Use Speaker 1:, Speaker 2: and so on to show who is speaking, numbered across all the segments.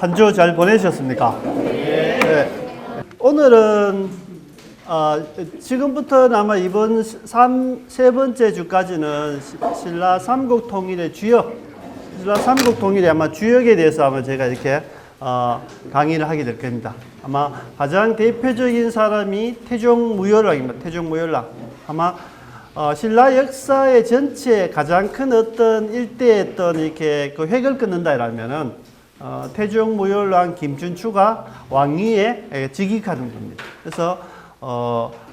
Speaker 1: 한 주 잘 보내셨습니까? 네. 오늘은 지금부터는 아마 이번 세 번째 주까지는 신라 삼국 통일의 주역, 신라 삼국 통일의 아마 주역에 대해서 아마 제가 이렇게 강의를 하게 될 겁니다. 아마 가장 대표적인 사람이 태종무열왕입니다. 태종무열왕. 아마 신라 역사의 전체에 가장 큰 어떤 일대의 어떤 이렇게 그 획을 끊는다라면은 태종무열왕 김춘추가 왕위에 즉위하는 겁니다. 그래서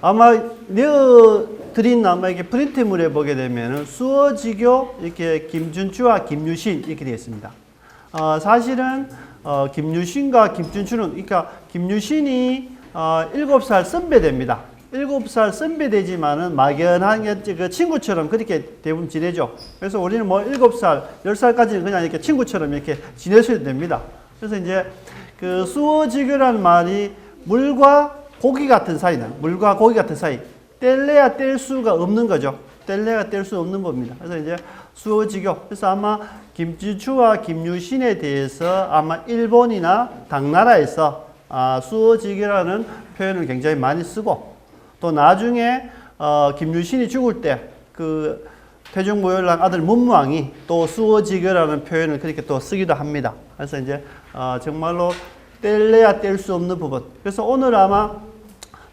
Speaker 1: 아마 내어드린 아마 이렇게 프린트물에 보게 되면은 수어지교 이렇게 김춘추와 김유신 이렇게 되어 있습니다. 사실은 김유신과 김춘추는 그러니까 김유신이 7살 선배됩니다. 7살 선배되지만은 막연한 그 친구처럼 그렇게 대부분 지내죠. 그래서 우리는 뭐 7살, 10살까지는 그냥 이렇게 친구처럼 이렇게 지내셔도 됩니다. 그래서 이제 그 수어지교라는 말이 물과 고기 같은 사이는, 물과 고기 같은 사이. 뗄래야 뗄 수가 없는 거죠. 뗄래야 뗄 수 없는 겁니다. 그래서 이제 수어지교. 그래서 아마 김춘추와 김유신에 대해서 아마 일본이나 당나라에서 수어지교라는 표현을 굉장히 많이 쓰고 또 나중에 김유신이 죽을 때 그 태종무열왕 아들 문무왕이 또 수어지교라는 표현을 그렇게 또 쓰기도 합니다. 그래서 이제 정말로 뗄래야 뗄 수 없는 부분. 그래서 오늘 아마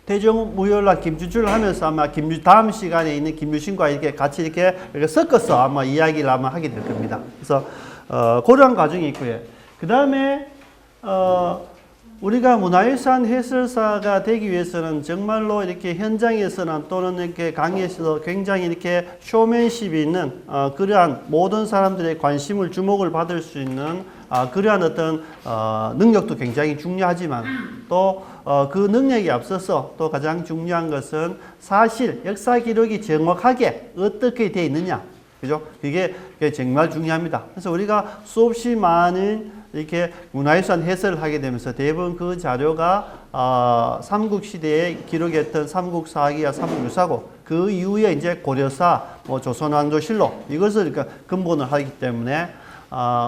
Speaker 1: 태종무열왕 김춘추를 하면서 아마 다음 시간에 있는 김유신과 이렇게 같이 이렇게 섞어서 아마 이야기를 아마 하게 될 겁니다. 그래서 그러한 과정이 있고요. 그 다음에 우리가 문화유산 해설사가 되기 위해서는 정말로 이렇게 현장에서는 또는 이렇게 강의에서 굉장히 이렇게 쇼맨십이 있는 그러한 모든 사람들의 관심을 주목을 받을 수 있는 그러한 어떤 능력도 굉장히 중요하지만 또 그 능력에 앞서서 또 가장 중요한 것은 사실 역사 기록이 정확하게 어떻게 되어 있느냐, 그죠? 그게 정말 중요합니다. 그래서 우리가 수없이 많은 이렇게 문화유산 해설을 하게 되면서 대부분 그 자료가 삼국시대에 기록했던 삼국사기와 삼국유사고 그 이후에 이제 고려사, 조선왕조실록 이것을 그러니까 근본을 하기 때문에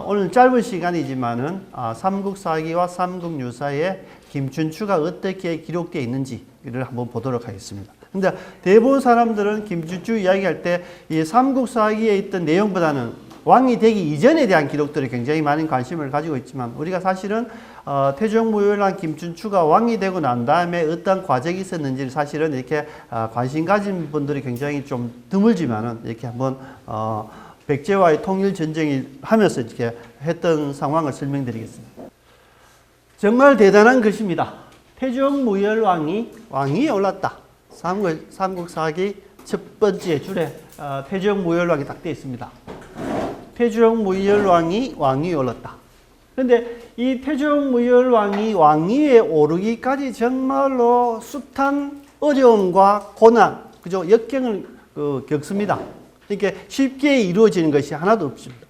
Speaker 1: 오늘 짧은 시간이지만은 삼국사기와 삼국유사에 김춘추가 어떻게 기록되어 있는지를 한번 보도록 하겠습니다. 근데 대부분 사람들은 김춘추 이야기할 때 이 삼국사기에 있던 내용보다는 왕이 되기 이전에 대한 기록들이 굉장히 많은 관심을 가지고 있지만 우리가 사실은 태종무열왕 김춘추가 왕이 되고 난 다음에 어떤 과정이 있었는지를 사실은 이렇게 관심 가진 분들이 굉장히 좀 드물지만은 이렇게 한번 백제와의 통일 전쟁을 하면서 이렇게 했던 상황을 설명드리겠습니다. 정말 대단한 것입니다. 태종무열왕이 왕위에 올랐다. 삼국사기 첫 번째 줄에 태종무열왕이 딱 되어 있습니다. 태종무열왕이 왕위에 올랐다. 그런데 이 태종무열왕이 왕위에 오르기까지 정말로 숱한 어려움과 고난, 그죠? 역경을 겪습니다. 이렇게 쉽게 이루어지는 것이 하나도 없습니다.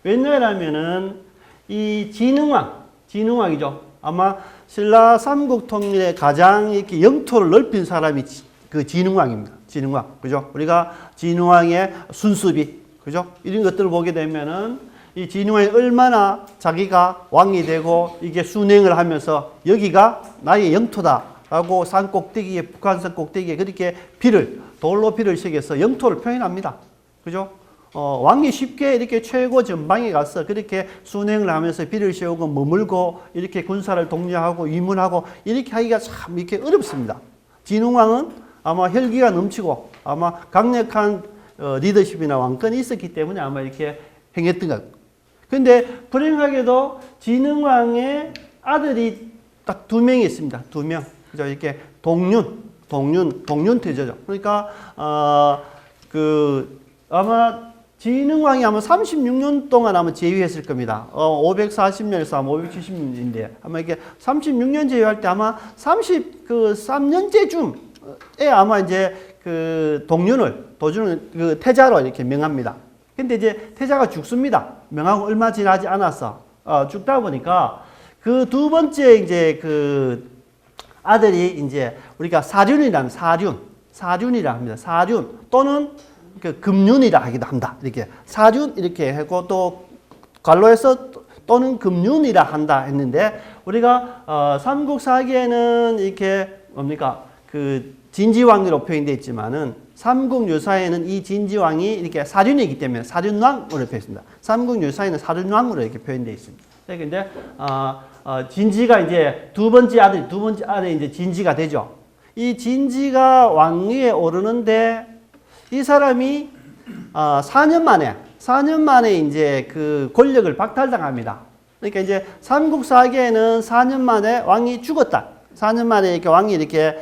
Speaker 1: 왜냐하면은 이 진흥왕이죠. 아마 신라 삼국 통일의 가장 이렇게 영토를 넓힌 사람이 그 진흥왕입니다. 진흥왕, 그죠? 우리가 진흥왕의 순수비, 그죠? 이런 것들을 보게 되면은 이 진흥왕이 얼마나 자기가 왕이 되고 이게 순행을 하면서 여기가 나의 영토다라고 산 꼭대기에 북한산 꼭대기에 그렇게 돌로 비를 새겨서 영토를 표현합니다. 그죠? 왕이 쉽게 이렇게 최고 전방에 가서 그렇게 순행을 하면서 비를 세우고 머물고 이렇게 군사를 독려하고 위문하고 이렇게 하기가 참 이렇게 어렵습니다. 진흥왕은 아마 혈기가 넘치고 아마 강력한 리더십이나 왕권이 있었기 때문에 아마 이렇게 행했던 것 같아요. 근데 불행하게도 진흥왕의 아들이 딱 2명이 있습니다. 2명. 그죠? 이렇게 동륜태조죠. 그러니까 아마 진흥왕이 아마 36년 동안 아마 제위했을 겁니다. 540년에서 아마 570년인데 아마 이게 36년 제위할 때 아마 3년째 쯤에 아마 이제 도준을 그 태자로 이렇게 명합니다. 근데 이제 태자가 죽습니다. 명하고 얼마 지나지 않았어. 죽다 보니까 그 두 번째 이제 그 아들이 이제 우리가 사륜이라 합니다. 사륜 또는 금륜이라 하기도 합니다. 이렇게 사륜 이렇게 하고 또 관로에서 또는 금륜이라 한다 했는데 우리가 삼국사기에는 이렇게 뭡니까 그 진지왕으로 표현되어 있지만은 삼국유사에는 이 진지왕이 이렇게 사륜이기 때문에 사륜왕으로 표현했습니다. 삼국유사에는 사륜왕으로 이렇게 표현되어 있습니다. 근데 진지가 이제 두 번째 아들이 이제 진지가 되죠. 이 진지가 왕위에 오르는데 이 사람이 4년 만에 이제 그 권력을 박탈당합니다. 그러니까 이제 삼국사기에는 4년 만에 왕이 죽었다. 4년 만에 이렇게 왕이 이렇게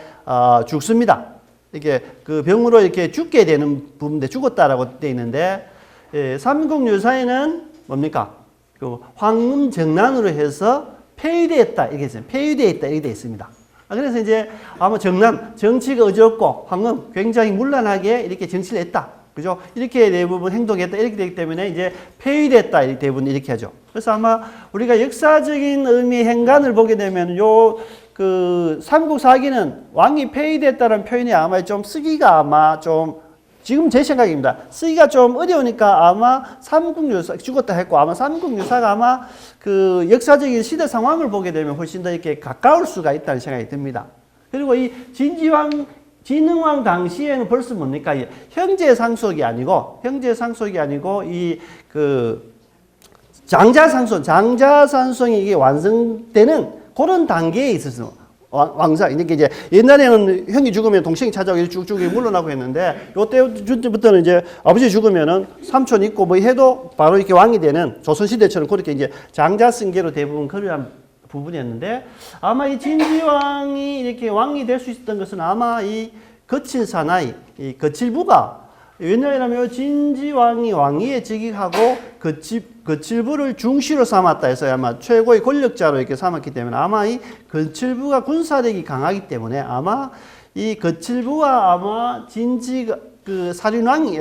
Speaker 1: 죽습니다. 이렇게 그 병으로 이렇게 죽게 되는 부분인데 죽었다라고 되어 있는데 삼국유사에는 뭡니까? 그 황금정난으로 해서 폐위되었다 이렇게 있어요. 폐위되었다 이렇게 되어 있습니다. 그래서 이제 아마 정치가 어지럽고 황금 굉장히 문란하게 이렇게 정치를 했다. 그죠? 이렇게 대부분 행동했다. 이렇게 되기 때문에 이제 폐위됐다. 이렇게 대부분 이렇게 하죠. 그래서 아마 우리가 역사적인 의미의 행간을 보게 되면 그 삼국사기는 왕이 폐위됐다는 표현이 아마 좀 쓰기가 아마 좀 지금 제 생각입니다. 쓰기가 좀 어려우니까 아마 삼국유사 죽었다 했고 아마 삼국유사가 아마 그 역사적인 시대 상황을 보게 되면 훨씬 더 이렇게 가까울 수가 있다는 생각이 듭니다. 그리고 이 진흥왕 당시에는 벌써 뭡니까? 형제 상속이 아니고 이 그 장자산송이 이게 완성되는 그런 단계에 있었어요. 왕자. 이제 옛날에는 형이 죽으면 동생이 찾아오고 쭉쭉 물러나고 했는데 요때부터는 이제 아버지 죽으면은 삼촌 있고 뭐 해도 바로 이렇게 왕이 되는 조선시대처럼 그렇게 이제 장자승계로 대부분 그러한 부분이었는데 아마 이 진지왕이 이렇게 왕이 될 수 있었던 것은 아마 이 거칠 사나이, 이 거칠부가 왜냐하면 진지왕이 왕위에 즉위하고 거칠부를 중시로 삼았다 해서 아마 최고의 권력자로 이렇게 삼았기 때문에 아마 이 거칠부가 군사력이 강하기 때문에 아마 이 거칠부와 아마 진지가 그 사륜이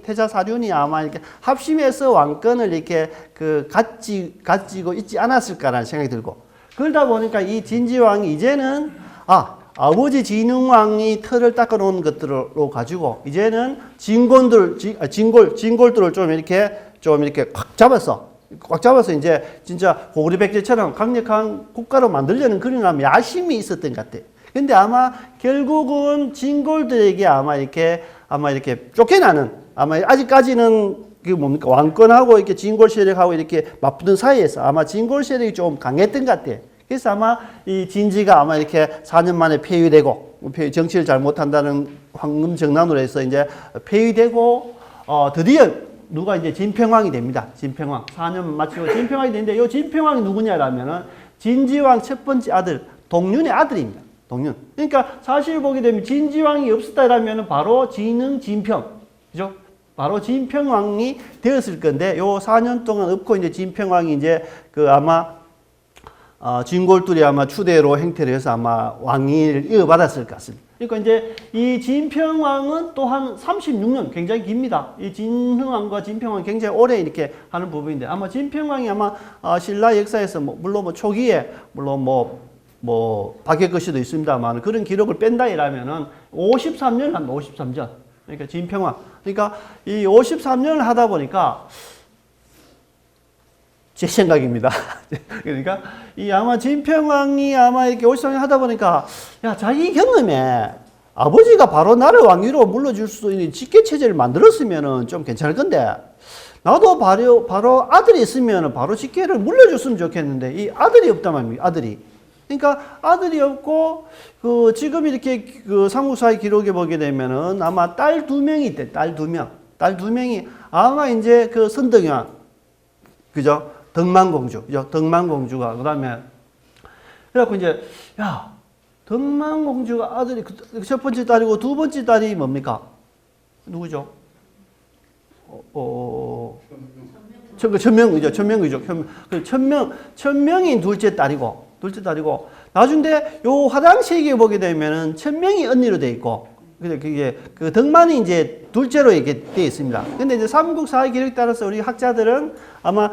Speaker 1: 태자 사륜이 아마 이렇게 합심해서 왕권을 이렇게 그 가지고 있지 않았을까라는 생각이 들고 그러다 보니까 이 진지왕이 이제는 아버지 진흥왕이 틀을 닦아놓은 것들로 가지고 이제는 진골들을 좀 이렇게 꽉 잡아서 이제 진짜 고구려백제처럼 강력한 국가로 만들려는 그런 야심이 있었던 것 같아요. 근데 아마 결국은 진골들에게 아마 이렇게 쫓겨나는 아마 아직까지는 그 뭡니까 왕권하고 이렇게 진골 세력하고 이렇게 맞붙은 사이에서 아마 진골 세력이 좀 강했던 것 같아요. 그래서 아마 이 진지가 아마 이렇게 4년 만에 폐위되고 정치를 잘못한다는 황금정난으로 해서 이제 폐위되고 드디어 누가 이제 진평왕이 됩니다. 진평왕 4년 마치고 진평왕이 되는데 이 진평왕이 누구냐라면은 진지왕 첫 번째 아들 동륜의 아들입니다. 동륜. 그러니까 사실 보게 되면 진지왕이 없었다라면은 바로 진평, 그죠? 바로 진평왕이 되었을 건데 요 4년 동안 없고 이제 진평왕이 이제 그 아마 진골들이 아마 추대로 행태를 해서 아마 왕위를 이어받았을 것 같습니다. 그러니까 이제 이 진평왕은 또한 36년 굉장히 깁니다. 이 진흥왕과 진평왕이 굉장히 오래 이렇게 하는 부분인데 아마 진평왕이 아마 신라 역사에서 물론 초기에 물론 박해일 수도 있습니다만 그런 기록을 뺀다 이라면은 53년 한 53년. 그러니까 진평왕. 그러니까 이 53년을 하다 보니까 제 생각입니다. 그러니까 이 아마 진평왕이 아마 이렇게 53년 하다 보니까 자기 경험에 아버지가 바로 나를 왕위로 물러줄 수 있는 직계 체제를 만들었으면은 좀 괜찮을 건데 나도 바로 아들이 있으면 바로 직계를 물려줬으면 좋겠는데 이 아들이 없단 말입니다. 아들이. 그러니까 아들이 없고 지금 이렇게 삼국사의 기록에 보게 되면은 아마 딸 2명이 있대. 딸 2명. 딸 2명이 아마 이제 선덕여왕, 그죠? 덕만공주, 그죠? 덕만공주가 그다음에 그래갖고 이제 덕만공주가 아들이 첫 번째 딸이고 두 번째 딸이 뭡니까? 누구죠? 천명이죠. 천명이 둘째 딸이고 나중에 요 화당시기에 보게 되면은 천명이 언니로 돼 있고 그게 덕만이 이제 둘째로 이렇게 되어 있습니다. 근데 이제 삼국사의 기록에 따라서 우리 학자들은 아마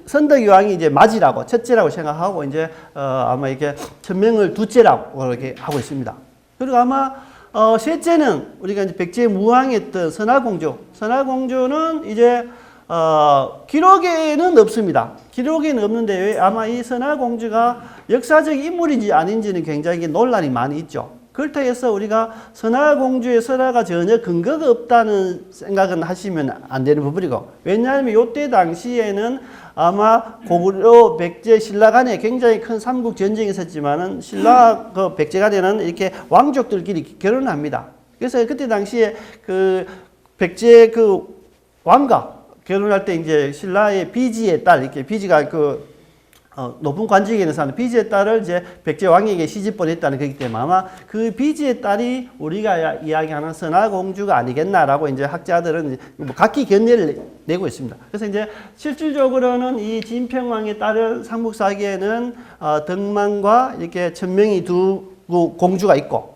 Speaker 1: 선덕여왕이 이제 맞이라고 첫째라고 생각하고 이제 아마 이렇게 천명을 둘째라고 이렇게 하고 있습니다. 그리고 아마 셋째는 우리가 이제 백제무왕이었던 선화공주. 선화공주는 이제 기록에는 없습니다. 기록에는 없는데 왜 아마 이 선하공주가 역사적 인물인지 아닌지는 굉장히 논란이 많이 있죠. 그렇다고 해서 우리가 선하공주의 설화가 전혀 근거가 없다는 생각은 하시면 안 되는 부분이고, 왜냐하면 이때 당시에는 아마 고구려 백제 신라 간에 굉장히 큰 삼국 전쟁이 있었지만은 신라 그 백제 간에는 이렇게 왕족들끼리 결혼을 합니다. 그래서 그때 당시에 그 백제 그 왕과 결혼할 때 이제 신라의 비지의 딸, 이렇게 비지가 높은 관직에 있는 사람, 비지의 딸을 이제 백제 왕에게 시집 보냈다는 거기 때문에 아마 그 비지의 딸이 우리가 이야기하는 선하공주가 아니겠나라고 이제 학자들은 뭐 각기 견해를 내고 있습니다. 그래서 이제 실질적으로는 이 진평왕의 딸을 삼국사기에는 덕망과 이렇게 천명이 두 공주가 있고,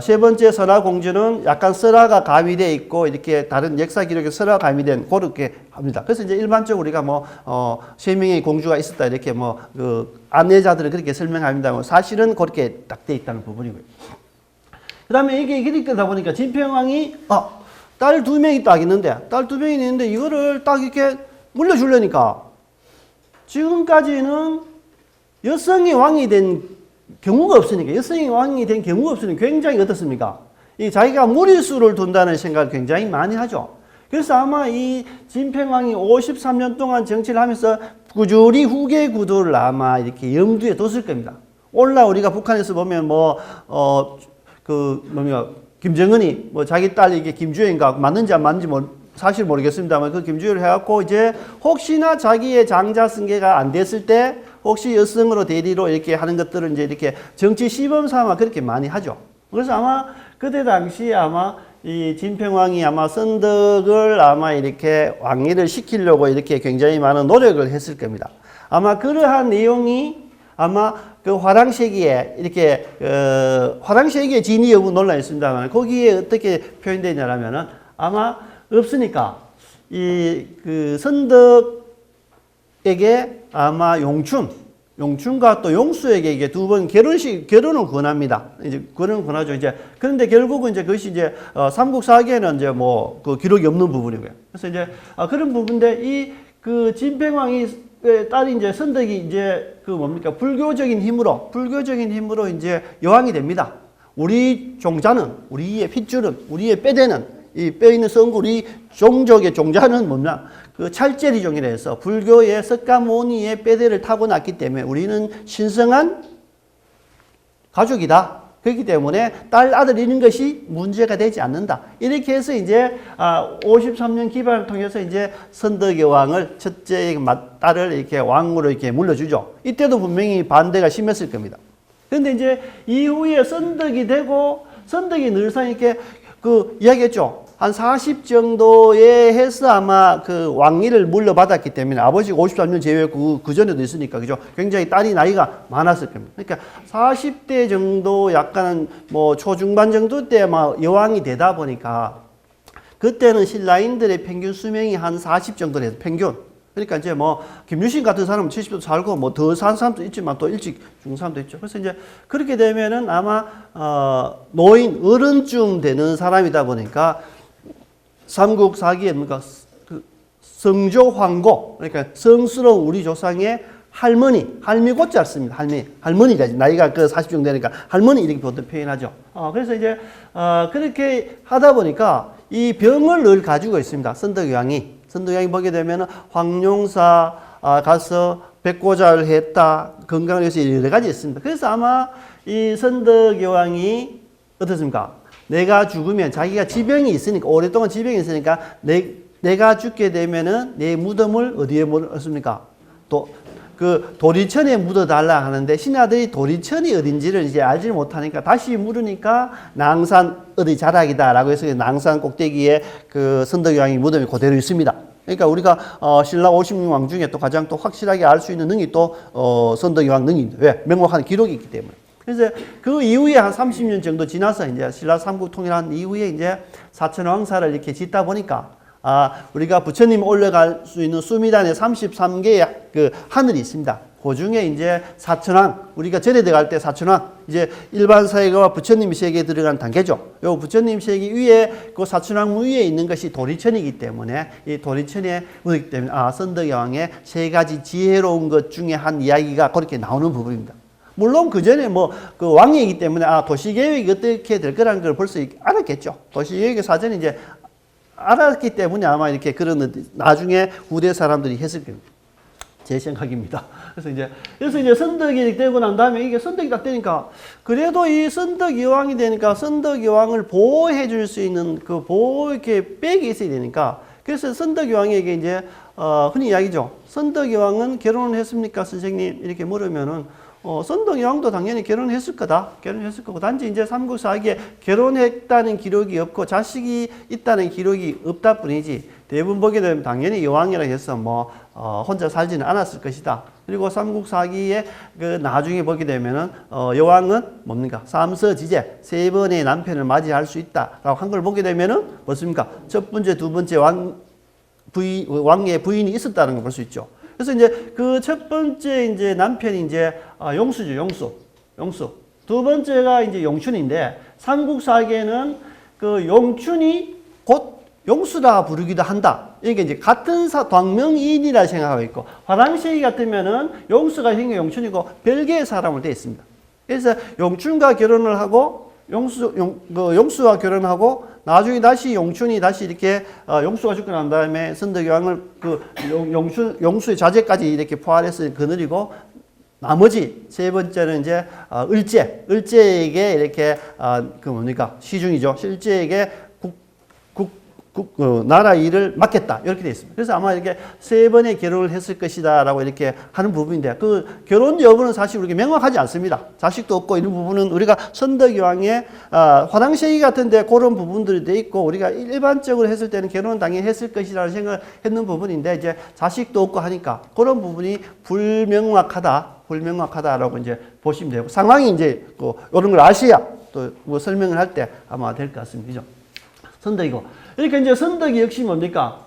Speaker 1: 세 번째 선하공주는 약간 설화가 가미되어 있고, 이렇게 다른 역사 기록에 설화가 가미된 그렇게 합니다. 그래서 이제 일반적으로 우리가 세 명의 공주가 있었다 이렇게 안내자들은 그렇게 설명합니다. 사실은 그렇게 딱 되어 있다는 부분이고요. 그 다음에 이게 이렇게 되다 보니까 진평왕이 딸 2명이 딱 있는데, 딸 2명이 있는데 이거를 딱 이렇게 물려주려니까 지금까지는 여성이 왕이 된 경우가 없으니까, 여성이 왕이 된 경우가 없으니까 굉장히 어떻습니까? 자기가 무리수를 둔다는 생각을 굉장히 많이 하죠. 그래서 아마 이 진평왕이 53년 동안 정치를 하면서 꾸준히 후계 구도를 아마 이렇게 염두에 뒀을 겁니다. 오늘날 우리가 북한에서 보면 김정은이 자기 딸 이게 김주영인가 맞는지 안 맞는지 사실 모르겠습니다만 그 김주영을 해갖고 이제 혹시나 자기의 장자 승계가 안 됐을 때 혹시 여성으로 대리로 이렇게 하는 것들을 이제 이렇게 정치 시범 삼아 그렇게 많이 하죠. 그래서 아마 그때 당시 아마 이 진평왕이 아마 선덕을 아마 이렇게 왕위를 시키려고 이렇게 굉장히 많은 노력을 했을 겁니다. 아마 그러한 내용이 아마 그 화랑세기에 이렇게 화랑세기의 진위 여부 논란이 있습니다만 거기에 어떻게 표현되냐면은 아마 없으니까 그 선덕에게 아마 용춘과 또 용수에게 이게 두 번 결혼을 권합니다. 이제 결혼을 권하죠. 이제 그런데 결국은 이제 그것이 이제 삼국사기에는 이제 그 기록이 없는 부분이고요. 그래서 이제 그런 부분인데 그 진평왕이 딸이 이제 선덕이 이제 불교적인 힘으로 이제 여왕이 됩니다. 우리 종자는, 우리의 핏줄은, 우리의 뼈대는, 이 뼈 있는 성구, 우리 종족의 종자는 뭐냐? 그 찰제리종이라 해서 불교의 석가모니의 뼈대를 타고났기 때문에 우리는 신성한 가족이다. 그렇기 때문에 딸, 아들 이런 것이 문제가 되지 않는다. 이렇게 해서 이제 53년 기반을 통해서 이제 선덕의 왕을 첫째 딸을 이렇게 왕으로 이렇게 물려주죠. 이때도 분명히 반대가 심했을 겁니다. 그런데 이제 이후에 선덕이 되고 선덕이 늘상 이렇게 이야기했죠. 한 40 정도에 해서 아마 그 왕위를 물려받았기 때문에 아버지가 53년 제외했고 그 전에도 있으니까, 그죠? 굉장히 딸이 나이가 많았을 겁니다. 그러니까 40대 정도 약간 초중반 정도 때 여왕이 되다 보니까 그때는 신라인들의 평균 수명이 한 40 정도 돼서 평균. 그러니까 이제 김유신 같은 사람은 70도 살고 더 산 사람도 있지만 또 일찍 죽은 사람도 있죠. 그래서 이제 그렇게 되면은 아마 노인, 어른쯤 되는 사람이다 보니까 삼국사기에 성조황고, 그러니까 성스러운 우리 조상의 할미 곧잘 씁니다. 할머니가 나이가 40 정도 되니까 할머니 이렇게 보통 표현하죠. 그래서 이제 그렇게 하다 보니까 이 병을 늘 가지고 있습니다. 선덕여왕이 보게 되면 황룡사 가서 백고자를 했다. 건강을 위해서 여러 가지 있습니다. 그래서 아마 이 선덕여왕이 어떻습니까? 내가 죽으면 자기가 지병이 있으니까, 오랫동안 지병이 있으니까 내가 죽게 되면은 내 무덤을 어디에 묻습니까? 도리천에 묻어달라 하는데 신하들이 도리천이 어딘지를 이제 알지 못하니까 다시 물으니까 낭산 어디 자락이다라고 해서 낭산 꼭대기에 그 선덕여왕이 무덤이 그대로 있습니다. 그러니까 우리가 신라 56왕 중에 또 가장 또 확실하게 알 수 있는 능이 또 선덕여왕 능입니다. 왜? 명확한 기록이 있기 때문에. 그래서 그 이후에 한 30년 정도 지나서 이제 신라 삼국 통일한 이후에 이제 사천왕사를 이렇게 짓다 보니까 우리가 부처님 올라갈 수 있는 수미단에 33개의 그 하늘이 있습니다. 그 중에 이제 사천왕, 우리가 절에 들어갈 때 사천왕, 이제 일반 사회가 부처님 세계에 들어간 단계죠. 요 부처님 세계 위에 그 사천왕 위에 있는 것이 도리천이기 때문에 이 도리천에 묻기 때문에 선덕여왕의 세 가지 지혜로운 것 중에 한 이야기가 그렇게 나오는 부분입니다. 물론 그 전에 뭐 그 왕이기 때문에 도시계획이 어떻게 될 거라는 걸 벌써 알았겠죠. 도시계획의 사전에 이제 알았기 때문에 아마 이렇게 그런 나중에 후대 사람들이 했을 겁니다. 제 생각입니다. 그래서 이제 선덕이 되고 난 다음에 이게 선덕이 딱 되니까 그래도 이 선덕여왕이 되니까 선덕여왕을 보호해 줄 수 있는 그 보호 이렇게 백이 있어야 되니까 그래서 선덕여왕에게 이제 흔히 이야기죠. 선덕여왕은 결혼을 했습니까, 선생님? 이렇게 물으면은 선덕여왕도 당연히 결혼했을 거다. 결혼했을 거고 단지 이제 삼국사기에 결혼했다는 기록이 없고 자식이 있다는 기록이 없다 뿐이지 대부분 보게 되면 당연히 여왕이라 해서 뭐 혼자 살지는 않았을 것이다. 그리고 삼국사기에 그 나중에 보게 되면은 여왕은 뭡니까? 삼서지제 세 번의 남편을 맞이할 수 있다라고 한 걸 보게 되면은 뭐습니까? 첫 번째, 두 번째 왕의 부인이 있었다는 걸 볼 수 있죠. 그래서 이제 그 첫 번째 이제 남편이 이제 용수죠, 용수. 두 번째가 이제 용춘인데 삼국사기에는 그 용춘이 곧 용수라 부르기도 한다. 이게 이제 같은 광명이인이라 생각하고 있고 화랑시기 같으면은 용수가 형의 용춘이고 별개의 사람으로 되어 있습니다. 그래서 용춘과 결혼을 하고 용수와 결혼하고 나중에 다시 용춘이 다시 이렇게 용수가 죽고 난 다음에 선덕여왕을 그 용수의 자제까지 이렇게 포함해서 거느리고 나머지 세 번째는 이제 을제에게 이렇게 그 뭡니까 시중이죠. 실제에게 나라 일을 맡겠다 이렇게 되어 있습니다. 그래서 아마 이렇게 세 번의 결혼을 했을 것이다라고 이렇게 하는 부분인데 그 결혼 여부는 사실 우리가 명확하지 않습니다. 자식도 없고 이런 부분은 우리가 선덕여왕의 화랑시기 같은데 그런 부분들이 돼 있고 우리가 일반적으로 했을 때는 결혼은 당연히 했을 것이라는 생각을 했는 부분인데 이제 자식도 없고 하니까 그런 부분이 불명확하다라고 이제 보시면 되고 상황이 이제 이런 걸 아셔야 또 뭐 설명을 할 때 아마 될 것 같습니다. 그죠? 선덕이고. 그러니까 이제 선덕이 역시 뭡니까?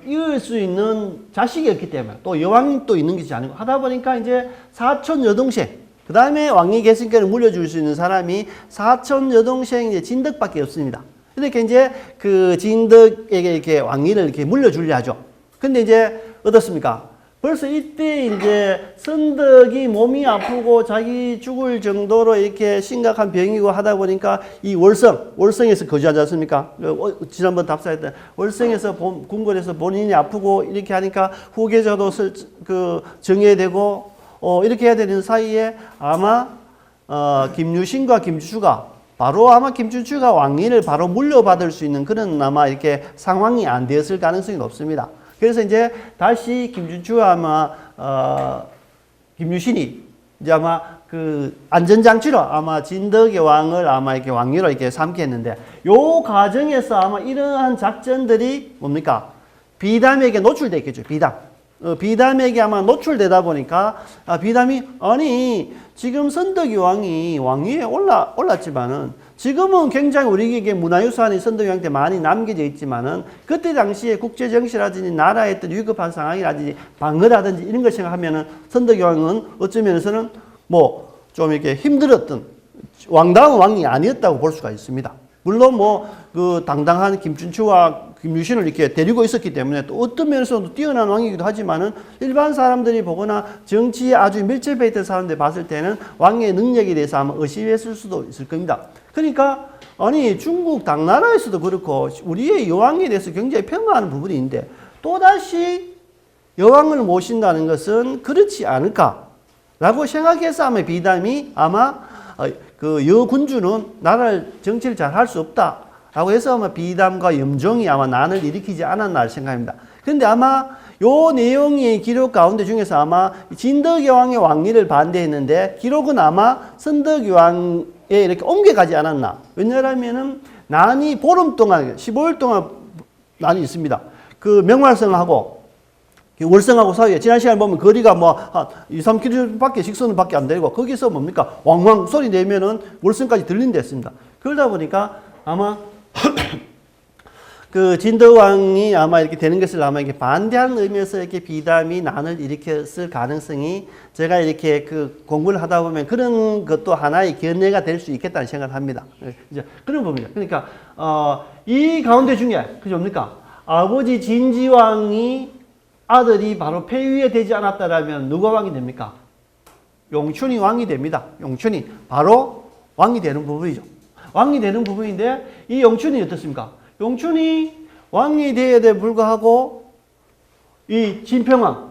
Speaker 1: 이을 수 있는 자식이 없기 때문에 또 여왕이 또 있는 것이 아니고 하다 보니까 이제 사촌 여동생, 그 다음에 왕위 계승권을 물려줄 수 있는 사람이 사촌 여동생 이제 진덕밖에 없습니다. 그러니까 이제 그 진덕에게 이렇게 왕위를 이렇게 물려주려 하죠. 근데 이제 어떻습니까? 벌써 이때 이제 선덕이 몸이 아프고 자기 죽을 정도로 이렇게 심각한 병이고 하다 보니까 이 월성에서 거주하지 않습니까? 지난번 답사했던 월성에서 궁궐에서 본인이 아프고 이렇게 하니까 후계자도 정해되고 이렇게 해야 되는 사이에 아마 김유신과 김주가 바로 아마 김준추가 왕위를 바로 물려받을 수 있는 그런 아마 이렇게 상황이 안 되었을 가능성이 높습니다. 그래서 이제 다시 김준추와 아마 김유신이 이제 아마 그 안전장치로 아마 진덕의 왕을 아마 이렇게 왕위로 이렇게 삼게 했는데 요 과정에서 아마 이러한 작전들이 뭡니까? 비담에게 노출됐겠죠. 비담에게 아마 노출되다 보니까 비담이 아니 지금 선덕이 왕이 왕위에 올랐지만은 지금은 굉장히 우리에게 문화유산이 선덕여왕한테 많이 남겨져 있지만은 그때 당시에 국제정치라든지 나라의 어떤 위급한 상황이라든지 방어라든지 이런 걸 생각하면은 선덕여왕은 어쩌면서는 뭐 좀 이렇게 힘들었던 왕다운 왕이 아니었다고 볼 수가 있습니다. 물론 뭐 그 당당한 김준추와 김유신을 이렇게 데리고 있었기 때문에 또 어떤 면에서도 뛰어난 왕이기도 하지만은 일반 사람들이 보거나 정치에 아주 밀접해 있던 사람들이 봤을 때는 왕의 능력에 대해서 아마 의심했을 수도 있을 겁니다. 그러니까 아니 중국 당나라에서도 그렇고 우리의 여왕에 대해서 굉장히 평가하는 부분이 있는데 또다시 여왕을 모신다는 것은 그렇지 않을까라고 생각해서 아마 비담이 아마 그 여군주는 나라를 정치를 잘 할 수 없다라고 해서 아마 비담과 염종이 아마 난을 일으키지 않았나 생각합니다. 그런데 아마 요 내용의 기록 가운데 중에서 아마 진덕여왕의 왕위를 반대했는데 기록은 아마 선덕여왕에 이렇게 옮겨가지 않았나. 왜냐하면은 난이 보름 동안 15일 동안 난이 있습니다. 그 명월성하고 월성하고 사이에 지난 시간에 보면 거리가 뭐 한 2, 3km 직선은 밖에 안 되고 거기서 뭡니까? 왕왕 소리 내면은 월성까지 들린다 했습니다. 그러다 보니까 아마 그 진덕왕이 아마 이렇게 되는 것을 아마 이렇게 반대하는 의미에서 이렇게 비담이 난을 일으켰을 가능성이 제가 이렇게 그 공부를 하다 보면 그런 것도 하나의 견해가 될 수 있겠다는 생각을 합니다. 이제 그런 부분이죠. 그러니까, 이 가운데 중에, 그죠? 뭡니까? 아버지 진지왕이 아들이 바로 폐위에 되지 않았다라면 누가 왕이 됩니까? 용춘이 왕이 됩니다. 용춘이 바로 왕이 되는 부분이죠. 왕이 되는 부분인데 이 용춘이 어떻습니까? 용춘이 왕이 되어야 돼 불구하고 이 진평왕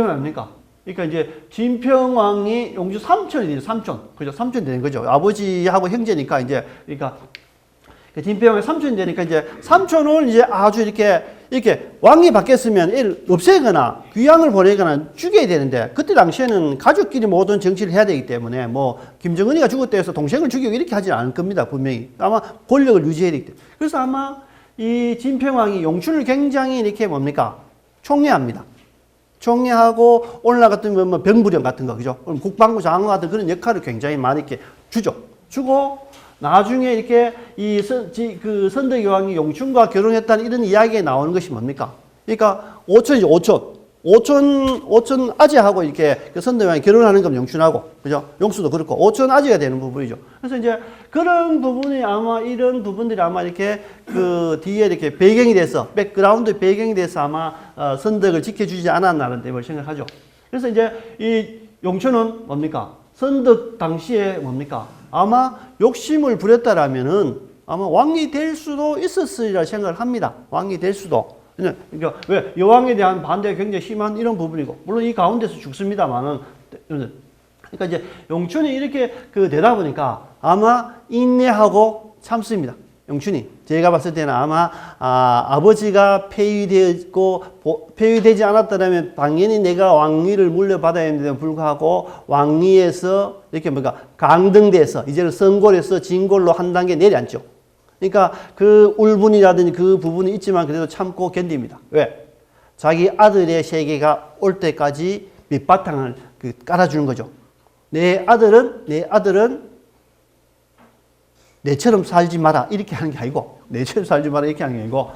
Speaker 1: 아닙니까? 그러니까 이제 진평왕이 용주 삼촌이 돼요. 삼촌. 그죠? 삼촌이 되는 거죠. 아버지하고 형제니까 이제 그러니까 진평왕의 삼촌이 되니까 이제 삼촌을 이제 아주 이렇게 왕이 바뀌었으면 애를 없애거나 귀양을 보내거나 죽여야 되는데 그때 당시에는 가족끼리 모든 정치를 해야 되기 때문에 뭐 김정은이가 죽었다 해서 동생을 죽이고 이렇게 하지는 않을 겁니다. 분명히. 아마 권력을 유지해야 되기 때문에. 그래서 아마 이 진평왕이 용춘을 굉장히 이렇게 뭡니까? 총애합니다. 총애하고 오늘날 같은 뭐 병부령 같은 거, 그죠? 국방부 장관 같은 그런 역할을 굉장히 많이 이렇게 주죠. 주고 나중에 이렇게 그 선덕여왕이 용춘과 결혼했다는 이런 이야기에 나오는 것이 뭡니까? 그러니까 오촌이죠, 오촌 아재하고 이렇게 그 선덕여왕이 결혼하는 건 용춘하고, 그죠? 용수도 그렇고, 오촌 아재가 되는 부분이죠. 그래서 이제 그런 부분이 아마 이런 부분들이 아마 이렇게 그 뒤에 이렇게 배경이 돼서, 백그라운드 배경이 돼서 아마 선덕을 지켜주지 않았나라는 데 생각하죠. 그래서 이제 이 용춘은 뭡니까? 선덕 당시에 뭡니까? 아마 욕심을 부렸다라면은 아마 왕이 될 수도 있었으리라 생각을 합니다. 왕이 될 수도. 그러니까 왜 여왕에 대한 반대가 굉장히 심한 이런 부분이고 물론 이 가운데서 죽습니다만은 그러니까 이제 용춘이 이렇게 그 되다 보니까 아마 인내하고 참습니다. 용춘이 제가 봤을 때는 아마 아버지가 폐위되지 않았다면 당연히 내가 왕위를 물려받아야 했는데도 불구하고 왕위에서 이렇게 뭔가 강등돼서 이제는 선골에서 진골로 한 단계 내려앉죠. 그러니까 그 울분이라든지 그 부분이 있지만 그래도 참고 견딥니다. 왜? 자기 아들의 세계가 올 때까지 밑바탕을 깔아주는 거죠. 내 아들은 내처럼 살지 마라 이렇게 하는 게 아니고 내처럼 살지 마라 이렇게 하는 게 아니고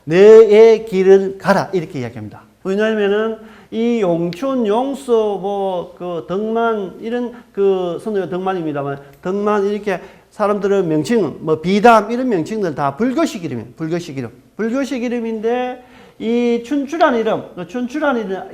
Speaker 1: 내의 길을 가라 이렇게 이야기합니다. 왜냐하면은 이 용춘, 용수, 뭐 그 덕만 이런 그 선도가 덕만입니다만 덕만 이렇게 사람들의 명칭, 뭐 비담 이런 명칭들 다 불교식 이름이에요. 불교식 이름인데 이 춘추란 이름,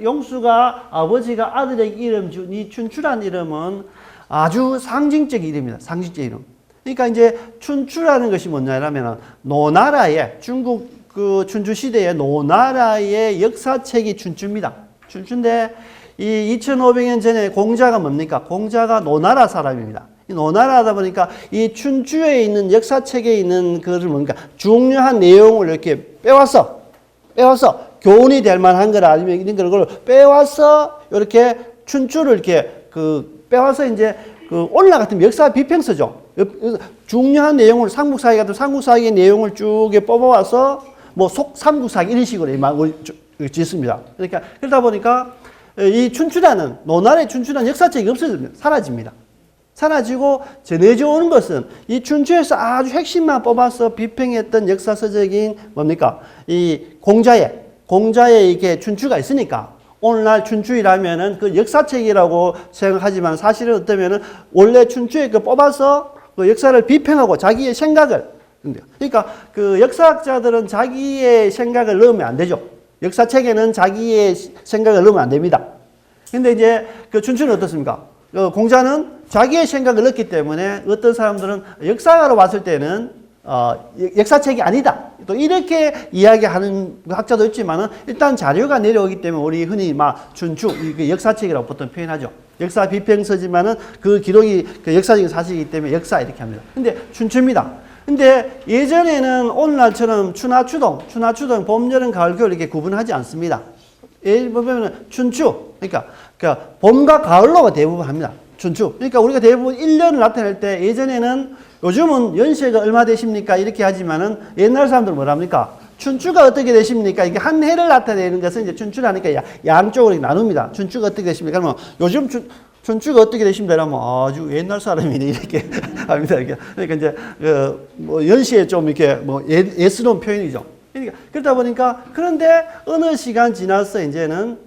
Speaker 1: 용수가 아버지가 아들에게 이름 준 이 춘추란 이름은 아주 상징적 이름입니다. 상징적 이름. 그러니까 이제 춘추라는 것이 뭐냐면 노나라의 중국 그 춘추 시대의 노나라의 역사책이 춘추입니다. 춘추인데 이 2500년 전에 공자가 뭡니까? 공자가 노나라 사람입니다. 이 노나라다 보니까 이 춘추에 있는 역사책에 있는 그를 뭡니까? 중요한 내용을 이렇게 빼와서 교훈이 될 만한 걸 아니면 이런 걸 빼와서 이렇게 춘추를 이렇게 그 빼와서 이제 그 오늘날 같은 역사 비평서죠. 중요한 내용을 삼국사기 같은 삼국사기의 내용을 쭉 뽑아와서 뭐 삼국사기 이런 식으로 짓습니다. 그러니까 그러다 보니까 이 춘추라는 노나라의 춘추라는 역사책이 없어집니다. 사라집니다. 사라지고 전해져 오는 것은 이 춘추에서 아주 핵심만 뽑아서 비평했던 역사서적인 뭡니까? 이 공자의 이게 춘추가 있으니까 오늘날 춘추이라면은 그 역사책이라고 생각하지만 사실은 어떠면은 원래 춘추에 그 뽑아서 그 역사를 비평하고 자기의 생각을 그러니까 그 역사학자들은 자기의 생각을 넣으면 안 되죠. 역사책에는 자기의 생각을 넣으면 안 됩니다. 근데 이제 그 춘추는 어떻습니까? 공자는 자기의 생각을 넣기 때문에 어떤 사람들은 역사가로 봤을 때는 역사책이 아니다. 또 이렇게 이야기하는 학자도 있지만은 일단 자료가 내려오기 때문에 우리 흔히 막 춘추 역사책이라고 보통 표현하죠. 역사 비평서지만은 그 기록이 그 역사적인 사실이기 때문에 역사 이렇게 합니다. 근데 춘추입니다. 근데 예전에는 오늘날처럼 추나추동, 봄, 여름, 가을, 겨울 이렇게 구분하지 않습니다. 예를 보면은 춘추, 그러니까 봄과 가을로가 대부분 합니다. 춘추. 그러니까 우리가 대부분 1년을 나타낼 때 예전에는 요즘은 연세가 얼마 되십니까? 이렇게 하지만은 옛날 사람들은 뭐랍니까? 춘추가 어떻게 되십니까? 이게 한 해를 나타내는 것은 이제 춘추라니까 양쪽으로 나눕니다. 춘추가 어떻게 되십니까? 그러면 요즘 춘추가 어떻게 되십니까? 그러면 아주 옛날 사람이네 이렇게 합니다. 그러니까 이제 뭐 연시에 좀 이렇게 뭐 예스러운 표현이죠. 그러니까 그러다 보니까 그런데 어느 시간 지나서 이제는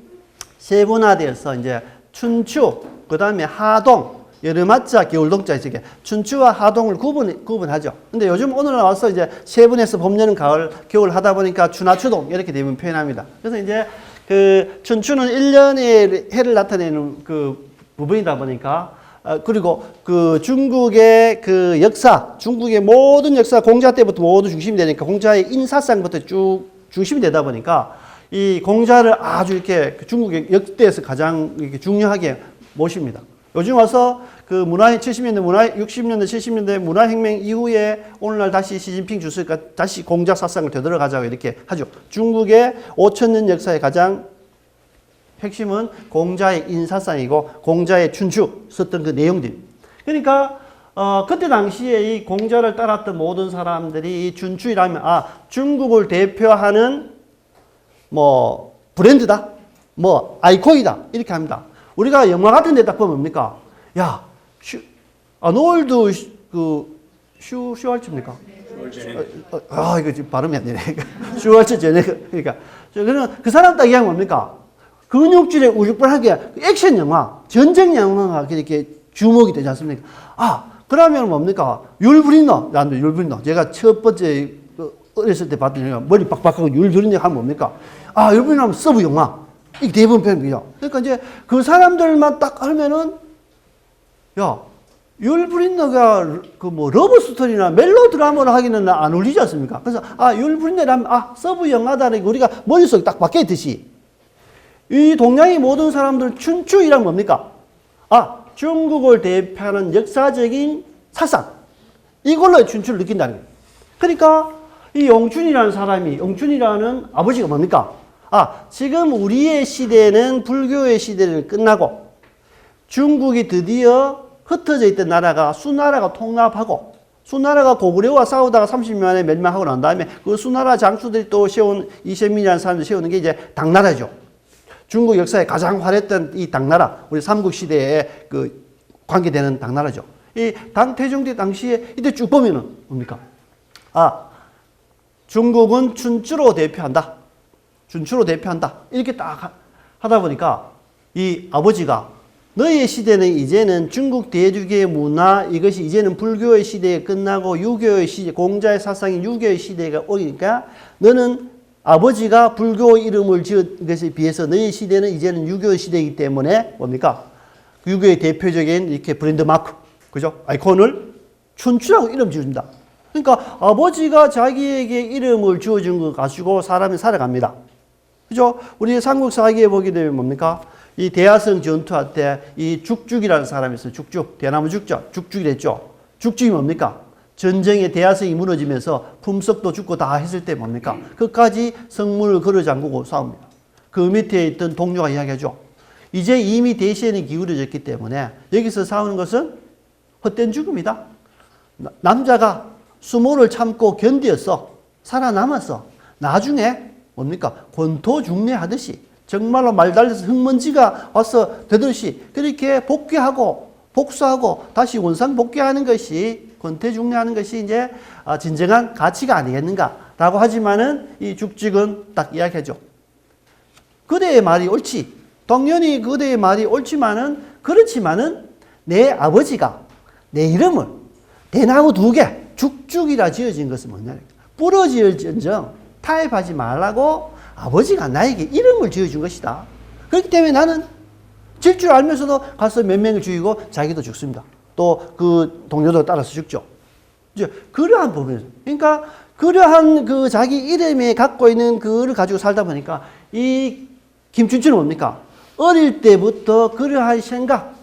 Speaker 1: 세분화되어서 이제 춘추, 그 다음에 하동, 여름하자, 겨울동자 이렇게 춘추와 하동을 구분하죠. 근데 요즘 오늘 나와서 이제 세분해서 봄, 여름, 가을, 겨울 하다 보니까 추나추동 이렇게 대부분 표현합니다. 그래서 이제 그 춘추는 1년의 해를 나타내는 그 부분이다 보니까 그리고 그 중국의 그 역사, 중국의 모든 역사 공자 때부터 모두 중심이 되니까 공자의 인사상부터 쭉 중심이 되다 보니까 이 공자를 아주 이렇게 중국의 역대에서 가장 이렇게 중요하게 모십니다. 요즘 와서 그 문화 70년대, 60년대, 70년대 문화혁명 이후에 오늘날 다시 시진핑 주석가 다시 공자 사상을 되돌아가자고 이렇게 하죠. 중국의 5,000년 역사의 가장 핵심은 공자의 인사상이고 공자의 춘추 썼던 그 내용들. 그러니까 그때 당시에 이 공자를 따랐던 모든 사람들이 이 춘추이라면 중국을 대표하는 뭐 브랜드다, 뭐 아이콘이다 이렇게 합니다. 우리가 영화 같은 데 딱 보면 뭡니까? 야, 아놀드 슈왈츠입니까? 이거 지금 발음이 안 되네. 슈왈츠 제네거. 그러니까 그 사람 딱 이야기 뭡니까? 근육질의 우죽분하게 액션 영화, 전쟁 영화가 이렇게 주목이 되지 않습니까? 그러면 뭡니까? 율브린너. 율브린너. 제가 첫 번째 어렸을 때 봤더니 머리 빡빡하고 율브린너 하면 뭡니까? 율브린너 하면 서브 영화. 이게 대부분 표현이죠. 그러니까 이제 그 사람들만 딱 하면은 율브린너가 그 뭐 러브 스토리나 멜로 드라마를 하기는 안 어울리지 않습니까? 그래서 율브린너라면 서브 영화다는 우리가 머릿속에 딱 박혀 있듯이 이 동양의 모든 사람들 춘추이란 뭡니까? 중국을 대표하는 역사적인 사상. 이걸로 춘추를 느낀다는 거예요. 그러니까 이 영춘이라는 아버지가 뭡니까? 지금 우리의 시대는 불교의 시대를 끝나고 중국이 드디어 흩어져 있던 나라가 수나라가 통합하고 수나라가 고구려와 싸우다가 30년 만에 멸망하고 난 다음에 그 수나라 장수들이 또 세운 이세민이라는 사람들이 세우는 게 이제 당나라죠. 중국 역사에 가장 화려했던 이 당나라, 우리 삼국시대에 그 관계되는 당나라죠. 이 태종대 당시에 이때 쭉 보면은 뭡니까? 중국은 춘추로 대표한다. 춘추로 대표한다. 이렇게 딱 하다 보니까 이 아버지가 너의 시대는 이제는 중국 대륙의 문화 이것이 이제는 불교의 시대에 끝나고 유교의 시대, 공자의 사상인 유교의 시대가 오니까 너는 아버지가 불교 이름을 지은 것에 비해서 너희 시대는 이제는 유교 시대이기 때문에 뭡니까? 유교의 대표적인 이렇게 브랜드 마크, 그죠? 아이콘을 춘추라고 이름 지어준다. 그러니까 아버지가 자기에게 이름을 지어준 거 가지고 사람이 살아갑니다. 그죠? 우리 삼국사기에 보게 되면 뭡니까? 이 대야성 전투할 때 이 죽죽이라는 사람이 있어요. 죽죽. 대나무 죽죠. 죽죽이랬죠. 죽죽이 뭡니까? 전쟁에 대야성이 무너지면서 품석도 죽고 다 했을 때 뭡니까? 끝까지 성문을 걸어 잠그고 싸웁니다. 그 밑에 있던 동료가 이야기하죠. 이제 이미 대시에는 기울어졌기 때문에 여기서 싸우는 것은 헛된 죽음이다. 남자가 수모를 참고 견디었어. 살아남았어. 나중에 뭡니까? 권토중례 하듯이 정말로 말 달려서 흙먼지가 와서 되듯이 그렇게 복귀하고 복수하고 다시 원상 복귀하는 것이 권태중례하는 것이 이제 진정한 가치가 아니겠는가라고 하지만은 이 죽직은 딱 이야기하죠. 그대의 말이 옳지. 당연히 그대의 말이 옳지만은 그렇지만은 내 아버지가 내 이름을 대나무 2개 죽죽이라 지어진 것은 뭐냐? 부러질전정 타협하지 말라고 아버지가 나에게 이름을 지어준 것이다. 그렇기 때문에 나는 질 줄 알면서도 가서 몇 명을 죽이고 자기도 죽습니다. 또 그 동료도 따라서 죽죠. 이제 그러한 부분이죠. 그러니까 그러한 그 자기 이름에 갖고 있는 그를 가지고 살다 보니까 이 김춘추는 뭡니까? 어릴 때부터 그러한 생각,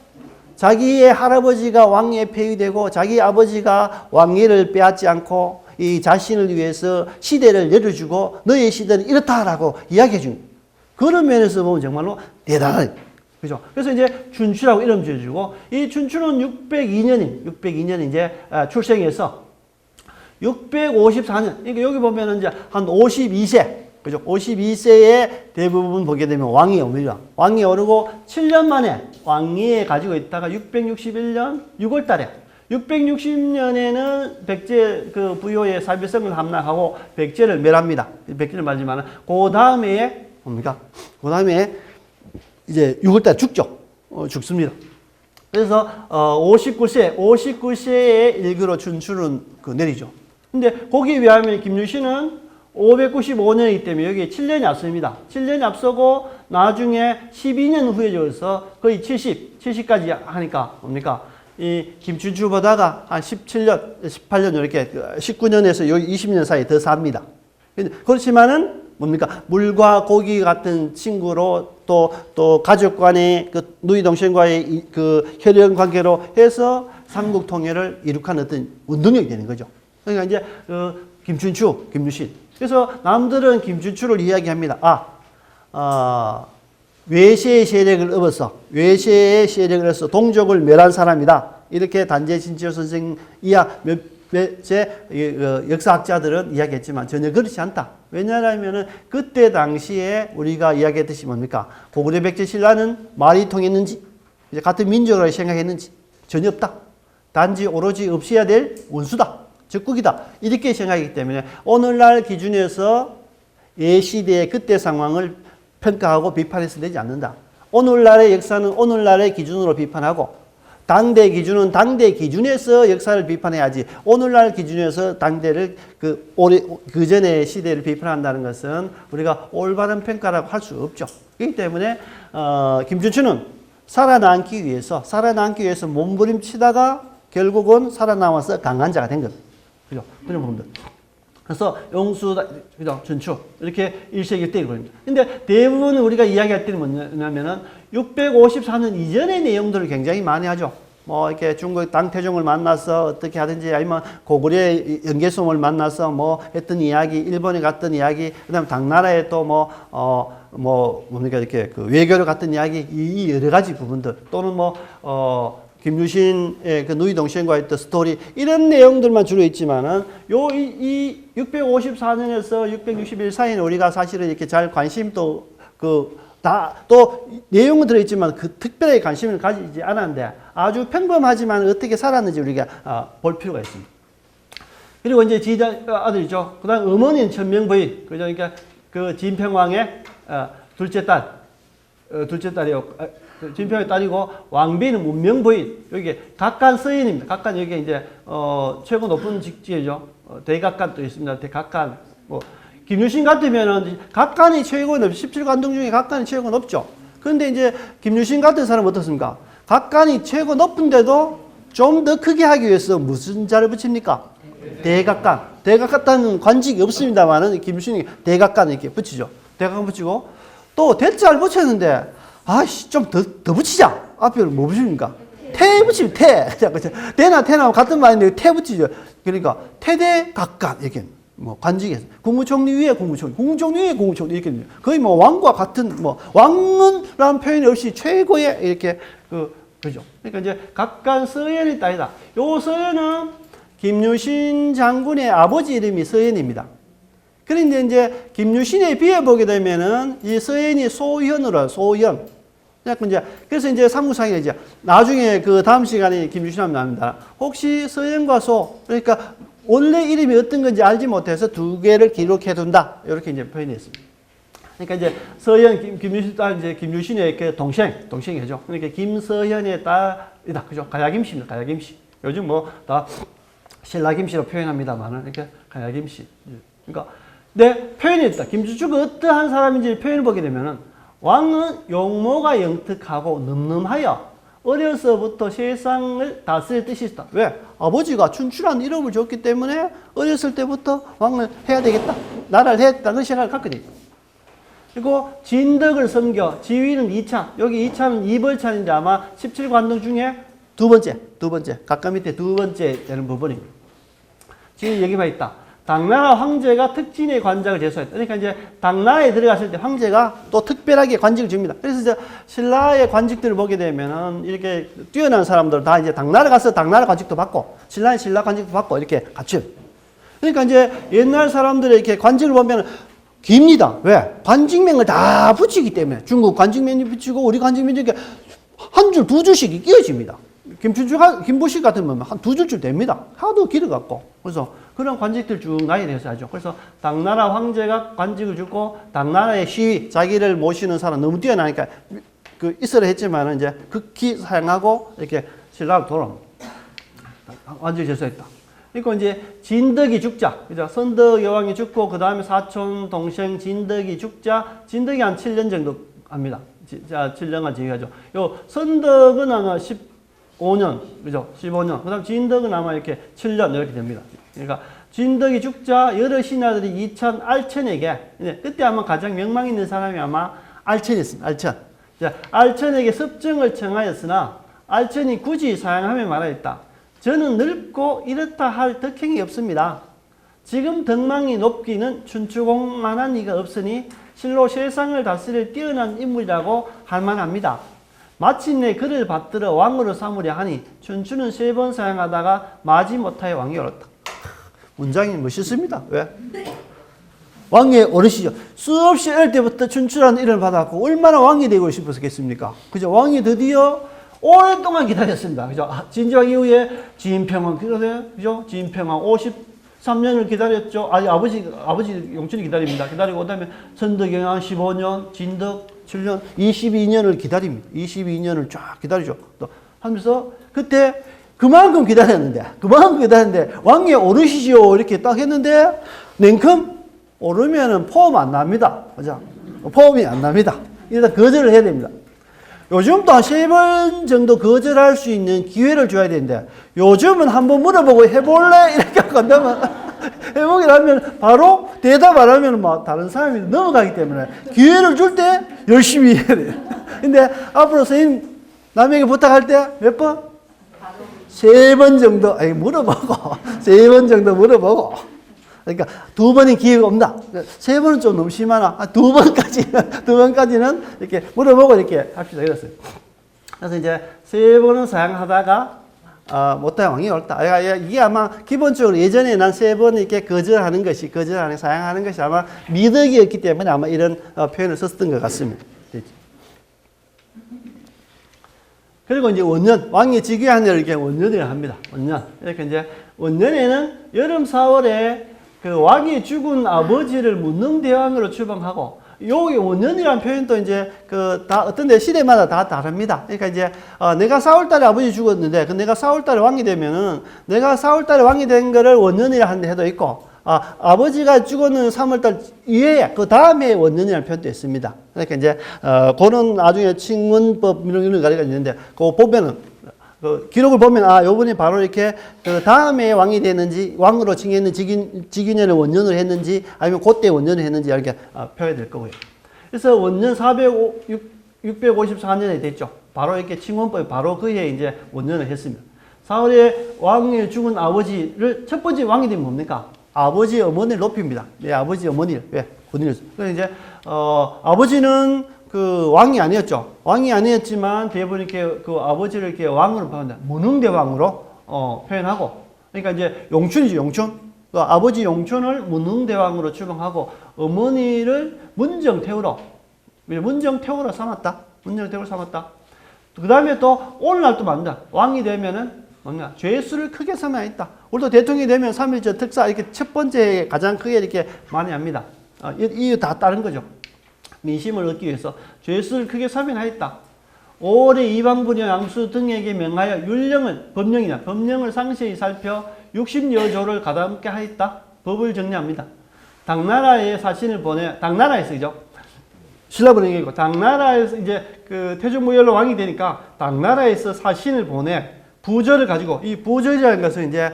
Speaker 1: 자기의 할아버지가 왕위에 폐위되고 자기 아버지가 왕위를 빼앗지 않고 이 자신을 위해서 시대를 열어주고 너의 시대는 이렇다라고 이야기해 준 그런 면에서 보면 정말로 대단한 그죠? 그래서 이제 춘추라고 이름 지어주고 이 춘추는 602년 이제 출생해서 654년 그러니까 여기 보면은 이제 한 52세 그죠? 52세에 대부분 보게 되면 왕위에 옵니다. 왕위에 오르고 7년 만에 왕위에 가지고 있다가 661년 6월 달에 660년에는 백제 그 부효의 사별성을 함락하고 백제를 멸합니다. 백제를 말지만 그 다음에 뭡니까? 그 다음에 이제 6월달 죽죠. 죽습니다. 그래서 59세의 일기로 춘추는 그 내리죠. 근데 거기에 비하면 김유신은 595년이기 때문에 여기 7년이 앞섭니다. 7년이 앞서고 나중에 12년 후에 적어서 거의 70까지 하니까 뭡니까? 이 김춘추보다가 한 17년, 18년 이렇게 19년에서 여기 20년 사이에 더 삽니다. 그렇지만은 뭡니까? 물과 고기 같은 친구로 또 가족 간의 그 누이 동생과의 그 혈연 관계로 해서 삼국 통일을 이룩한 어떤 운동력이 되는 거죠. 그러니까 이제 김춘추, 김유신. 그래서 남들은 김춘추를 이야기합니다. 외세의 세력을 업어서 외세의 세력을 해서 동족을 멸한 사람이다. 이렇게 단재 진지호 선생 이야 몇제 역사학자들은 이야기했지만 전혀 그렇지 않다. 왜냐하면 그때 당시에 우리가 이야기했듯이 뭡니까? 고구려 백제 신라는 말이 통했는지 이제 같은 민족으로 생각했는지 전혀 없다. 단지 오로지 없어야 될 원수다. 적국이다. 이렇게 생각하기 때문에 오늘날 기준에서 예시대의 그때 상황을 평가하고 비판해서 되지 않는다. 오늘날의 역사는 오늘날의 기준으로 비판하고 당대 기준은 당대 기준에서 역사를 비판해야지 오늘날 기준에서 당대를 그 전의 시대를 비판한다는 것은 우리가 올바른 평가라고 할 수 없죠. 그렇기 때문에 김춘추는 살아남기 위해서 몸부림치다가 결국은 살아남아서 강한 자가 된 겁니다. 그죠? 그런 부분들. 그래서 용수, 그죠? 전추 이렇게 일색이 때리고 있습니다. 근데 대부분 우리가 이야기할 때는 뭐냐면은 654년 이전의 내용들을 굉장히 많이 하죠. 뭐 이렇게 중국 당태종을 만나서 어떻게 하든지 아니면 고구려의 연개솜을 만나서 뭐 했던 이야기, 일본에 갔던 이야기, 그다음에 당나라에 또 뭡니까 이렇게 그 외교를 갔던 이야기, 이 여러 가지 부분들 또는 김유신의 그 누이 동생과의 또 스토리 이런 내용들만 주로 있지만은 이 654년에서 661 사이는 우리가 사실은 이렇게 잘 관심도 또 내용은 들어있지만 그 특별하게 관심을 가지지 않았는데 아주 평범하지만 어떻게 살았는지 우리가 볼 필요가 있습니다. 그리고 이제 지자 아들이죠. 그다음 어머니는 천명부인 그러니까 그 진평왕의 둘째 딸이요. 진평의 딸이고 왕비는 문명부인 여기 각간 서인입니다. 각간 여기 이제 최고 높은 직지죠. 대각간도 있습니다. 대각간 김유신 같으면은 각간이 최고 높 17관동 중에 각간이 최고 높죠. 그런데 이제 김유신 같은 사람은 어떻습니까? 각간이 최고 높은데도 좀 더 크게 하기 위해서 무슨 자를 붙입니까? 대각간. 대각간은 관직이 없습니다만은 김유신이 대각간 이렇게 붙이죠. 대각간 붙이고 또 대자를 붙였는데 좀 더 붙이자. 앞에 뭐 붙입니까? 태 붙이면 태. 대나 같은 말인데 태 붙이죠. 그러니까 태대각간 이렇게. 관직에서 국무총리 위에 국무총리 위에 국무총리 이렇게 거의 왕과 같은 왕은라는 표현이 없이 최고의 이렇게 그죠. 그러니까 이제 각간 서연의 딸이다. 요 서연은 김유신 장군의 아버지 이름이 서연입니다. 그런데 이제 김유신에 비해 보게 되면은 이 서연이 소현으로 소현. 그래서 이제 삼국상에 이제 나중에 그 다음 시간에 김유신 하면 나옵니다. 혹시 서연과 소 그러니까 원래 이름이 어떤 건지 알지 못해서 두 개를 기록해 둔다. 이렇게 이제 표현했습니다. 그러니까 이제 서현, 김유신 딸, 이제 김유신의 그 동생이죠. 그러니까 김서현의 딸이다. 그죠? 가야김씨입니다. 가야김씨. 요즘 다 신라김씨로 표현합니다만은, 이렇게 가야김씨. 그러니까, 표현이 있다. 김춘추가 어떠한 사람인지 표현을 보게 되면은, 왕은 용모가 영특하고 늠름하여 어려서부터 세상을 다스릴 뜻이 있다. 왜? 아버지가 춘추라는 이름을 줬기 때문에 어렸을 때부터 왕을 해야 되겠다. 나라를 해야 되겠다는 생각을 갖게 됩니다. 그리고 진덕을 섬겨 지위는 2차. 여기 2차는 이벌찬인데 아마 17관동 중에 두 번째. 각각 밑에 두 번째 되는 부분입니다. 지금 여기만 있다. 당나라 황제가 특진의 관작을 제수했다. 그러니까 이제 당나라에 들어갔을 때 황제가 또 특별하게 관직을 줍니다. 그래서 이제 신라의 관직들을 보게 되면은 이렇게 뛰어난 사람들 다 이제 당나라 가서 당나라 관직도 받고 신라의 신라 관직도 받고 이렇게 갖춰요. 그러니까 이제 옛날 사람들의 이렇게 관직을 보면 깁니다. 왜? 관직명을 다 붙이기 때문에 중국 관직명이 붙이고 우리 관직명이 한 줄, 두 줄씩 끼어집니다. 김부식 같으면 한 2줄쯤 됩니다. 하도 길어갖고. 그래서 그런 관직들 쭉 나열해서 하죠. 그래서 당나라 황제가 관직을 주고 당나라의 시위, 자기를 모시는 사람 너무 뛰어나니까 있으라 했지만은 이제 극히 사용하고 이렇게 신라로 돌아옵니다. 관직을 제수했다. 그리고 이제 진덕이 죽자. 그죠? 선덕 여왕이 죽고 그 다음에 사촌 동생 진덕이 죽자. 진덕이 한 7년 정도 합니다. 7년간 지휘하죠. 요 선덕은 아마 15년, 그죠? 15년. 그 다음 진덕은 아마 이렇게 7년 이렇게 됩니다. 그러니까 진덕이 죽자 여러 신하들이 이천 알천에게, 그때 아마 가장 명망 있는 사람이 아마 알천이었습니다. 알천. 알천에게 섭정을 청하였으나 알천이 굳이 사양하며 말하였다. 저는 늙고 이렇다 할 덕행이 없습니다. 지금 덕망이 높기는 춘추공만한 이가 없으니 실로 세상을 다스릴 뛰어난 인물이라고 할 만합니다. 마침내 그를 받들어 왕으로 삼으려 하니 춘추는 3번 사양하다가 마지못하여 왕이 옳았다. 문장이 멋있습니다. 왜? 왕의 어르시죠. 수없이 어릴 때부터 춘추라는 이름을 받았고 얼마나 왕이 되고 싶었겠습니까? 그죠? 왕이 드디어 오랫동안 기다렸습니다. 그죠? 진지왕 이후에 진평왕, 그죠? 진평왕 53년을 기다렸죠. 아버지 용춘이 기다립니다. 기다리고, 그 다음에 선덕여왕 15년, 진덕 7년, 22년을 기다립니다. 22년을 쫙 기다리죠. 또 하면서 그때 그만큼 기다렸는데, 왕의 오르시지요. 이렇게 딱 했는데, 냉큼 오르면은 포함 안 납니다. 그죠? 포함이 안 납니다. 일단 거절을 해야 됩니다. 요즘도 한 3번 정도 거절할 수 있는 기회를 줘야 되는데 요즘은 한번 물어보고 해볼래? 이렇게 간다면 해보기를 하면 바로 대답 안 하면 막 다른 사람이 넘어가기 때문에 기회를 줄 때 열심히 해야 돼요. 근데 앞으로 선생님 남에게 부탁할 때 몇 번? 3번 정도 물어보고 3번 정도 물어보고 그러니까 2번의 기회가 없다. 3번은 좀 너무 심하나? 2번까지는 이렇게 물어보고 이렇게 합시다. 이랬어요. 그래서 이제 3번은 사양하다가, 못하여 왕이 옳다. 이게 아마 기본적으로 예전에 난 3번 이렇게 사양하는 것이 아마 미덕이었기 때문에 아마 이런 표현을 썼던 것 같습니다. 그리고 이제 원년, 왕이 즉위한 해를 이렇게 원년이라고 합니다. 원년. 이렇게 이제 원년에는 여름 4월에 그 왕이 죽은 아버지를 문능대왕으로 추방하고, 여기 원년이라는 표현도 이제 다 어떤 데 시대마다 다 다릅니다. 그러니까 이제 내가 4월달에 아버지 죽었는데 내가 4월달에 왕이 되면은 내가 4월달에 왕이 된 거를 원년이라 하는 해도 있고, 아버지가 죽었는 3월달 이외에 그 다음에 원년이라는 표현도 있습니다. 그러니까 이제 그는 나중에 칭원법 이런 가리가 있는데 그거 보면은 기록을 보면 요번에 바로 이렇게 그 다음에 왕이 됐는지 왕으로 칭했는 직위년을 원년으로 했는지 아니면 그때 원년을 했는지 이렇게 표현될 거고요. 그래서 원년 654년에 됐죠. 바로 이렇게 칭원법이 바로 그 해에 이제 원년을 했습니다. 4월에 왕이 죽은 아버지를 첫 번째 왕이 되면 뭡니까? 아버지 어머니를 높입니다. 네, 아버지 어머니를. 왜? 그래서 이제 아버지는 그 왕이 아니었죠. 왕이 아니었지만 대부분 이렇게 그 아버지를 이렇게 왕으로 표현한다. 문흥대왕으로 표현하고. 그러니까 이제 용춘이죠, 용춘. 그 아버지 용춘을 문흥대왕으로 추방하고 어머니를 문정태후로 삼았다. 문정태후로 삼았다. 그 다음에 또 오늘날 또 만다. 왕이 되면은 뭔가 죄수를 크게 삼아야겠다. 우리도 대통령이 되면 3.1절 특사 이렇게 첫 번째 가장 크게 이렇게 많이 합니다. 이유 다 다른 거죠. 민심을 얻기 위해서 죄수를 크게 사면하였다. 5월에 이방부녀 양수 등에게 명하여 법령을 상세히 살펴 60여조를 가담게 하였다. 법을 정리합니다. 당나라에 사신을 보내, 당나라에서 그죠? 신라분에게고 당나라에서 이제 그 태종무열로 왕이 되니까 당나라에서 사신을 보내 부절을 가지고, 이 부절이라는 것은 이제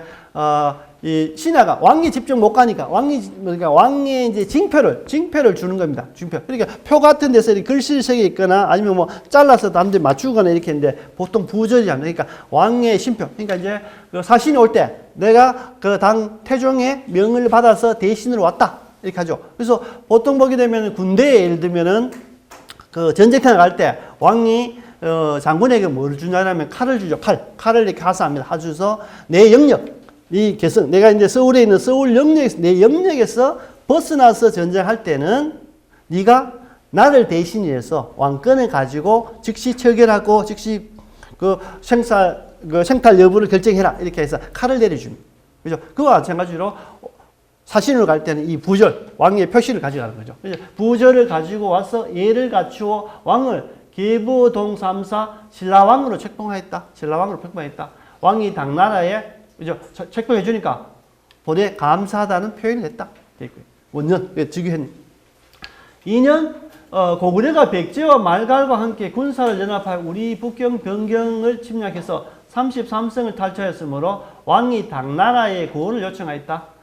Speaker 1: 이 신하가 왕이 직접 못 가니까 왕의 이제 징표를 주는 겁니다. 징표. 그러니까 표 같은 데서 이렇게 글씨를 새겨 있거나 아니면 뭐 잘라서 남들 맞추거나 이렇게 했는데 보통 부절이 합니다. 그러니까 왕의 신표. 그러니까 이제 그 사신이 올 때 내가 그 당 태종의 명을 받아서 대신으로 왔다. 이렇게 하죠. 그래서 보통 보게 되면 군대에 예를 들면은 그 전쟁터 나갈 때 왕이 장군에게 뭘 주냐면 칼을 주죠. 칼을 이렇게 하사합니다. 하주서 내 영역, 이 개성, 내가 이제 서울에 있는 서울 영역에서, 내 영역에서 벗어나서 전쟁할 때는 네가 나를 대신해서 왕권을 가지고 즉시 처결하고 즉시 그 그 생탈 여부를 결정해라. 이렇게 해서 칼을 내려줍니다. 그죠? 그와 마찬가지로 사신으로 갈 때는 이 부절, 왕의 표시를 가져가는 거죠. 그죠? 부절을 가지고 와서 예를 갖추어 왕을 계부동삼사 신라왕으로 책봉하였다. 신라왕으로 책봉했다. 왕이 당나라에 그죠? 책봉해 주니까 보내 감사하다는 표현을 했다. 원년 즉위했네. 2년 고구려가 백제와 말갈과 함께 군사를 연합하여 우리 북경 변경을 침략해서 33성을 탈취하였으므로 왕이 당나라의 구원을 요청하였다.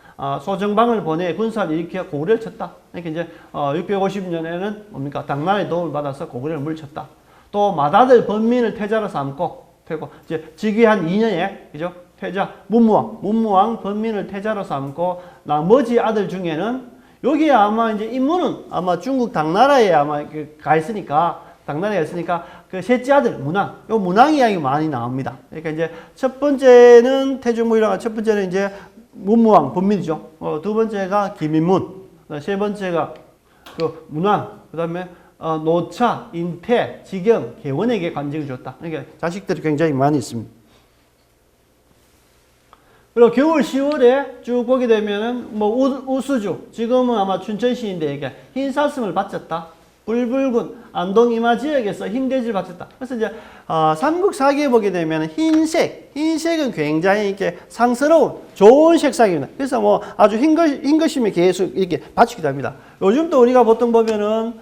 Speaker 1: 소정방을 보내 군사를 일으켜 고구려를 쳤다. 그러니까 이제 650년에는 뭡니까? 당나라의 도움을 받아서 고구려를 물쳤다. 또 맏아들 번민을 태자로 삼고 이제 즉위한 2년에 그죠? 태자 문무왕 번민을 태자로 삼고 나머지 아들 중에는 여기에 아마 이제 인물은 아마 중국 당나라에 아마 가 있으니까 당나라에 있으니까 그 셋째 아들 문왕, 요 문왕 이야기 많이 나옵니다. 그러니까 이제 첫 번째는 태종무이랑 첫 번째는 이제 문무왕 번민이죠. 두 번째가 김인문, 세 번째가 그 문왕, 그다음에 노차, 인태, 지경, 개원에게 관직을 줬다. 그러니까 자식들이 굉장히 많이 있습니다. 그리고 겨울 10월에 쭉 보게 되면은 뭐 우수주, 지금은 아마 춘천시인데 이게 흰사슴을 바쳤다. 불불군, 안동 이마 지역에서 흰돼지를 바쳤다. 그래서 이제 삼국사기에 보게 되면 흰색은 굉장히 이렇게 상스러운 좋은 색상입니다. 그래서 뭐 아주 흰것임이 계속 이렇게 바치기도 합니다. 요즘도 우리가 보통 보면은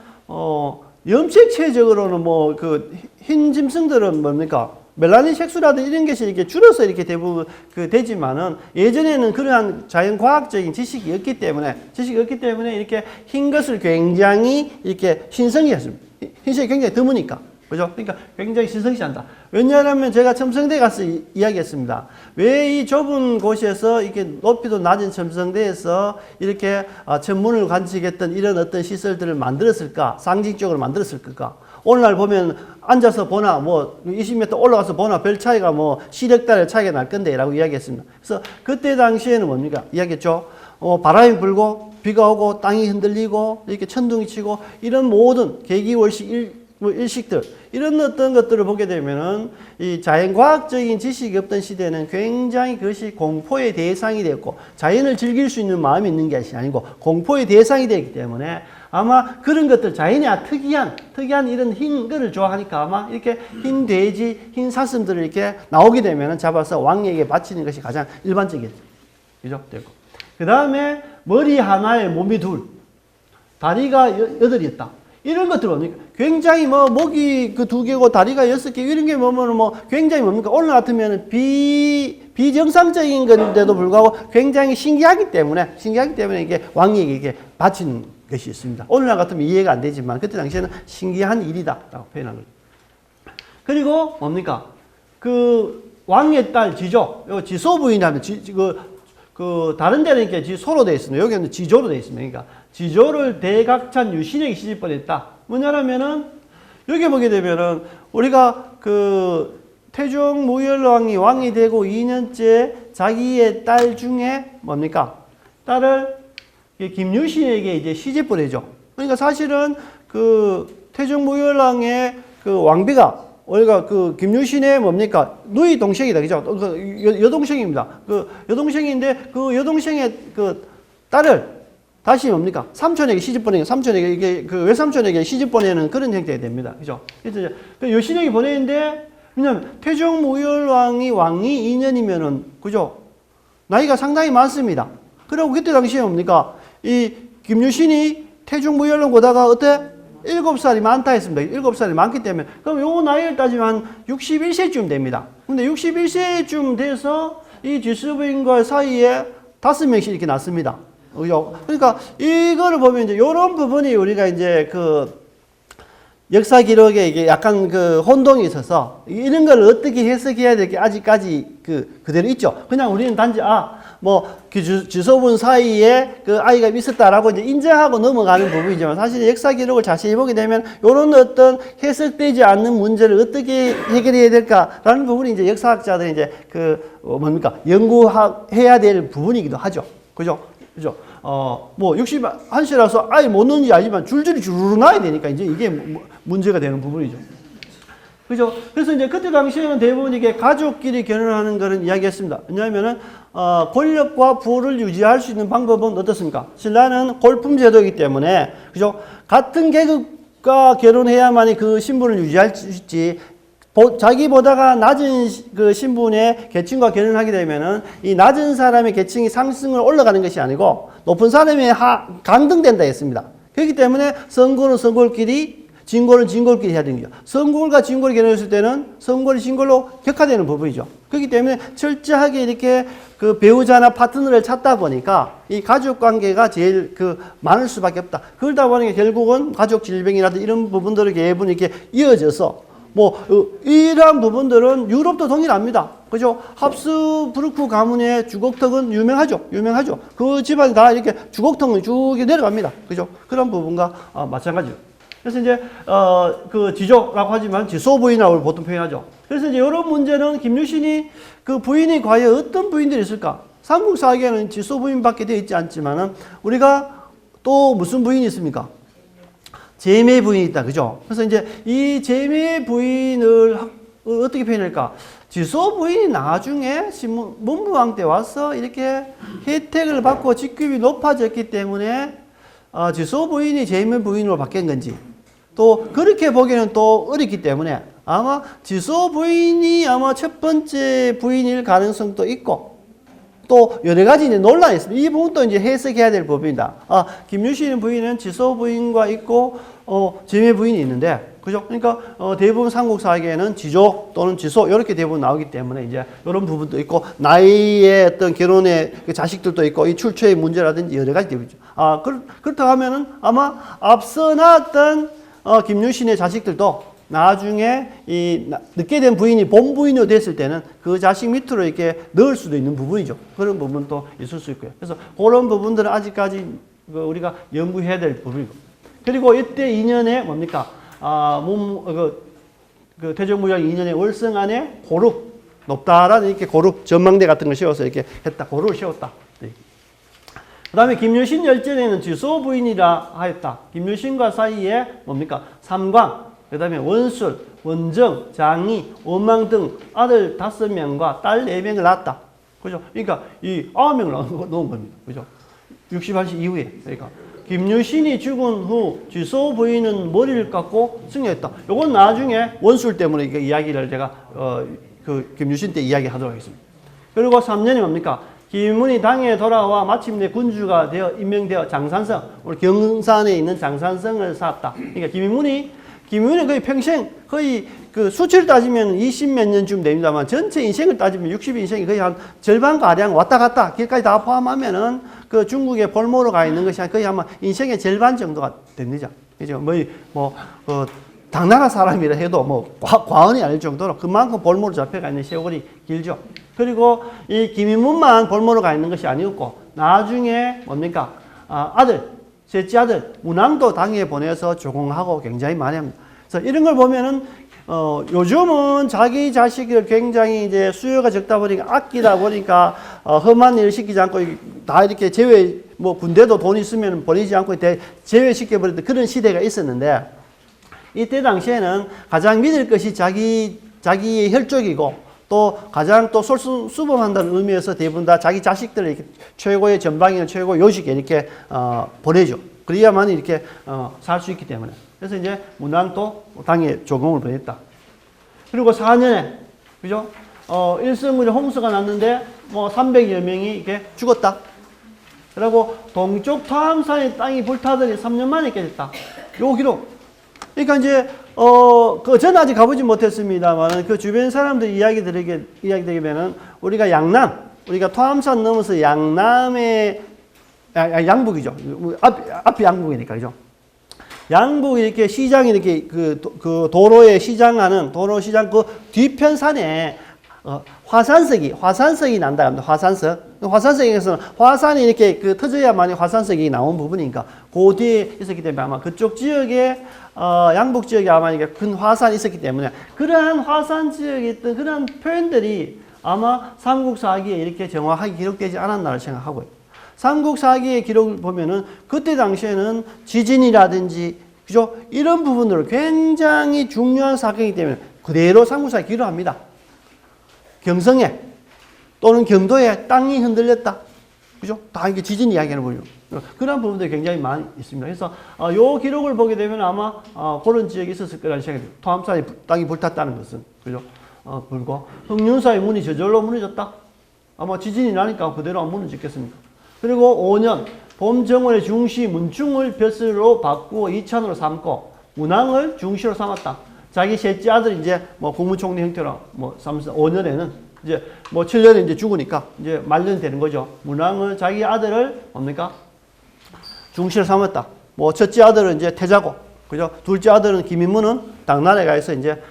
Speaker 1: 염색체적으로는 뭐 그 흰 짐승들은 뭡니까? 멜라닌 색소라든 이런 것이 이렇게 줄어서 이렇게 대부분 되지만은 예전에는 그러한 자연과학적인 지식이 없기 때문에 이렇게 흰 것을 굉장히 이렇게 신성시했습니다. 흰색이 굉장히 드무니까. 그죠? 그러니까 굉장히 신성시한다. 왜냐하면 제가 첨성대 가서 이야기했습니다. 왜 이 좁은 곳에서 이렇게 높이도 낮은 첨성대에서 이렇게 천문을 관측했던 이런 어떤 시설들을 만들었을까? 상징적으로 만들었을까? 오늘날 보면 앉아서 보나 뭐 20m 올라가서 보나 별 차이가 뭐 시력달의 차이가 날 건데 라고 이야기했습니다. 그래서 그때 당시에는 뭡니까? 이야기했죠. 바람이 불고 비가 오고 땅이 흔들리고 이렇게 천둥이 치고 이런 모든 계기월식 일식들 이런 어떤 것들을 보게 되면은 이 자연과학적인 지식이 없던 시대는 굉장히 그것이 공포의 대상이 되었고 자연을 즐길 수 있는 마음이 있는 것이 아니고 공포의 대상이 되기 때문에 아마 그런 것들 자연이 특이한 이런 흰 거를 좋아하니까 아마 이렇게 흰 돼지, 흰 사슴들을 이렇게 나오게 되면은 잡아서 왕에게 바치는 것이 가장 일반적이었죠. 그죠? 되고. 그 다음에 머리 하나에 몸이 둘, 다리가 8이었다. 이런 것들 뭡니까? 굉장히 뭐 목이 그 2개고 다리가 6개 이런 게 뭐 굉장히 뭡니까? 오늘 같으면 비정상적인 건데도 불구하고 굉장히 신기하기 때문에 이게 왕에게 이게 바치는 것이 있습니다. 오늘날 같으면 이해가 안 되지만 그때 당시에는 신기한 일이다라고 표현한 거죠. 그리고 뭡니까? 그 왕의 딸 지조, 요 지소 부인하면 그 다른 데는 이렇게 지소로 되어 있습니다. 여기는 지조로 되어 있습니다. 그러니까 지조를 대각찬 유신에게 시집 보냈다. 뭐냐면은 여기 보게 되면은 우리가 그 태종 무열왕이 왕이 되고 2년째 자기의 딸 중에 뭡니까? 딸을 김유신에게 이제 시집 보내죠. 그러니까 사실은 그 태종 무열왕의 그 왕비가 우리가 그 김유신의 뭡니까? 누이 동생이다. 그죠? 그 여동생입니다. 그 여동생인데 그 여동생의 그 딸을 다시 뭡니까? 삼촌에게 시집 보내는, 삼촌에게, 이게 그 외삼촌에게 시집 보내는 그런 형태가 됩니다. 그죠? 그래서 이제 그 여신에게 보내는데, 왜냐면 태종 무열왕이 왕이 2년이면은, 그죠? 나이가 상당히 많습니다. 그리고 그때 당시에 뭡니까? 이 김유신이 태종 무열왕 보다가 어때? 7살이 많다 했습니다. 7살이 많기 때문에. 그럼 요 나이를 따지면 61세쯤 됩니다. 근데 61세쯤 돼서 이 지수부인과 사이에 5명씩 이렇게 났습니다. 그러니까 이거를 보면 이제 이런 부분이 우리가 이제 그 역사 기록에 이게 약간 그 혼동이 있어서 이런 걸 어떻게 해석해야 될 게 아직까지 그대로 있죠. 그냥 우리는 단지 지소분 사이에 그 아이가 있었다라고 이제 인정하고 넘어가는 부분이지만 사실 역사 기록을 자세히 보게 되면 이런 어떤 해석되지 않는 문제를 어떻게 해결해야 될까라는 부분이 이제 역사학자들이 이제 연구해야 될 부분이기도 하죠. 그죠? 61시라서 아예 못 넣는지 알지만 줄줄이 주르르 나야 되니까 이제 이게 문제가 되는 부분이죠. 그죠? 그래서 이제 그때 당시에는 대부분 이게 가족끼리 결혼하는 거는 이야기했습니다. 왜냐하면은, 권력과 부를 유지할 수 있는 방법은 어떻습니까? 신라는 골품 제도이기 때문에, 그죠? 같은 계급과 결혼해야만이 그 신분을 유지할 수 있지, 자기보다가 낮은 그 신분의 계층과 결혼하게 되면은 이 낮은 사람의 계층이 상승을 올라가는 것이 아니고 높은 사람이 강등된다 했습니다. 그렇기 때문에 성골은 성골끼리, 진골은 진골끼리 해야 되는 거죠. 성골과 진골이 결혼했을 때는 성골이 진골로 격화되는 부분이죠. 그렇기 때문에 철저하게 이렇게 그 배우자나 파트너를 찾다 보니까 이 가족 관계가 제일 많을 수밖에 없다. 그러다 보니까 결국은 가족 질병이라든지 이런 부분들이 대부분 이렇게 이어져서 이러한 부분들은 유럽도 동일합니다. 그죠? 합스부르크 가문의 주걱턱은 유명하죠. 그 집안이 다 이렇게 주걱턱은 쭉 내려갑니다. 그죠? 그런 부분과 마찬가지죠. 그래서 이제, 그 지조라고 하지만 지소부인이라고 보통 표현하죠. 그래서 이제 이런 문제는 김유신이 그 부인이 과연 어떤 부인들이 있을까? 삼국사기에는 지소부인밖에 되어 있지 않지만은 우리가 또 무슨 부인이 있습니까? 제매 부인이 있다. 그죠? 그래서 이제 이 제매 부인을 어떻게 표현할까? 지소 부인이 나중에 문무왕 때 와서 이렇게 혜택을 받고 직급이 높아졌기 때문에 지소 부인이 제매 부인으로 바뀐 건지 또 그렇게 보기에는 또 어렵기 때문에 아마 지소 부인이 아마 첫 번째 부인일 가능성도 있고 또 여러 가지 이제 논란이 있습니다. 이 부분도 이제 해석해야 될 부분이다. 김유신 부인은 지소 부인과 있고 제매 부인이 있는데, 그죠? 그러니까 대부분 삼국사에게는 지조 또는 지소 이렇게 대부분 나오기 때문에 이제 이런 부분도 있고 나이의 어떤 결혼의 자식들도 있고 이 출처의 문제라든지 여러 가지 되겠죠. 그렇다고 하면은 아마 앞서 나왔던 김유신의 자식들도 나중에 이 늦게 된 부인이 본부인으로 됐을 때는 그 자식 밑으로 이렇게 넣을 수도 있는 부분이죠. 그런 부분도 있을 수 있고요. 그래서 그런 부분들은 아직까지 우리가 연구해야 될 부분이고. 그리고 이때 2년에 뭡니까? 태종무장 2년에 월성 안에 고룩 높다라는 이렇게 고룩 전망대 같은 걸 세워서 이렇게 했다. 고룩을 세웠다. 네. 그 다음에 김유신 열전에는 지소 부인이라 하였다. 김유신과 사이에 뭡니까? 삼광. 그 다음에 원술, 원정, 장희, 원망 등 아들 5명과 딸 4명을 낳았다. 그죠? 그러니까 이 9명을 넣은 겁니다. 그죠? 68시 이후에. 그러니까 김유신이 죽은 후 지소 부인은 머리를 깎고 승려했다. 요건 나중에 원술 때문에 이야기를 제가 그 김유신 때 이야기하도록 하겠습니다. 그리고 3년이 뭡니까? 김문이 당에 돌아와 마침내 군주가 되어 임명되어 장산성, 우리 경산에 있는 장산성을 쌓았다. 그러니까 김문이 거의 평생, 거의 그 수치를 따지면 20몇 년쯤 됩니다만 전체 인생을 따지면 60인생이 거의 한 절반가량 왔다 갔다 길까지 다 포함하면은 그 중국의 볼모로 가 있는 것이 거의 아마 인생의 절반 정도가 됩니다. 그죠? 당나라 사람이라 해도 과언이 아닐 정도로 그만큼 볼모로 잡혀가 있는 세월이 길죠. 그리고 이 김인문만 볼모로 가 있는 것이 아니었고 나중에 뭡니까? 셋째 아들 문왕도 당에 보내서 조공하고 굉장히 많이 합니다. 그래서 이런 걸 보면은 요즘은 자기 자식을 굉장히 이제 수요가 적다 보니까 아끼다 보니까 험한 일 시키지 않고 다 이렇게 군대도 돈 있으면 보내지 않고 제외시켜 버렸던 그런 시대가 있었는데 이때 당시에는 가장 믿을 것이 자기의 혈족이고 또 가장 또 솔선수범한다는 의미에서 대부분 다 자기 자식들을 이렇게 최고의 전방위나 최고의 요식에 이렇게 보내죠. 그래야만 이렇게 살 수 있기 때문에. 그래서 이제 문왕도 당에 조공을 보냈다. 그리고 4년에 그죠? 일성군에 홍수가 났는데 300여 명이 이렇게 죽었다. 그리고 동쪽 토암산의 땅이 불타더니 3년 만에 깨졌다. 요 기록. 그러니까 이제 저는 아직 가보지 못했습니다만 그 주변 사람들 이야기 드리면은 우리가 토암산 넘어서 양남의 양북이죠. 앞이 양북이니까 그죠. 양북 이렇게 시장이 이렇게 그 도로 시장 그 뒤편 산에 화산석이 난다 합니다. 화산석에서는 화산이 이렇게 터져야만이 화산석이 나온 부분이니까 그 뒤에 있었기 때문에 아마 그쪽 지역에 양북 지역에 아마 이게 큰 화산이 있었기 때문에 그러한 화산 지역에 있던 그러한 표현들이 아마 삼국사기에 이렇게 정확하게 기록되지 않았나를 생각하고요. 삼국사기의 기록을 보면은 그때 당시에는 지진이라든지 그죠? 이런 부분들 굉장히 중요한 사건이기 때문에 그대로 삼국사에 기록합니다. 경성에 또는 경도에 땅이 흔들렸다. 그죠? 다 이게 지진 이야기하는 거죠. 그런 부분들이 굉장히 많이 있습니다. 그래서 요 기록을 보게 되면 아마 그런 지역이 있었을 거라는 생각이 듭니다. 토함사에 땅이 불탔다는 것은 그죠? 불고 흥륜사의 문이 저절로 무너졌다. 아마 지진이 나니까 그대로 안 무너졌겠습니까? 그리고 5년 봄정월의 중시 문충을 벼슬로 바꾸어 이찬으로 삼고 문왕을 중시로 삼았다. 자기 셋째 아들 이제 뭐 국무총리 형태로 뭐 5년에는 이제 뭐 7년에 이제 죽으니까 이제 말년되는 거죠. 문왕은 자기 아들을 뭡니까? 중시로 삼았다. 뭐 첫째 아들은 이제 태자고, 그죠? 둘째 아들은 김인문은 당나라에 가서 이제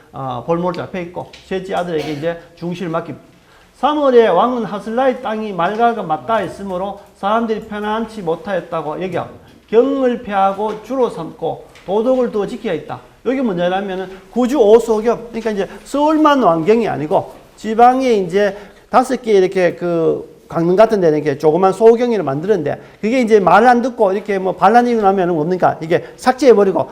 Speaker 1: 볼모를 잡혀 있고, 셋째 아들에게 이제 중시를 맡깁니다. 3월에 왕은 하슬라의 땅이 말과가 맞닿아 했으므로 사람들이 편안치 못하였다고 여겨 경을 폐하고 주로 삼고 도덕을 두어 지켜야 했다. 여기 뭐냐면은 구주 오소겸, 그러니까 이제 서울만 왕경이 아니고 지방에 이제 5개 이렇게 그 강릉 같은 데는 이렇게 조그만 소경이를 만드는데 그게 이제 말을 안 듣고 이렇게 뭐 반란이 일어나면 뭡니까? 이게 삭제해버리고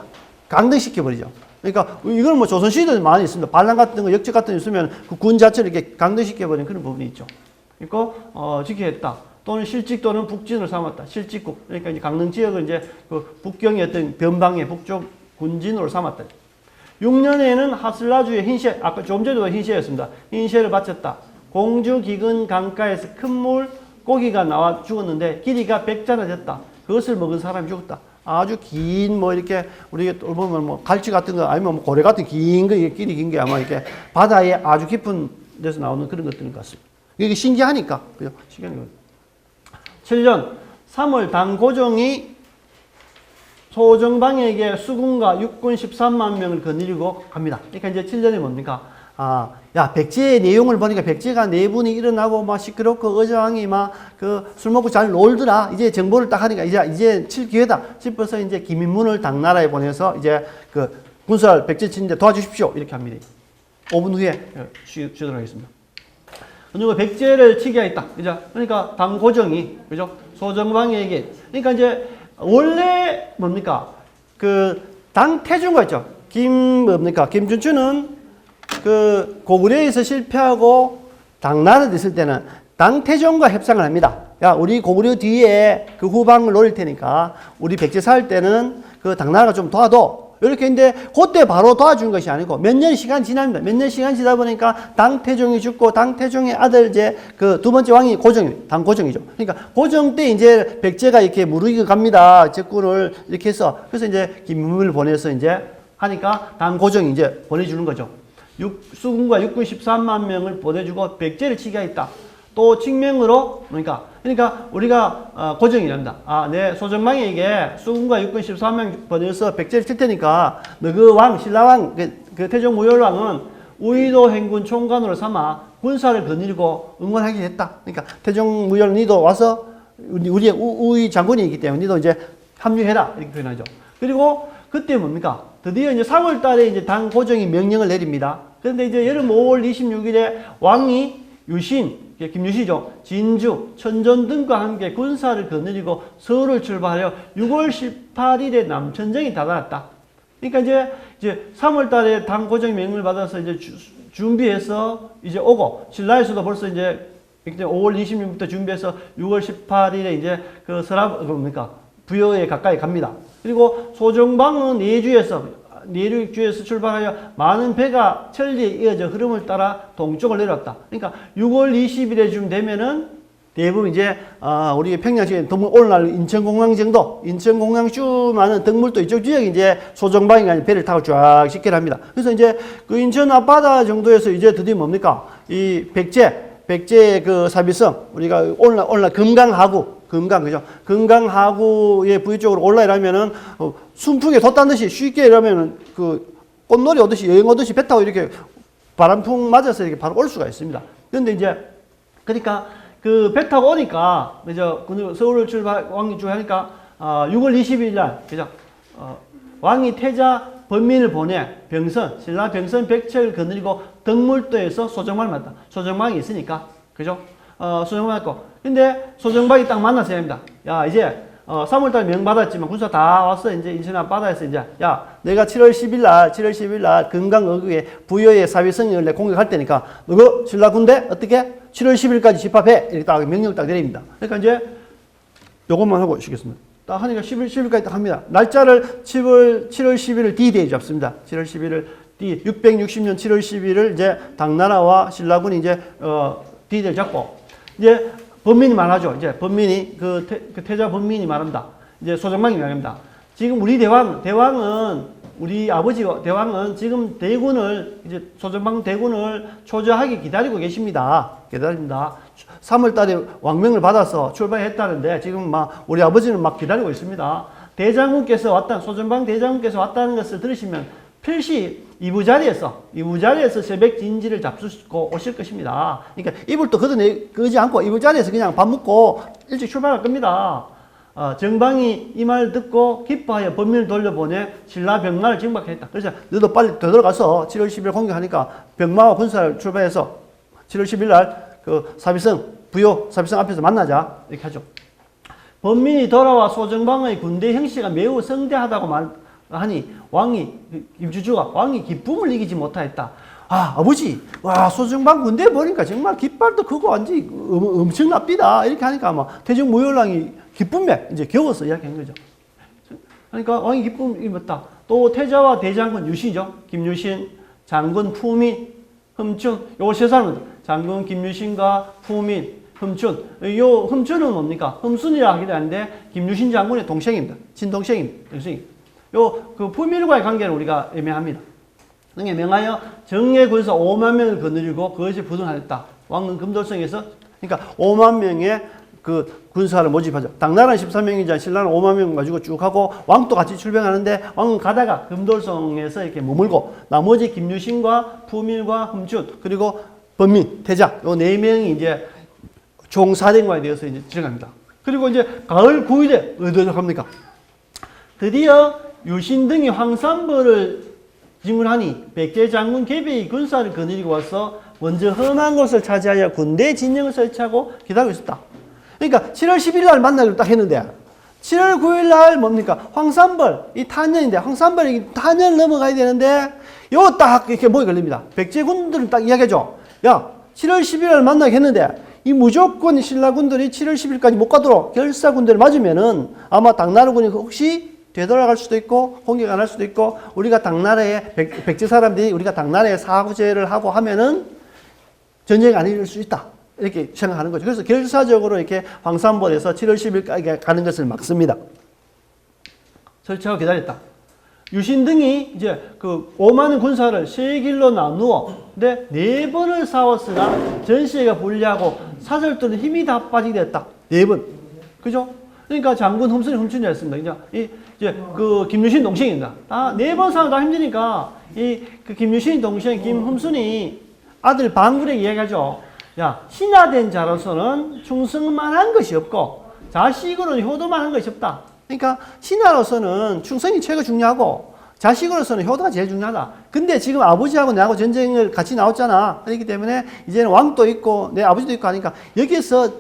Speaker 1: 강등시켜버리죠. 그러니까 이건 뭐 조선시대도 많이 있습니다. 반란 같은 거, 역적 같은 거 있으면 그 군 자체를 이렇게 강등시켜버리는 그런 부분이 있죠. 그러니까 지켜야 했다. 또는 실직 또는 북진을 삼았다. 실직국. 그러니까 이제 강릉 지역을 이제 그 북경의 어떤 변방의 북쪽 군진으로 삼았다. 6년에는 하슬라주의 흰쉐, 아까 좀 전에도 흰쉐였습니다. 흰쉐를 바쳤다. 공주 기근 강가에서 큰 물 고기가 나와 죽었는데 길이가 100자나 됐다. 그것을 먹은 사람이 죽었다. 아주 긴 뭐 이렇게 우리가 보면 뭐 갈치 같은 거 아니면 뭐 고래 같은 긴 거, 이게 길이 긴 게 아마 이렇게 바다에 아주 깊은 데서 나오는 그런 것들인 것 같습니다. 이게 신기하니까. 그죠? 신기하니까. 7년 3월 당고종이 소정방에게 수군과 육군 13만 명을 거느리고 갑니다. 그러니까 이제 7년이 뭡니까? 야, 백제의 내용을 보니까 백제가 내분이 일어나고 막 시끄럽고 의정왕이 막 그 술 먹고 잘 놀더라. 이제 정보를 딱 하니까 이제 칠 기회다 싶어서 이제 김인문을 당나라에 보내서 이제 그 군사를 백제 치는데 도와주십시오. 이렇게 합니다. 5분 후에 쉬도록 하겠습니다. 그리고 백제를 치게 했다. 그죠? 그러니까 당고정이 그죠? 소정방에게 그러니까 이제 원래 뭡니까? 그 당태준가 있죠. 김준추는 그 고구려에서 실패하고 당나라에 있을 때는 당태종과 협상을 합니다. 야, 우리 고구려 뒤에 그 후방을 노릴 테니까 우리 백제 살 때는 그 당나라가 좀 도와줘. 이렇게 했는데 그때 바로 도와준 것이 아니고 몇 년 시간 지납니다. 몇 년 시간 지나다 보니까 당태종이 죽고 당태종의 아들 이제 그 두 번째 왕이 고정입니다. 당고정이죠. 그러니까 고정 때 이제 백제가 이렇게 무르익어 갑니다. 적군을 이렇게 해서 그래서 이제 김문을 보내서 이제 하니까 당고정이 이제 보내주는 거죠. 수군과 육군 13만 명을 보내주고 백제를 치게 했다. 또 직명으로 그러니까 우리가 고정이랍니다. 내 소정방에게 수군과 육군 13명 보내서 백제를 칠 테니까 너 그 왕 신라왕 그 태종무열왕은 우의도 행군 총관으로 삼아 군사를 거느리고 응원하게 됐다. 그러니까 태종무열 니도 와서 우리의 우의 장군이기 때문에 니도 이제 합류해라 이렇게 표현하죠. 그리고 그때 뭡니까? 드디어 이제 3월 달에 이제 당 고정이 명령을 내립니다. 그런데 이제 여름 5월 26일에 왕이 유신, 김유시죠. 진주, 천전 등과 함께 군사를 거느리고 서울을 출발하여 6월 18일에 남천정이 다다랐다. 그러니까 이제 3월 달에 당 고정 명령을 받아서 이제 준비해서 이제 오고, 신라에서도 벌써 이제 5월 26일부터 준비해서 6월 18일에 이제 그 부여에 가까이 갑니다. 그리고 소정방은 내륙주에서 출발하여 많은 배가 천리에 이어져 흐름을 따라 동쪽을 내려왔다. 그러니까 6월 20일에쯤 되면은 대부분 이제 우리 평양시에 덕물 오늘날 인천공항 정도, 인천공항쯤 하는 덕물도 이쪽 지역에 이제 소정방이 배를 타고 쫙 식계를 합니다. 그래서 이제 그 인천 앞바다 정도에서 이제 드디어 뭡니까? 이 백제 그 사비성, 우리가 오늘날 금강, 그죠? 금강하구의 부위 쪽으로 올라가려면은, 순풍에 돛단 듯이 쉽게 이러면은, 그, 꽃놀이 오듯이, 여행 오듯이 배 타고 이렇게 바람풍 맞아서 이렇게 바로 올 수가 있습니다. 그런데 이제, 그러니까, 그 배 타고 오니까, 그죠? 서울을 왕이 주하니까, 6월 20일 날, 그죠? 왕이 태자 번민을 보내 병선, 신라 병선 백철을 거느리고 덕물도에서 소정방을 만났다. 소정방이 있으니까, 그죠? 소정방 맞고. 근데 소정방이 딱 만났어야 합니다. 야, 이제, 3월달 명 받았지만 군사 다 왔어. 이제 인천 바다에서 이제 야 내가 7월 10일 날 금강어구에 부여의 사위성을 내 공격할 테니까 너그 신라 군대 어떻게 7월 10일까지 집합해 이렇게 딱 명령 딱 내립니다. 그러니까 이제 요것만 하고 쉬겠습니다. 딱 하니까 10일까지 딱 합니다. 날짜를 7월 10일을 D-Day 잡습니다. 7월 10일을 660년 7월 10일을 이제 당나라와 신라군이 이제 D-Day를 잡고 이제 범민이 말하죠. 이제 범민이 그 태자 범민이 말합니다. 이제 소정방이 말합니다. 지금 우리 대왕은 우리 아버지가 대왕은 지금 대군을 이제 소정방 대군을 초조하게 기다리고 계십니다. 기다립니다. 3월 달에 왕명을 받아서 출발했다는데 지금 막 우리 아버지는 막 기다리고 있습니다. 소정방 대장군께서 왔다는 것을 들으시면 필시 이부 자리에서 새벽 진지를 잡수고 오실 것입니다. 그러니까 이불 또 끄지 않고 이부 자리에서 그냥 밥 먹고 일찍 출발할 겁니다. 정방이 이 말 듣고 기뻐하여 범민을 돌려보내 신라 병마를 징박했다. 그래서 너도 빨리 되돌아가서 7월 10일 공격하니까 병마와 군사를 출발해서 7월 10일 날 그 부여 사비성 앞에서 만나자 이렇게 하죠. 범민이 돌아와 소정방의 군대 형씨가 매우 성대하다고 말하니 김주주가 왕이 기쁨을 이기지 못하였다. 아버지, 와, 소정방 군대 보니까 정말 깃발도 크고 완전히 엄청납니다. 이렇게 하니까 아마 태정무열왕이 기쁨에 이제 겨워서 이야기한 거죠. 그러니까 왕이 기쁨을 입었다. 또 태자와 대장군 유신이죠. 김유신, 장군 푸민, 흠춘. 요 세 사람은 장군 김유신과 푸민, 흠춘. 요 흠춘은 뭡니까? 흠순이라 하기도 하는데 김유신 장군의 동생입니다. 친동생입니다. 그 푸민과의 관계는 우리가 애매합니다. 등에 명하여 정예 군사 5만 명을 거느리고 그것이 부등하였다. 왕은 금돌성에서 그러니까 5만 명의 그 군사를 모집하죠. 당나라는 13명이자 신라는 5만 명 가지고 쭉 하고 왕도 같이 출병하는데 왕은 가다가 금돌성에서 이렇게 머물고 나머지 김유신과 푸밀과 흠춘 그리고 범민, 태자 요 4명이 이제 총사령관이 되어서 이제 들어갑니다. 그리고 이제 가을 9일에 어디로 갑니까? 드디어 유신 등이 황산벌을 진군하니 백제 장군 계배의 군사를 거느리고 와서 먼저 험한 곳을 차지하여 군대 진영을 설치하고 기다리고 있었다. 그러니까 7월 10일 날 만나기로 딱 했는데 7월 9일 날 뭡니까? 황산벌, 이 탄년인데 황산벌이 탄년을 넘어가야 되는데 요 딱 이렇게 목이 걸립니다. 백제군들은 딱 이야기하죠. 야, 7월 10일 날 만나게 했는데 이 무조건 신라군들이 7월 10일까지 못 가도록 결사군대를 맞으면은 아마 당나라군이 혹시 되돌아갈 수도 있고 공격 안 할 수도 있고 우리가 당나라의 백제 사람들이 우리가 당나라의 사구제를 하고 하면은 전쟁이 안 일어날 수 있다 이렇게 생각하는 거죠. 그래서 결사적으로 이렇게 황산벌에서 7월 10일까지 가는 것을 막습니다. 설치하고 기다렸다. 유신 등이 이제 그 5만원 군사를 세 길로 나누어 근데 4번을 싸웠으나 전시회가 불리하고 사절들은 힘이 다 빠지게 됐다. 4번. 그죠? 그러니까 장군 흠춘이었습니다. 이제 그 김유신 동생입니다. 다 4번 싸우면 다 힘드니까 그 김유신 동생 김흠순이 아들 방굴에게 이야기하죠. 야, 신하된 자로서는 충성만 한 것이 없고 자식으로는 효도만 한 것이 없다. 그러니까 신하로서는 충성이 최고 중요하고 자식으로서는 효도가 제일 중요하다. 근데 지금 아버지하고 내하고 전쟁을 같이 나왔잖아. 그렇기 때문에 이제는 왕도 있고 내 아버지도 있고 하니까 여기서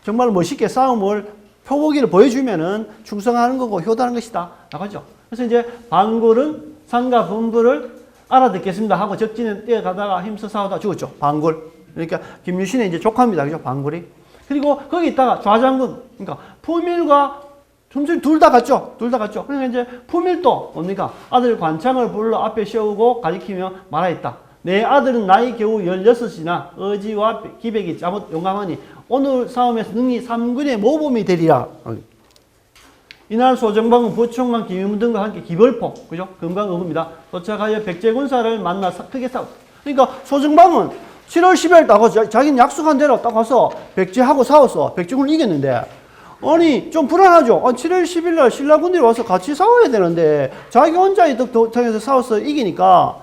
Speaker 1: 정말 멋있게 싸움을 표보기를 보여주면은 충성하는 거고 효도하는 것이다. 나가죠. 그래서 이제 방굴은 상가 분부를 알아듣겠습니다 하고 적진에 뛰어가다가 힘써 싸우다 죽었죠. 방굴. 그러니까 김유신의 이제 조카입니다. 그죠? 방굴이. 그리고 거기 있다가 좌장군. 그러니까 푸밀과 흠춘 둘 다 갔죠. 둘 다 갔죠. 그러니까 이제 푸밀도 뭡니까? 아들 관창을 불러 앞에 세우고 가리키며 말하였다. 내 아들은 나이 겨우 16이나 의지와 기백이 잘못 용감하니 오늘 싸움에서 능히 3군의 모범이 되리라. 이날 소정방은 부총관 김유문 등과 함께 기벌포, 그죠? 금강어구입니다. 도착하여 백제군사를 만나 크게 싸웠다. 그러니까 소정방은 7월 10일 딱 와서 자기는 약속한 대로 딱 와서 백제하고 싸웠어. 백제군을 이겼는데 아니 좀 불안하죠. 7월 10일 날 신라군들이 와서 같이 싸워야 되는데 자기 혼자 도창에서 싸워서 이기니까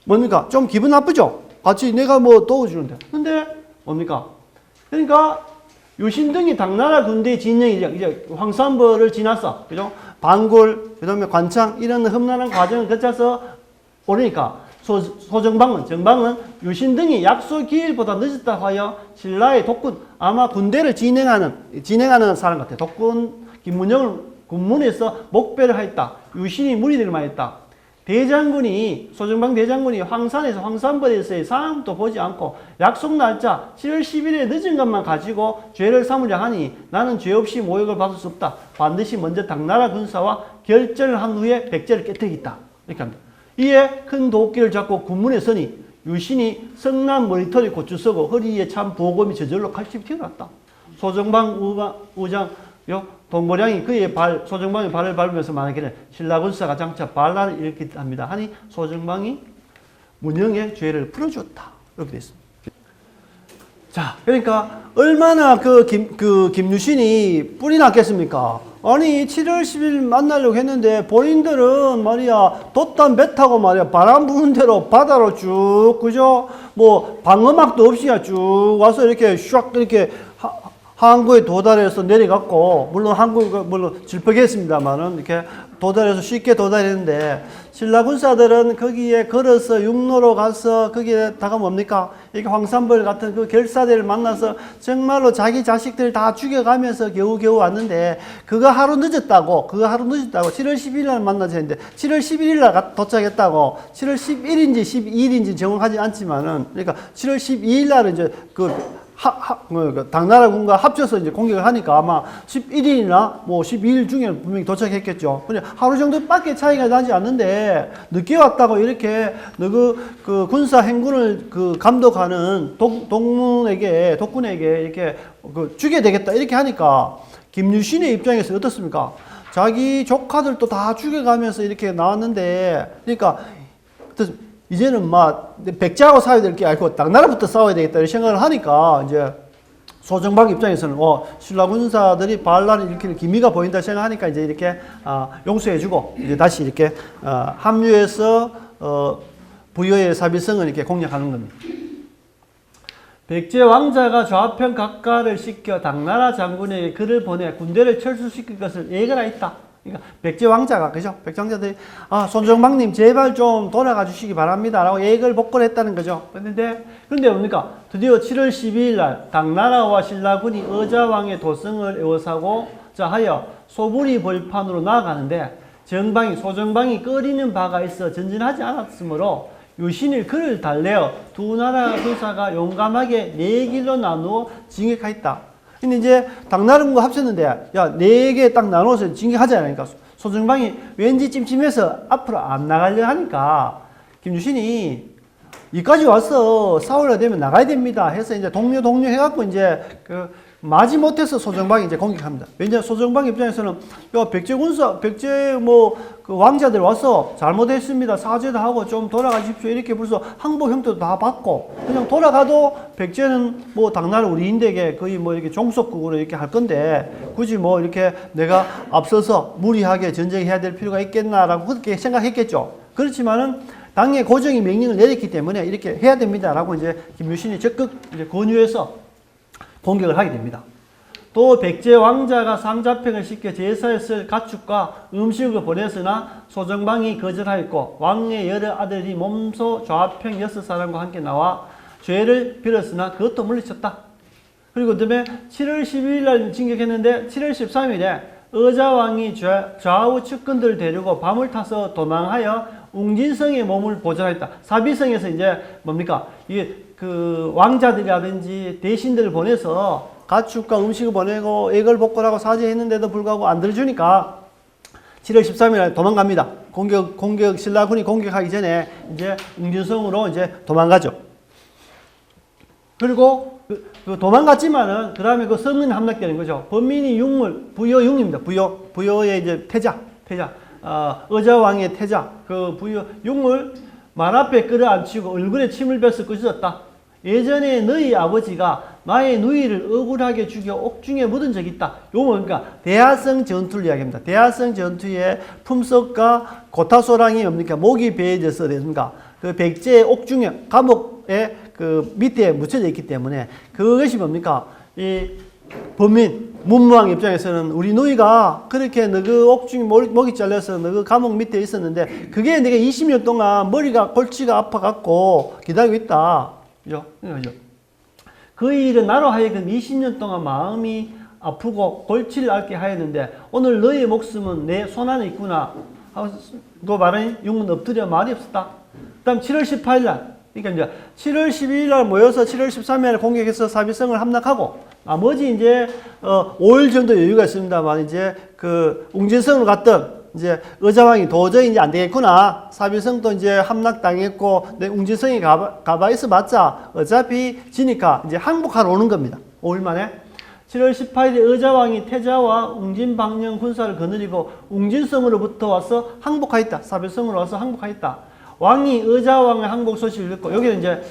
Speaker 1: 뭡니까? 좀 기분 나쁘죠? 같이 내가 뭐 도와주는데. 근데 뭡니까? 그러니까 유신 등이 당나라 군대 진영이 이제 황산벌을 지나서 그죠? 방굴, 그다음에 관창 이런 험난한 과정을 거쳐서 오르니까 정방은 유신 등이 약속 기일보다 늦었다 하여 신라의 독군 아마 군대를 진행하는 사람 같아. 독군 김문영을 군문에서 목배를 하였다. 유신이 무리들을 많이 했다. 대장군이 소정방 대장군이 황산에서 황산벌에서의 상황도 보지 않고 약속 날짜 7월 10일에 늦은 것만 가지고 죄를 삼으려 하니 나는 죄 없이 모욕을 받을 수 없다. 반드시 먼저 당나라 군사와 결전을 한 후에 백제를 깨뜨리겠다. 이렇게 합니다. 이에 큰 도끼를 잡고 군문에 서니 유신이 성남 머리털에 고추 쓰고 허리에 참 보검이 저절로 칼집이 튀어났다. 소정방 우장 동고량이 그의 소정방의 발을 밟으면서 말하기를 신라군사가 장차 반란을 일으키다 합니다. 하니 소정방이 문영의 죄를 풀어주었다. 이렇게 되어 있습니다. 자, 그러니까 얼마나 김유신이 뿔이 났겠습니까? 아니 7월 10일 만나려고 했는데 본인들은 말이야 돛단 배 타고 말이야 바람 부는 대로 바다로 쭉 그죠? 뭐 방어막도 없이 쭉 와서 이렇게 슉 이렇게 항구에 도달해서 내려갔고 물론 물론 질퍽했습니다만은 이렇게 도달해서 쉽게 도달했는데 신라 군사들은 거기에 걸어서 육로로 가서 거기에다가 뭡니까? 이렇게 황산벌 같은 그 결사대를 만나서 정말로 자기 자식들 다 죽여가면서 겨우겨우 왔는데 그거 하루 늦었다고 7월 10일 날 만나자 했는데 7월 11일 날 도착했다고 7월 11일인지 12일인지 정확하지 않지만은 그러니까 7월 12일 날은 이제 당나라 군과 합쳐서 이제 공격을 하니까 아마 11일이나 뭐 12일 중에 분명히 도착했겠죠. 근데 하루 정도밖에 차이가 나지 않는데 늦게 왔다고 이렇게 그 군사 행군을 감독하는 독군에게 이렇게 죽여야 되겠다 이렇게 하니까 김유신의 입장에서 어떻습니까? 자기 조카들도 다 죽여가면서 이렇게 나왔는데 그러니까 이제는 막 백제하고 싸워야 될 게 아니고 당나라부터 싸워야 되겠다 이런 생각을 하니까 이제 소정방 입장에서는 신라 군사들이 반란을 일으킬 기미가 보인다 생각하니까 이제 이렇게 용서해주고 이제 다시 이렇게 합류해서 부여의 사비성을 이렇게 공략하는 겁니다. 백제 왕자가 좌편 각가를 시켜 당나라 장군에게 글을 보내 군대를 철수시킬 것을 예견하였다. 그러니까 백제 왕자가 그죠? 백제 왕자들이 손정방님 제발 좀 돌아가 주시기 바랍니다 라고 예의를 복권했다는 거죠. 그런데 뭡니까? 드디어 7월 12일 날 당나라와 신라군이 의자왕의 도성을 에워싸고자 하여 소부리 벌판으로 나아가는데 소정방이 끓이는 바가 있어 전진하지 않았으므로 유신이 그를 달래어 두 나라 군사가 용감하게 네 길로 나누어 진격하였다. 근데 이제 당나라군과 합쳤는데 야 4개 딱 나눠서 진격하자 하니까 소정방이 왠지 찜찜해서 앞으로 안 나가려 하니까 김유신이 여기까지 와서 싸우려 되면 나가야 됩니다 해서 이제 동료 해갖고 이제 마지 못해서 소정방이 이제 공격합니다. 왜냐하면 소정방 입장에서는 백제 왕자들 와서 잘못했습니다. 사죄도 하고 좀 돌아가십시오. 이렇게 벌써 항복 형태도 다 받고 그냥 돌아가도 백제는 뭐 당나라 우리인들에게 거의 뭐 이렇게 종속국으로 이렇게 할 건데 굳이 뭐 이렇게 내가 앞서서 무리하게 전쟁해야 될 필요가 있겠나라고 그렇게 생각했겠죠. 그렇지만은 당의 고정이 명령을 내렸기 때문에 이렇게 해야 됩니다라고 이제 김유신이 적극 이제 권유해서 공격을 하게 됩니다. 또 백제 왕자가 상자평을 시켜 제사에 쓸 가축과 음식을 보냈으나 소정방이 거절하였고 왕의 여러 아들이 몸소 좌평 6사람과 함께 나와 죄를 빌었으나 그것도 물리쳤다. 그리고 그다음에 7월 12일 날 진격했는데 7월 13일에 의자왕이 좌우 측근들을 데리고 밤을 타서 도망하여 웅진성의 몸을 보존하였다. 사비성에서 이제 뭡니까? 이게 왕자들이라든지 대신들을 보내서 가축과 음식을 보내고 애걸 복권하고 사죄했는데도 불구하고 안 들어주니까 7월 13일 도망갑니다. 신라군이 공격하기 전에 이제 웅진성으로 이제 도망가죠. 그리고 도망갔지만은 그 다음에 그 성문이 함락되는 거죠. 범민이 부여융입니다. 부여의 이제 태자. 의자왕의 태자. 융을 말 앞에 끌어앉히고 얼굴에 침을 뱉어 끄짖었다. 예전에 너희 아버지가 나의 누이를 억울하게 죽여 옥중에 묻은 적이 있다. 요거 그러니까 대하성 전투를 이야기합니다. 대하성 전투의 품석과 고타소랑이 뭡니까? 목이 베어져서 됐습니까? 그 백제의 옥중에 감옥에 밑에 묻혀져 있기 때문에 그것이 뭡니까? 이 범민 문무왕 입장에서는 우리 누이가 그렇게 너그 옥중에 목이 잘려서 너그 감옥 밑에 있었는데 그게 내가 20년 동안 골치가 아파갖고 기다리고 있다. 그죠? 그 일은 나로 하여금 20년 동안 마음이 아프고 골치를 앓게 하였는데 오늘 너의 목숨은 내 손안에 있구나 하고 말하니 용은 엎드려 말이 없었다. 그 다음 7월 18일 날, 그러니까 이제 7월 12일 날 모여서 7월 13일 날 공격해서 사비성을 함락하고 나머지 이제 5일 정도 여유가 있습니다만 이제 그 웅진성으로 갔던 이제 의자왕이 도저히 이제 안 되겠구나. 사비성도 이제 함락당했고 내 웅진성이 가봐 있어 봤자 어차피 지니까 이제 항복하러 오는 겁니다. 5일 만에. 7월 18일에 의자왕이 태자와 웅진 방령 군사를 거느리고 웅진성으로부터 와서 항복하였다. 사비성으로 와서 항복하였다. 왕이 의자왕의 항복 소식을 듣고 여기는 이제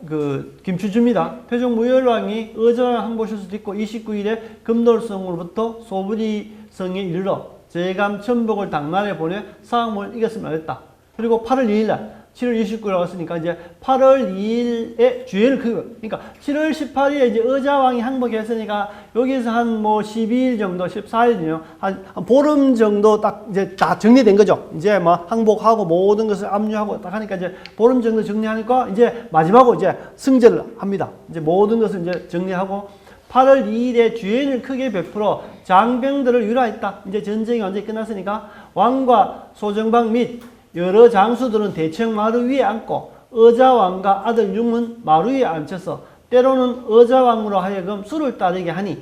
Speaker 1: 그 김추주입니다. 태종무열왕이 의자왕의 항복 소식을 듣고 29일에 금돌성으로부터 소부리성에 이르러 제감 천복을 당나라에 보내 상황을 이겼으면 하였다. 그리고 8월 2일 날 7월 29일 왔으니까 이제 8월 2일에 주연을 그러니까 7월 18일에 이제 의자왕이 항복했으니까 여기서 한 뭐 12일 정도, 14일이요. 한 보름 정도 딱 이제 다 정리된 거죠. 이제 뭐 항복하고 모든 것을 압류하고 딱 하니까 이제 보름 정도 정리하니까 이제 마지막으로 이제 승제를 합니다. 이제 모든 것을 이제 정리하고 8월 2일에 주연을 크게 베풀어 장병들을 유라했다. 이제 전쟁이 완전히 끝났으니까 왕과 소정방 및 여러 장수들은 대청 마루 위에 앉고 의자왕과 아들 융은 마루 위에 앉혀서 때로는 의자왕으로 하여금 수를 따르게 하니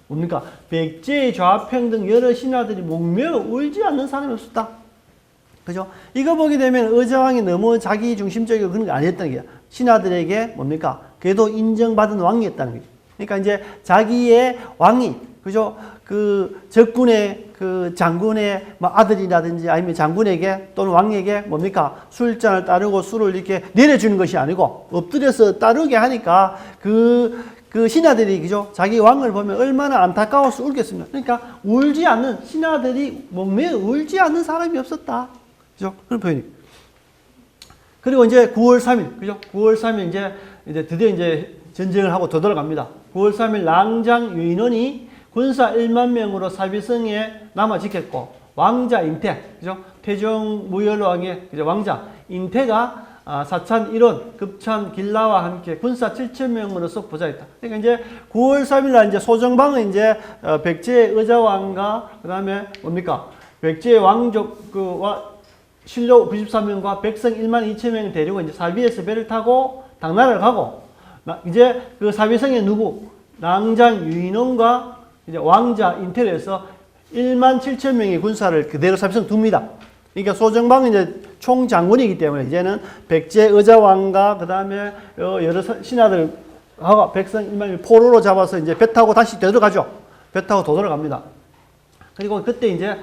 Speaker 1: 뭡니까? 백제의 좌평 등 여러 신하들이 목매어 울지 않는 사람이 없었다. 그죠? 이거 보게 되면 의자왕이 너무 자기 중심적이고 그런 게 아니었다는 거야. 신하들에게 뭡니까? 그래도 인정받은 왕이었다는 거죠. 그러니까 이제 자기의 왕이 그죠? 그 적군의 그 장군의 뭐 아들이라든지 아니면 장군에게 또는 왕에게 뭡니까? 술잔을 따르고 술을 이렇게 내려주는 것이 아니고 엎드려서 따르게 하니까 그 신하들이 그죠? 자기 왕을 보면 얼마나 안타까워서 울겠습니까? 그러니까 울지 않는 신하들이 목매어 울지 않는 사람이 없었다. 그죠? 그런 표현이. 그리고 이제 9월 3일 그죠? 9월 3일 이제 드디어 이제 전쟁을 하고 되돌아갑니다. 9월 3일 랑장 유인원이 군사 1만 명으로 사비성에 남아 지켰고 왕자 인태, 그죠? 태종 무열왕의 그죠? 왕자 인태가 사찬 일원, 급찬 길라와 함께 군사 7,000명으로서 보좌했다. 그러니까 이제 9월 3일 날 이제 소정방은 이제 백제 의자왕과 그다음에 뭡니까? 백제 왕족과 신료 93명과 백성 1만 2천명을 데리고 이제 사비에서 배를 타고 당나라를 가고 이제 그 사비성에 누구? 랑장 유인원과 이제 왕자 인태를 해서 1만 7천 명의 군사를 그대로 사비성 둡니다. 그러니까 소정방은 이제 총장군이기 때문에 이제는 백제 의자왕과 그 다음에 여러 신하들하고 백성 1만 명 포로로 잡아서 이제 배 타고 다시 되돌아가죠. 배 타고 되돌아갑니다. 그리고 그때 이제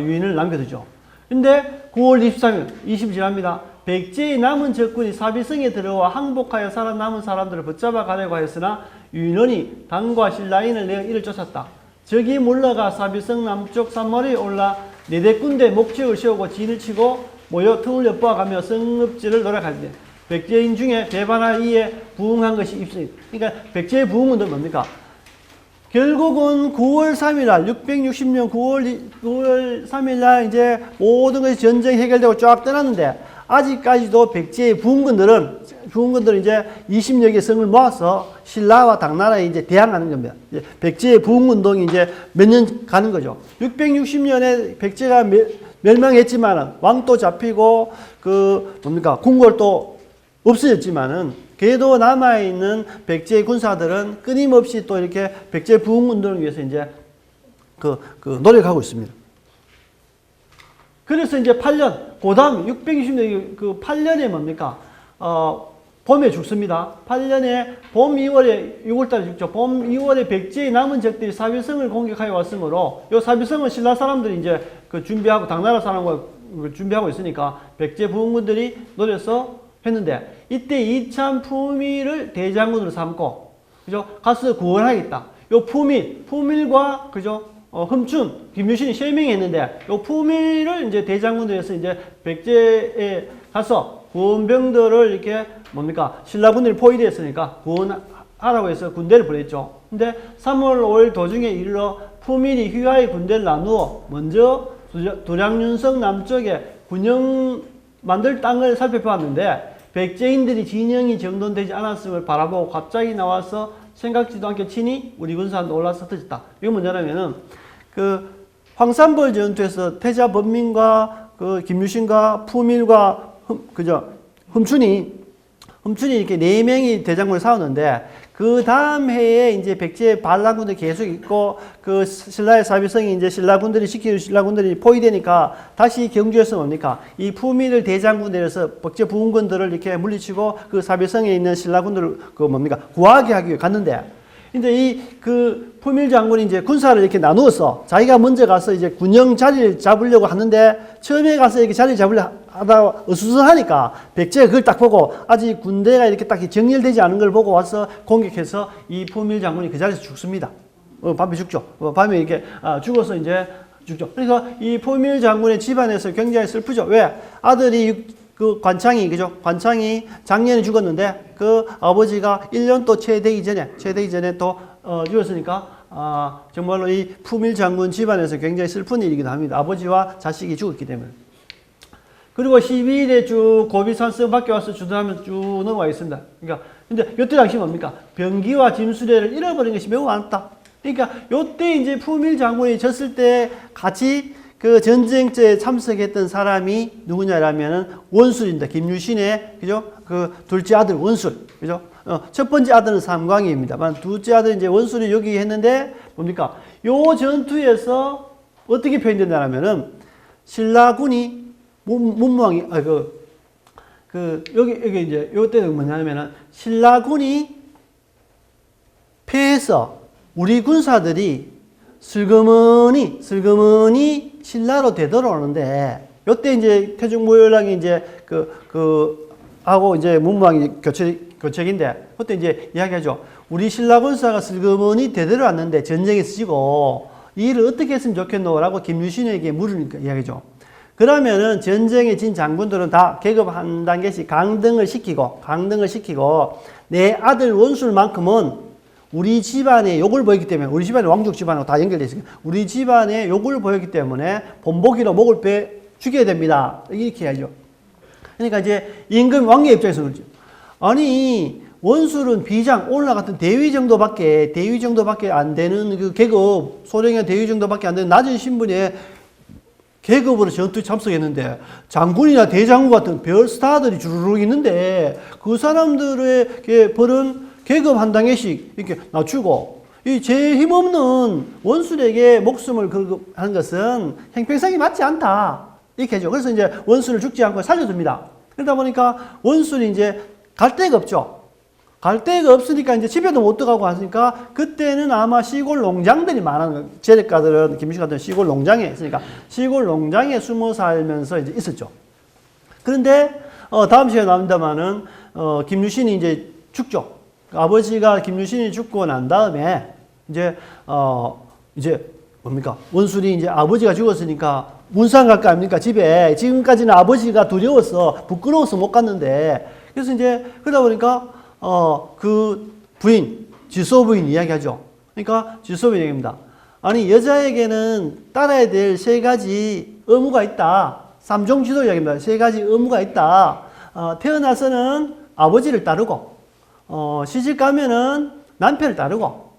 Speaker 1: 유인을 남겨두죠. 근데 9월 23일, 20일 지납니다. 백제의 남은 적군이 사비성에 들어와 항복하여 살아남은 사람들을 붙잡아 가려고 하였으나 유인원이 당과 신라인을 내어 이를 쫓았다. 적이 물러가 사비성 남쪽 산머리에 올라 4대 군대 목적을 세우고 진을 치고 모여 틈을 엿보아가며 성읍지를 노력하는데 백제인 중에 배반할 이에 부응한 것이 입성이다. 그러니까 백제의 부응은 뭡니까? 결국은 9월 3일 날 660년 9월 3일 날 이제 모든 것이 전쟁 해결되고 쫙 떠났는데 아직까지도 백제의 부흥군들은 이제 20여 개 성을 모아서 신라와 당나라에 이제 대항하는 겁니다. 이제 백제의 부흥운동이 이제 몇 년 가는 거죠. 660년에 백제가 멸망했지만은 왕도 잡히고 그 뭡니까 궁궐도 없어졌지만은 그래도 남아있는 백제의 군사들은 끊임없이 또 이렇게 백제 부흥운동을 위해서 이제 노력하고 있습니다. 그래서 이제 8년, 그 다음 660년 그 8년에 뭡니까? 봄에 죽습니다. 8년에 봄 2월에 6월달에 죽죠. 봄 2월에 백제의 남은 적들이 사비성을 공격하여 왔으므로 이 사비성은 신라 사람들이 이제 그 준비하고 당나라 사람과 준비하고 있으니까 백제 부흥군들이 노려서 했는데 이때 이찬 품위를 대장군으로 삼고 그죠? 가서 구원하겠다. 요 품일과 그죠? 흠춘, 김유신이 3명이 했는데, 요 품위를 이제 대장군들에서 이제 백제에 가서 구원병들을 이렇게 뭡니까? 신라군들이 포위되었으니까 구원하라고 해서 군대를 보냈죠. 근데 3월 5일 도중에 이르러 품일이 휘하의 군대를 나누어 먼저 두량윤성 남쪽에 군영 만들 땅을 살펴보았는데, 백제인들이 진영이 정돈되지 않았음을 바라보고 갑자기 나와서 생각지도 않게 친히 우리 군사가 놀라서 터졌다. 이게 뭐냐면은 그 황산벌 전투에서 태자 범민과 그 김유신과 푸밀과 흠춘이 이렇게 네 명이 대장군을 싸웠는데 그 다음 해에 이제 백제 반란군들이 계속 있고 그 신라의 사비성이 이제 신라군들이 포위되니까 다시 경주에서 뭡니까? 이 푸밀을 대장군 내려서 백제 부흥군들을 이렇게 물리치고 그 사비성에 있는 신라군들을 그 뭡니까? 구하게 하기 위해 갔는데 근데 이 그 푸밀 장군이 이제 군사를 이렇게 나누어서 자기가 먼저 가서 이제 군영 자리를 잡으려고 하는데 처음에 가서 이렇게 자리를 잡으려 하다가 어수선하니까 백제가 그걸 딱 보고 아직 군대가 이렇게 딱 정렬되지 않은 걸 보고 와서 공격해서 이 푸밀 장군이 그 자리에서 죽습니다. 밤에 죽죠. 밤에 이렇게 죽어서 이제 죽죠. 그래서 이 푸밀 장군의 집안에서 굉장히 슬프죠. 왜? 아들이 그 관창이 작년에 죽었는데 그 아버지가 1년 또 채 되기 전에 또 죽었으니까 정말로 이 푸밀 장군 집안에서 굉장히 슬픈 일이기도 합니다. 아버지와 자식이 죽었기 때문에. 그리고 12일에 쭉 고비산성 밖에 와서 주둔하면 쭉 넘어가 있습니다. 그러니까 근데 이때 당시 뭡니까? 병기와 짐수레를 잃어버린 것이 매우 많다. 그러니까 이때 이제 푸밀 장군이 졌을 때 같이 그 전쟁터에 참석했던 사람이 누구냐라면은 원술입니다. 김유신의 그죠? 그 둘째 아들 원술. 그죠? 첫 번째 아들은 삼광이입니다만 둘째 아들은 이제 원술이 여기 했는데 뭡니까? 요 전투에서 어떻게 표현된다면은 신라군이 문무왕이 여기 이제 요때는 뭐냐면은 신라군이 패해서 우리 군사들이 슬그머니 신라로 되돌아오는데 요때 이제 태중무열왕이 이제 하고 이제 문무왕이 교책인데 그때 이제 이야기하죠. 우리 신라 군사가 슬그머니 되돌아왔는데 전쟁에서 지고 이 일을 어떻게 했으면 좋겠노라고 김유신에게 물으니까 이야기죠. 그러면은 전쟁에 진 장군들은 다 계급 한 단계씩 강등을 시키고 내 아들 원술만큼은 우리 집안에 욕을 보였기 때문에 우리 집안에 왕족 집안하고 다 연결되어 있으니까 우리 집안에 욕을 보였기 때문에 본보기로 목을 빼 죽여야 됩니다. 이렇게 해야죠. 그러니까 이제 임금 왕의 입장에서 그렇죠. 아니 원술은 비장 올라갔던 대위 정도밖에 안 되는 그 계급 소령의 대위 정도밖에 안 되는 낮은 신분의 계급으로 전투에 참석했는데 장군이나 대장군 같은 별 스타들이 주르륵 있는데 그 사람들의 벌은 계급 한 단계씩 이렇게 낮추고 이 제일 힘없는 원술에게 목숨을 하는 것은 형평성이 맞지 않다. 이렇게 하죠. 그래서 이제 원술을 죽지 않고 살려줍니다. 그러다 보니까 원술이 이제 갈 데가 없죠. 갈 데가 없으니까 이제 집에도 못 들어가고 하니까 그때는 아마 시골 농장들이 많은 재력가들은 김유신 같은 시골 농장에 있으니까 시골 농장에 숨어 살면서 이제 있었죠. 그런데 다음 시간에 나옵니다만은 김유신이 이제 죽죠. 아버지가 김유신이 죽고 난 다음에 이제 뭡니까? 원술이 이제 아버지가 죽었으니까 문상 갈 거 아닙니까? 집에. 지금까지는 아버지가 두려워서 부끄러워서 못 갔는데 그래서 이제 그러다 보니까 그 부인, 지소 부인 이야기하죠. 그러니까 지소 부인 얘기입니다. 아니 여자에게는 따라야 될 3가지 의무가 있다. 삼종지도 이야기입니다. 3가지 의무가 있다. 태어나서는 아버지를 따르고 시집 가면은 남편을 따르고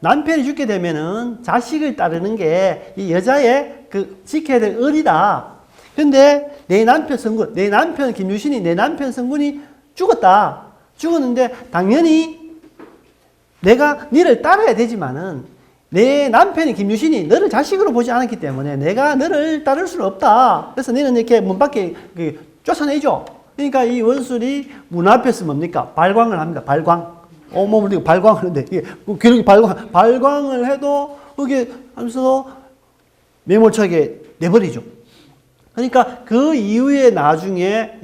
Speaker 1: 남편이 죽게 되면은 자식을 따르는 게 이 여자의 그 지켜야 될 의리다. 근데 내 남편 김유신이 내 남편 성군이 죽었는데 당연히 내가 너를 따라야 되지만은 내 남편이 김유신이 너를 자식으로 보지 않았기 때문에 내가 너를 따를 수는 없다. 그래서 너는 이렇게 문 밖에 쫓아내죠. 그러니까 이 원술이 문 앞에서 뭡니까? 발광을 합니다. 발광. 온몸을 발광을 하는데, 이게 기록이 발광을 해도, 그게 하면서 매몰차게 내버리죠. 그러니까 그 이후에 나중에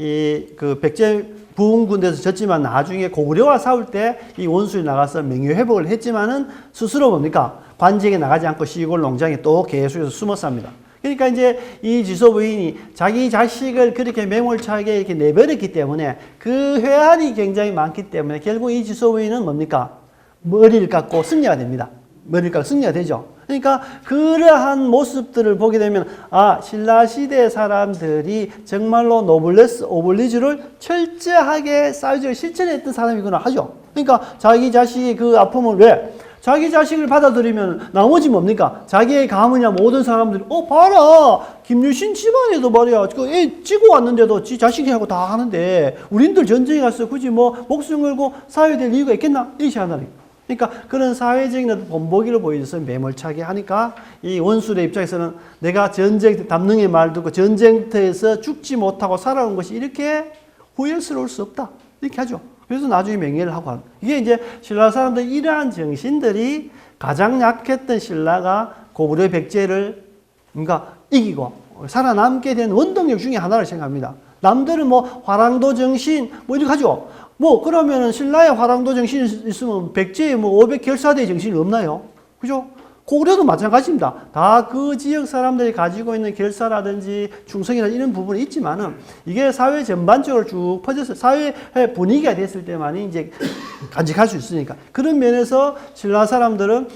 Speaker 1: 그 백제 부흥군대에서 졌지만 나중에 고구려와 싸울 때 이 원술이 나가서 명예회복을 했지만은 스스로 뭡니까? 관직에 나가지 않고 시골 농장에 또 계속해서 숨어 삽니다. 그러니까 이제 이 지소 부인이 자기 자식을 그렇게 매몰차게 이렇게 내버렸기 때문에 그 회한이 굉장히 많기 때문에 결국 이 지소 부인은 뭡니까? 머리를 깎고 승려가 됩니다. 머리를 깎고 승려가 되죠. 그러니까 그러한 모습들을 보게 되면 아, 신라 시대 사람들이 정말로 노블레스 오블리주를 철저하게 사회주의를 실천했던 사람이구나 하죠. 그러니까 자기 자식의 그 아픔을 왜? 자기 자식을 받아들이면 나머지 뭡니까? 자기의 가문이나 모든 사람들이 봐라 김유신 집안에도 말이야 그 애 찌고 왔는데도 지 자식이하고 다 하는데 우린들 전쟁에 가서 굳이 뭐 목숨 걸고 사회될 이유가 있겠나? 이렇게 한다니까. 그러니까 그런 사회적인 본보기를 보여줘서 매몰차게 하니까 이 원수의 입장에서는 내가 전쟁터 담능의 말 듣고 전쟁터에서 죽지 못하고 살아온 것이 이렇게 후회스러울 수 없다 이렇게 하죠. 그래서 나중에 명예를 하고 하는. 이게 이제 신라 사람들 이러한 정신들이 가장 약했던 신라가 고구려 백제를 그러니까 이기고 살아남게 된 원동력 중에 하나를 생각합니다. 남들은 뭐 화랑도 정신 뭐 이렇게 하죠. 뭐 그러면은 신라의 화랑도 정신이 있으면 백제의 뭐 500결사대의 정신이 없나요? 그죠? 고구려도 마찬가지입니다. 다 그 지역 사람들이 가지고 있는 결사라든지 충성이나 이런 부분이 있지만은 이게 사회 전반적으로 쭉 퍼져서 사회 분위기가 됐을 때만이 이제 간직할 수 있으니까. 그런 면에서 신라 사람들은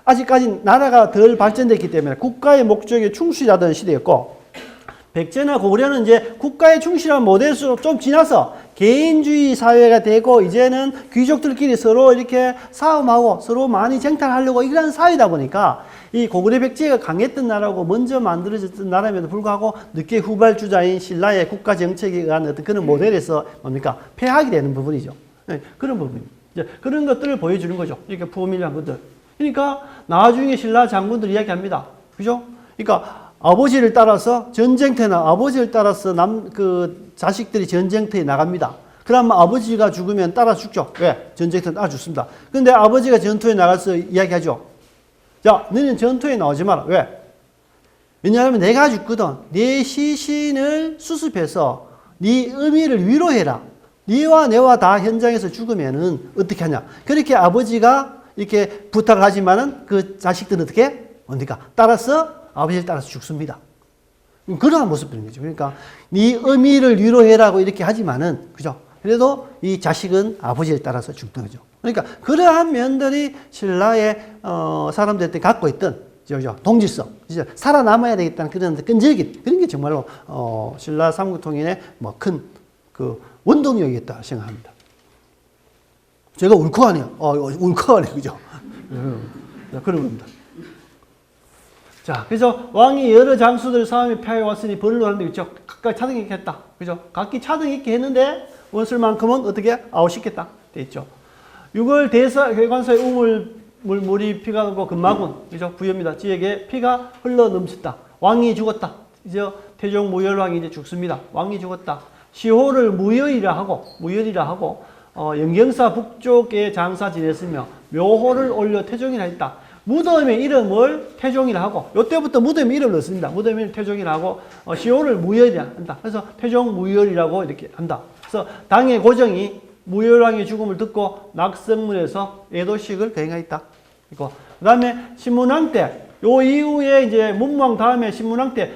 Speaker 1: 아직까지 나라가 덜 발전됐기 때문에 국가의 목적에 충실하던 시대였고 백제나 고구려는 이제 국가에 충실한 모델에서 좀 지나서 개인주의 사회가 되고 이제는 귀족들끼리 서로 이렇게 싸움하고 서로 많이 쟁탈하려고 이런 사회다 보니까 이 고구려 백제가 강했던 나라고 먼저 만들어졌던 나라임에도 불구하고 늦게 후발주자인 신라의 국가 정책에 의한 어떤 그런 모델에서 뭡니까? 폐하게 되는 부분이죠. 네, 그런 부분입니다. 이제 그런 것들을 보여주는 거죠. 이렇게 부밀한 것들. 그러니까 나중에 신라 장군들 이야기합니다. 그죠? 그러니까 아버지를 따라서 전쟁터나 아버지를 따라서 자식들이 전쟁터에 나갑니다. 그러면 아버지가 죽으면 따라 죽죠. 왜? 전쟁터에 따라 죽습니다. 근데 아버지가 전투에 나가서 이야기하죠. 야, 너는 전투에 나오지 마라. 왜? 왜냐하면 내가 죽거든. 내 시신을 수습해서 네 의미를 위로해라. 네와 내와 다 현장에서 죽으면은 어떻게 하냐. 그렇게 아버지가 이렇게 부탁을 하지만은 그 자식들은 어떻게? 뭡니까? 따라서 아버지를 따라서 죽습니다. 그러한 모습들인 거죠. 그러니까 네 의미를 위로해라고 이렇게 하지만은 그죠? 그래도 이 자식은 아버지를 따라서 죽는 거죠. 그러니까 그러한 면들이 신라의 사람들한테 갖고 있던 동질성, 진짜 살아남아야 되겠다는 그런 끈질긴 그런 게 정말로 신라 삼국통일의 뭐 큰 그 원동력이었다 생각합니다. 제가 울컥하네요. 울컥하네요, 그죠? 그런 겁니다. 자, 그래서 왕이 여러 장수들 싸움에 패해왔으니 벌을 하는데 있죠. 각각 차등 있게 했다. 그죠? 각기 차등 있게 했는데 원술만큼은 어떻게 아웃시켰다. 돼 있죠. 6월 대관사의 우물물이 피가 나고 금마군, 그죠? 부여입니다. 지역에 피가 흘러 넘쳤다. 왕이 죽었다. 이제 태종 무열왕이 이제 죽습니다. 왕이 죽었다. 시호를 무열이라 하고, 영경사 북쪽에 장사 지냈으며 묘호를 올려 태종이라 했다. 무덤의 이름을 태종이라 하고, 이때부터 무덤의 이름을 넣습니다. 무덤의 태종이라 하고, 시호를 무열이라 한다. 그래서 태종 무열이라고 이렇게 한다. 그래서 당의 고정이 무열왕의 죽음을 듣고 낙성문에서 애도식을 거행하였다. 그 다음에 신문왕 때, 요 이후에 이제 문왕 다음에 신문왕 때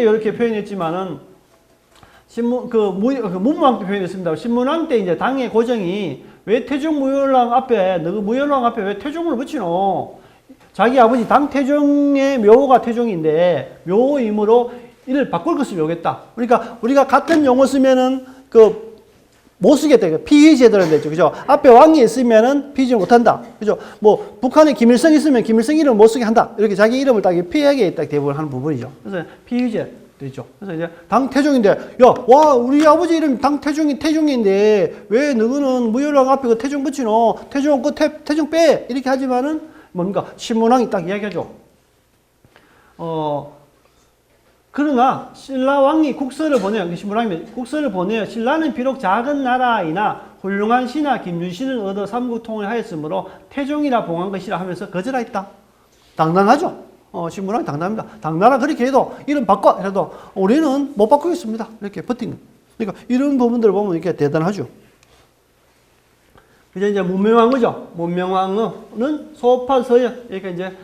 Speaker 1: 이렇게 표현했지만은, 문왕 때 표현했습니다. 신문왕 때 이제 당의 고정이 왜 태종 무열왕 앞에, 너 무열왕 앞에 왜 태종을 붙이노? 자기 아버지 당태종의 묘호가 태종인데, 묘호이므로 이를 바꿀 것을 요구했다. 그러니까 우리가 같은 용어 쓰면은 못 쓰겠다. 피의제도라는 데 있죠. 그죠? 앞에 왕이 있으면은 피의제 못한다. 그죠? 뭐, 북한에 김일성 있으면 김일성 이름을 못 쓰게 한다. 이렇게 자기 이름을 딱 피하게 딱 대부분 하는 부분이죠. 그래서 피의제. 있죠. 그래서 이제 당태종인데, 우리 아버지 이름 태종인데, 왜 너는 무열왕 앞에 그 태종 붙이노? 태종 빼! 이렇게 하지만은, 뭔가, 신문왕이 딱 이야기하죠. 그러나, 신라왕이 국서를 보내요. 신문왕이 국서를 보내요. 신라는 비록 작은 나라이나 훌륭한 신하 김유신을 얻어 삼국통을 하였으므로 태종이라 봉한 것이라 하면서 거절하였다. 당당하죠. 신문왕이 당당합니다. 당나라 그렇게 해도 이름 바꿔 해도 우리는 못 바꾸겠습니다. 이렇게 버틴 거예요. 그러니까 이런 부분들을 보면 이렇게 대단하죠. 이제 문명왕후죠. 문명왕후는 소파서연. 그러니까 이제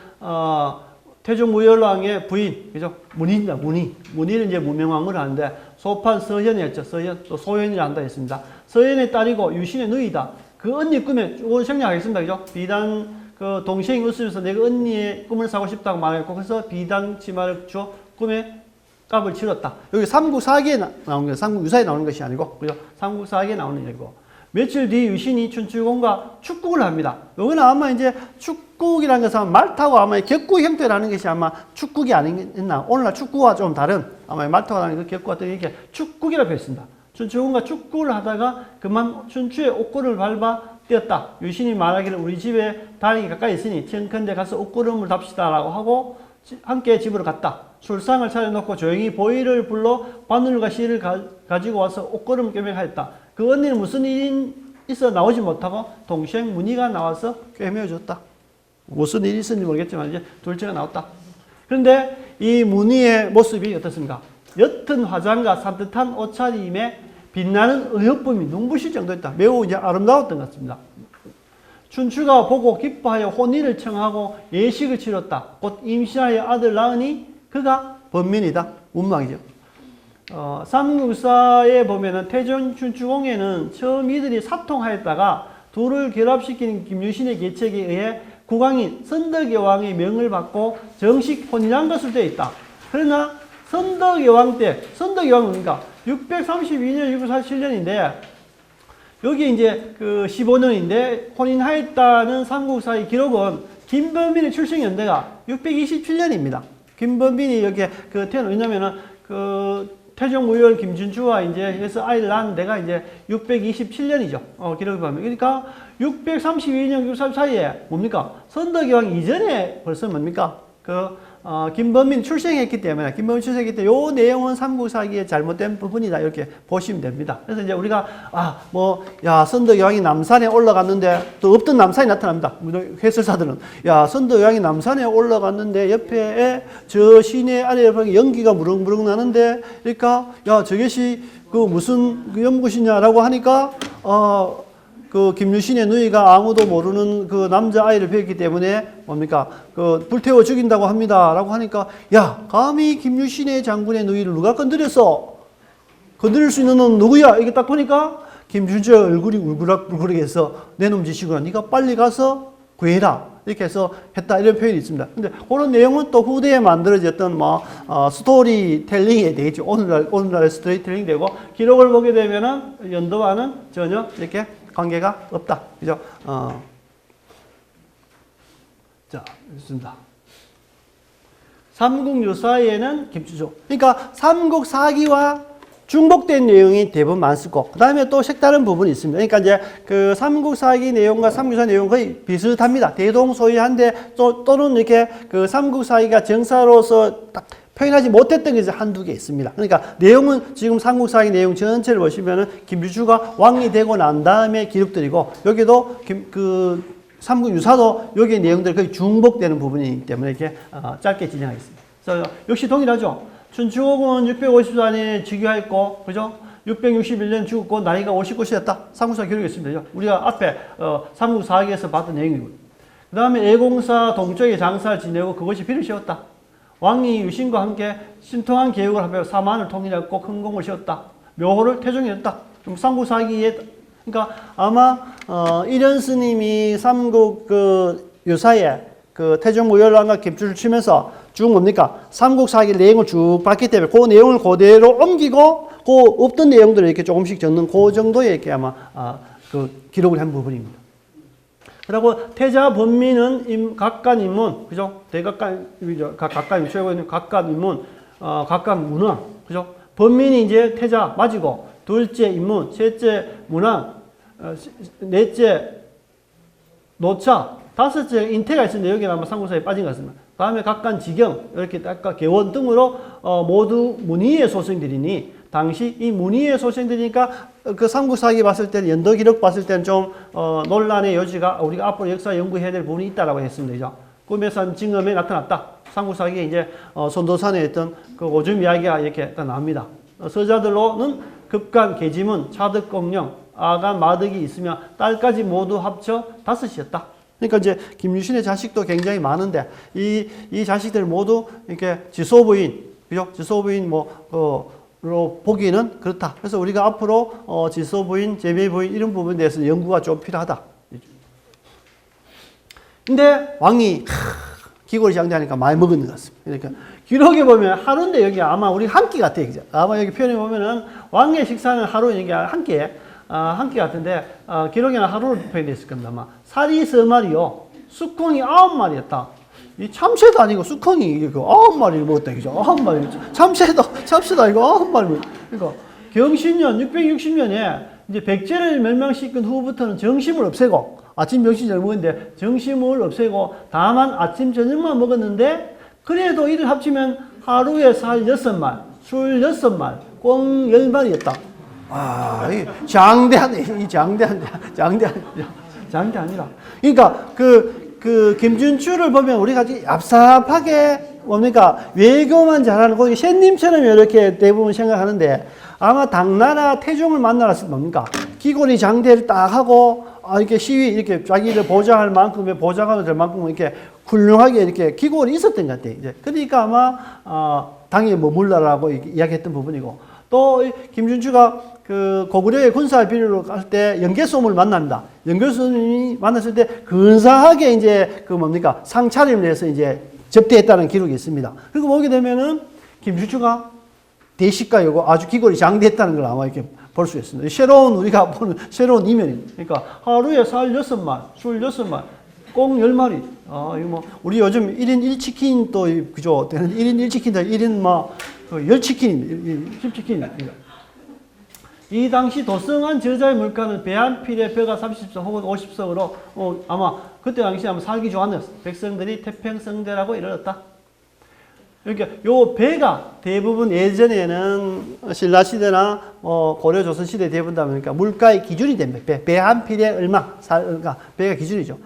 Speaker 1: 태종 무열왕의 부인, 그죠? 문희입니다. 문희를 이제 문명왕후를 하는데 소판서연이었죠. 서연 또 소연이라 한다 했습니다. 서연의 딸이고 유신의 누이다. 그 언니 꿈에 조금 생략하겠습니다. 그죠? 비단 그 동생이 웃으면서 내가 언니의 꿈을 사고 싶다고 말했고, 그래서 비단 치마를 줘 꿈에 값을 치렀다. 여기 삼국사기에 나오는 거예요. 삼국유사에 나오는 것이 아니고, 그죠? 삼국사기에 나오는 얘기고. 며칠 뒤 유신이 춘추공과 축국을 합니다. 여기는 아마 이제 축국이라는 것은 말 타고 아마 격구 형태라는 것이 아마 축국이 아니겠나. 오늘날 축구와 좀 다른 아마 말 타고 하는 그 격구 같은 이렇게 축국이라고 했습니다. 춘추공과 축구를 하다가 그만 춘추의 옥고를 밟아 뛰었다. 유신이 말하기를 우리 집에 다리가 가까이 있으니 청컨대 가서 옥구름을 답시다라고 하고 함께 집으로 갔다. 술상을 차려놓고 조용히 보이를 불러 바늘과 실을 가지고 와서 옷걸음 꿰매하였다. 그 언니는 무슨 일이 있어 나오지 못하고 동생 문희가 나와서 꿰매어줬다. 무슨 일이 있었는지 모르겠지만 이제 둘째가 나왔다. 그런데 이 문희의 모습이 어떻습니까? 옅은 화장과 산뜻한 옷차림에 빛나는 의욕품이 눈부실 정도였다. 매우 이제 아름다웠던 것 같습니다. 춘추가 보고 기뻐하여 혼인을 청하고 예식을 치렀다. 곧 임신하여 아들 낳으니 그가 번민이다. 운망이죠. 삼국사에 보면은 태종 춘추공에는 처음 이들이 사통하였다가 둘을 결합시킨 김유신의 계책에 의해 국왕인 선덕여왕의 명을 받고 정식 혼인한 것으로 되어 있다. 그러나 선덕여왕 때, 선덕여왕은 뭡니까? 632년, 647년인데 여기 이제 그 15년인데 혼인하였다는 삼국사의 기록은 김범빈의 출생 연대가 627년입니다. 김범빈이 여기 그 태어나, 왜냐면은 그 태종무열 김준추와 이제 해서 아이를 낳은 데가 이제 627년이죠. 기록을 보면. 그러니까 632년, 6 사이에 뭡니까? 선덕여왕 이전에 벌써 뭡니까? 김범민 출생했기 때문에, 김범민 출생했기 때문에, 요 내용은 삼국사기에 잘못된 부분이다. 이렇게 보시면 됩니다. 그래서 이제 우리가, 선덕여왕이 남산에 올라갔는데, 또 없던 남산이 나타납니다. 해설사들은. 선덕여왕이 남산에 올라갔는데, 옆에 저 시내 아래에 보면 연기가 무릉무릉 나는데, 그러니까, 저것이 무슨 연못이냐라고 하니까, 김유신의 누이가 아무도 모르는 그 남자아이를 배웠기 때문에 뭡니까? 불태워 죽인다고 합니다. 라고 하니까, 감히 김유신의 장군의 누이를 누가 건드렸어? 건드릴 수 있는 놈은 누구야? 이게 딱 보니까 김준추의 얼굴이 울그락불그락 해서 내 놈 짓이구나. 네가 빨리 가서 구해라. 이렇게 해서 했다. 이런 표현이 있습니다. 근데 그런 내용은 또 후대에 만들어졌던 스토리텔링이 되겠죠. 오늘날 스토리텔링 되고, 기록을 보게 되면은 연도와는 전혀 이렇게 관계가 없다. 그죠? 자, 좋습니다. 삼국유사에는 김추조. 그러니까 삼국사기와 중복된 내용이 대부분 많고, 그 다음에 또 색다른 부분이 있습니다. 그러니까 이제 그 삼국사기 내용과 삼국유사 내용은 거의 비슷합니다. 대동소이한데 또는 이렇게 그 삼국사기가 정사로서 딱 표현하지 못했던 게 한두 개 있습니다. 그러니까 내용은 지금 삼국사기 내용 전체를 보시면은 김유주가 왕이 되고 난 다음에 기록들이고, 여기도 삼국유사도 여기 내용들이 거의 중복되는 부분이기 때문에 이렇게 짧게 진행하겠습니다. 그래서 역시 동일하죠. 춘추공은 654년에 즉위하였고, 그죠? 661년 죽었고 나이가 59세였다. 삼국사 기록이 있습니다. 우리가 앞에 삼국사기에서 봤던 내용이고요. 그 다음에 애공사 동쪽에 장사를 지내고 그것이 비를 씌웠다. 왕이 유신과 함께 신통한 계획을 하며 사만을 통일했고 큰 공을 세웠다. 묘호를 태종이었다. 좀 삼국사기에, 그러니까 아마 이련 스님이 삼국 유사에 태종무열왕과 깁주를 치면서 쭉 뭡니까? 삼국사기 내용을 쭉 봤기 때문에 그 내용을 그대로 옮기고 그 없던 내용들을 이렇게 조금씩 적는 그 정도의 이렇게 아마 기록을 한 부분입니다. 그리고 태자 번민은 각간 인문, 그죠? 대각간이죠. 각간 최고의 각간 인문, 각간 문왕, 그죠? 번민이 이제 태자 맞이고, 둘째 인문, 셋째 문왕, 넷째 노차, 다섯째 인태가 있었는데 여기는 아마 삼국사에 빠진 것 같습니다. 다음에 각간 지경, 이렇게 아까 개원 등으로 모두 문희의 소생들이니, 당시 이 문희의 소생들이니까 그 삼국사기 봤을 때는, 연도 기록 봤을 때는 좀 논란의 여지가 우리가 앞으로 역사 연구해야 될 부분이 있다라고 했습니다. 꿈에산 징험에 나타났다. 삼국사기에 이제 선도산에 있던 그 오줌 이야기가 이렇게 나옵니다. 서자들로는 급간, 계지문, 차득공령, 아간, 마득이 있으며 딸까지 모두 합쳐 5이었다. 그러니까 이제 김유신의 자식도 굉장히 많은데 이 자식들 모두 이렇게 지소부인, 그죠? 지소부인 로 보기는 그렇다. 그래서 우리가 앞으로 지소부인, 제매부인 이런 부분에 대해서 연구가 좀 필요하다. 근데 왕이 기골이 장대하니까 많이 먹은 것 같습니다. 그러니까 기록에 보면 하루인데 여기 아마 우리 한 끼 같아요. 그죠? 아마 여기 표현에 보면은 왕의 식사는 하루 여기 한 끼, 한 끼 같은데 기록에는 하루로 표현되어 있을 겁니다. 아마 살이 3마리요. 수콩이 9마리였다. 이 참새도 아니고 수콩이 이거 9마리를 먹었다. 그죠? 9마리. 참새도 아니고 9마리. 그러니까 경신년 660년에 이제 백제를 멸망시킨 후부터는 정심을 없애고 아침 점심 저녁 먹었는데 정심을 없애고 다만 아침 저녁만 먹었는데 그래도 이를 합치면 하루에 살 6말, 술 6말, 꽁 10마리였다. 아, 이 장대하네. 이 장대 아니라. 그러니까 그 김준추를 보면 우리가 얍삽하게 뭡니까 외교만 잘하는 거기 셰님처럼 이렇게 대부분 생각하는데 아마 당나라 태종을 만나서 뭡니까 기골이 장대를 딱 하고 이렇게 시위 이렇게 자기를 보장할 만큼의 보장하면 될 만큼 이렇게 훌륭하게 이렇게 기골이 있었던 것 같아요. 이제 그러니까 아마 당에 머물러라고 이야기했던 부분이고 또 김준추가 그 고구려의 군사 비리로 갈 때 연개소문을 만납니다. 연개소문이 만났을 때 근사하게 이제 그 뭡니까 상차림을 해서 이제 접대했다는 기록이 있습니다. 그리고 보게 되면은 김준추가 대식가 요거 아주 기골이 장대했다는 걸 아마 이렇게 볼 수 있습니다. 새로운 우리가 보는 새로운 이면입니다. 그러니까 하루에 살 6말, 술 6말, 꽁 10마리. 이거 뭐 우리 요즘 1인 1치킨 또 그죠? 1인 1치킨도 1인 그 10치킨, 10치킨. 이 당시 도성한 저자의 물가는 배 한 필에 벼가 30석 혹은 50석으로 아마 그때 당시 아마 살기 좋았는 백성들이 태평성대라고 이르렀다. 그러니까 요 배가 대부분 예전에는 신라시대나 고려 조선시대 대부분 다 보니까 물가의 기준이 됩니다. 배 한 필에 얼마, 그러니까 배가 기준이죠.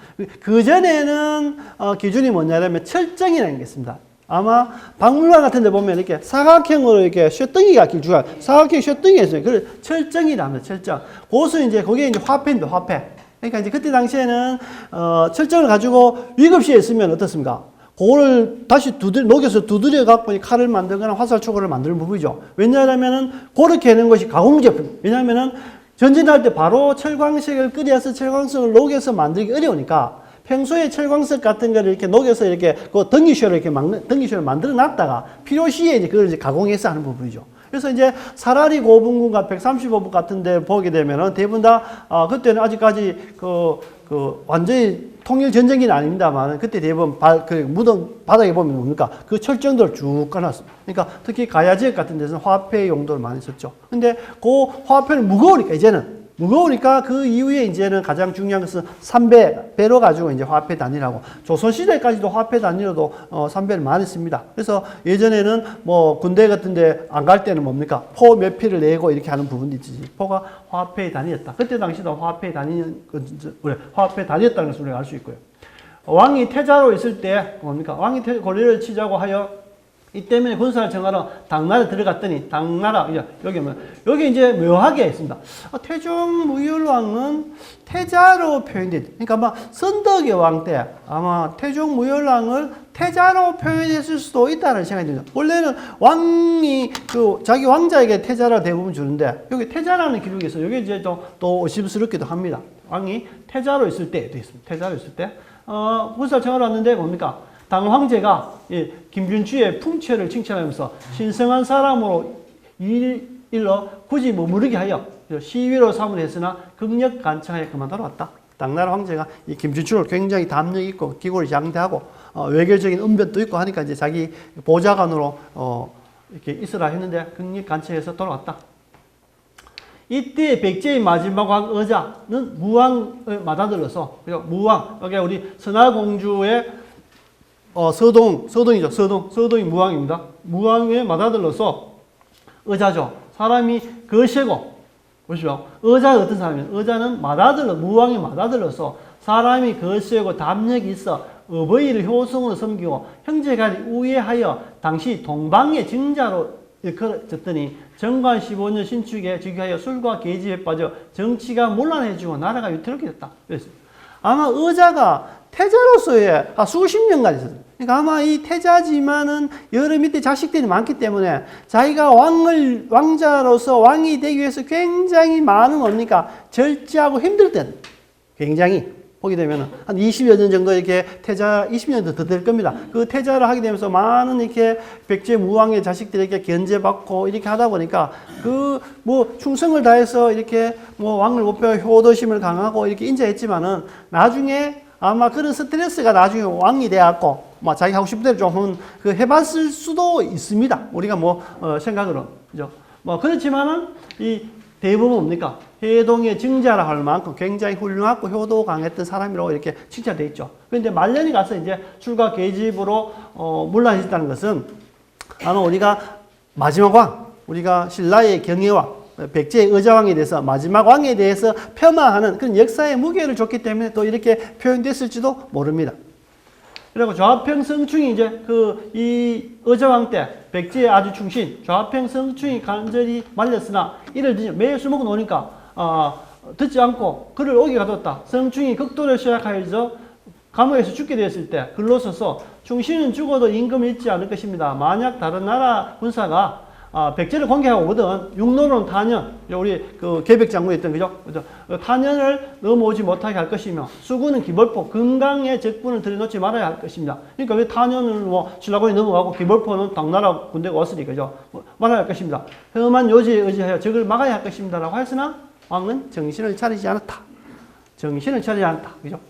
Speaker 1: 그 전에는 기준이 뭐냐면 철정이라는 게 있습니다. 아마 박물관 같은 데 보면 이렇게 사각형으로 이렇게 쇳덩이가 길쭉한 사각형 쇳덩이가 있어요. 그걸 철정이랍니다. 철정. 고수 이제 거기에 이제 화폐입니다. 화폐. 그러니까 이제 그때 당시에는 철정을 가지고 위급시에 있으면 어떻습니까? 그거를 다시 녹여서 두드려 갖고 칼을 만들거나 화살촉을 만드는 부분이죠. 왜냐하면은 그렇게 하는 것이 가공 제품. 왜냐하면은 전진할 때 바로 철광석을 끓여서 철광석을 녹여서 만들기 어려우니까 평소에 철광석 같은 거를 이렇게 녹여서 이렇게 그 등기쇼를 등기쇼를 만들어 놨다가 필요시에 이제 그걸 이제 가공해서 하는 부분이죠. 그래서 이제 사라리 고분군과 135부 같은 데 보게 되면은 대부분 다, 그때는 아직까지 완전히 통일 전쟁기는 아닙니다만 그때 대부분 무덤 바닥에 보면 뭡니까? 그 철정들을 쭉 까놨습니다. 그러니까 특히 가야 지역 같은 데서는 화폐 용도를 많이 썼죠. 근데 그 화폐는 무거우니까 이제는 무거우니까 그 이후에 이제는 가장 중요한 것은 3배, 배로 가지고 이제 화폐 단위라고. 조선시대까지도 화폐 단위로도 3배를 많이 씁니다. 그래서 예전에는 뭐 군대 같은 데 안 갈 때는 뭡니까? 포 몇 피를 내고 이렇게 하는 부분이 있지. 포가 화폐의 단위였다. 그때 당시도 화폐의 단위였다는 것을 우리가 알 수 있고요. 왕이 태자로 있을 때 뭡니까? 왕이 고려를 치자고 하여 이 때문에 군사를 정하러 당나라에 들어갔더니 당나라 여기 이제 묘하게 있습니다. 태종 무열왕은 태자로 표현돼. 그러니까 아마 선덕의 왕 때 아마 태종 무열왕을 태자로 표현했을 수도 있다는 생각이 듭니다. 원래는 왕이 자기 왕자에게 태자를 대부분 주는데 여기 태자라는 기록이 있어요. 여기 이제 또 의심스럽기도 합니다. 왕이 태자로 있을 때도 있습니다. 태자로 있을 때 군사를 정하러 왔는데 뭡니까? 당 황제가 김준추의 풍채를 칭찬하면서 신성한 사람으로 일러 굳이 머무르게 하여 시위로 삼을 했으나 극력 간청하여 그만 돌아왔다. 당나라 황제가 이 김준추를 굉장히 담력 있고 기골이 장대하고 외교적인 은변도 있고 하니까 이제 자기 보좌관으로 이렇게 있으라 했는데 극력 간청해서 돌아왔다. 이때 백제의 마지막 왕 의자는 무왕을 맞아들어서 무왕 여기 우리 선화공주의 서동이 무왕입니다. 무왕에 맞아들러서 의자죠. 사람이 거세고, 보시오. 의자가 어떤 사람이에요? 의자는 무왕에 맞아들러서 사람이 거세고 담력이 있어 어버이를 효성으로 섬기고 형제간에 우애하여 당시 동방의 증자로 일컬어졌더니 정관 15년 신축에 즉위하여 술과 계집에 빠져 정치가 문란해지고 나라가 위태롭게 됐다. 그랬습니다. 아마 의자가 태자로서의 수십 년간 있었어요. 그러니까 아마 이 태자지만은 여러 밑에 자식들이 많기 때문에 자기가 왕자로서 왕이 되기 위해서 굉장히 많은 뭡니까? 절제하고 힘들 때는 굉장히 보게 되면 한 20여 년 정도 이렇게 태자 20년 더 될 겁니다. 그 태자를 하게 되면서 많은 이렇게 백제 무왕의 자식들에게 견제받고 이렇게 하다 보니까 그 뭐 충성을 다해서 이렇게 뭐 왕을 목표 효도심을 강하고 이렇게 인자했지만은 나중에 아마 그런 스트레스가 나중에 왕이 돼갖고 뭐 자기 하고 싶은 대로 좀 그 해봤을 수도 있습니다. 우리가 뭐 생각으로 그죠? 뭐 그렇지만은 이 대부분 뭡니까? 해동의 증자라 할 만큼 굉장히 훌륭하고 효도 강했던 사람이라고 이렇게 칭찬되어 있죠. 그런데 말년이 가서 이제 출가 계집으로 물러나셨다는 것은 아마 우리가 마지막 왕, 우리가 신라의 경혜왕, 백제의 의자왕에 대해서 마지막 왕에 대해서 폄하하는 그런 역사의 무게를 줬기 때문에 또 이렇게 표현됐을지도 모릅니다. 그리고 좌평 성충이 이제 이 의자왕 때 백제의 아주 충신 좌평 성충이 간절히 말렸으나 이를 듣지 매일 술 먹고 노니까 듣지 않고 그를 오게 가뒀다. 성충이 극도를 시작하여서 감옥에서 죽게 되었을 때 글로 써서 충신은 죽어도 임금을 잊지 않을 것입니다. 만약 다른 나라 군사가 백제를 공격하거든 육로로는 탄현, 우리 그 계백 장군이었던 그죠? 탄현을 넘어오지 못하게 할 것이며 수군은 기벌포, 금강의 적군을 들여놓지 말아야 할 것입니다. 그러니까 왜 탄현을 뭐 신라군이 넘어가고 기벌포는 당나라 군대가 왔으니까 그죠? 말아야 할 것입니다. 험한 요지에 의지하여 적을 막아야 할 것입니다라고 하였으나 왕은 정신을 차리지 않았다. 정신을 차리지 않았다. 그죠?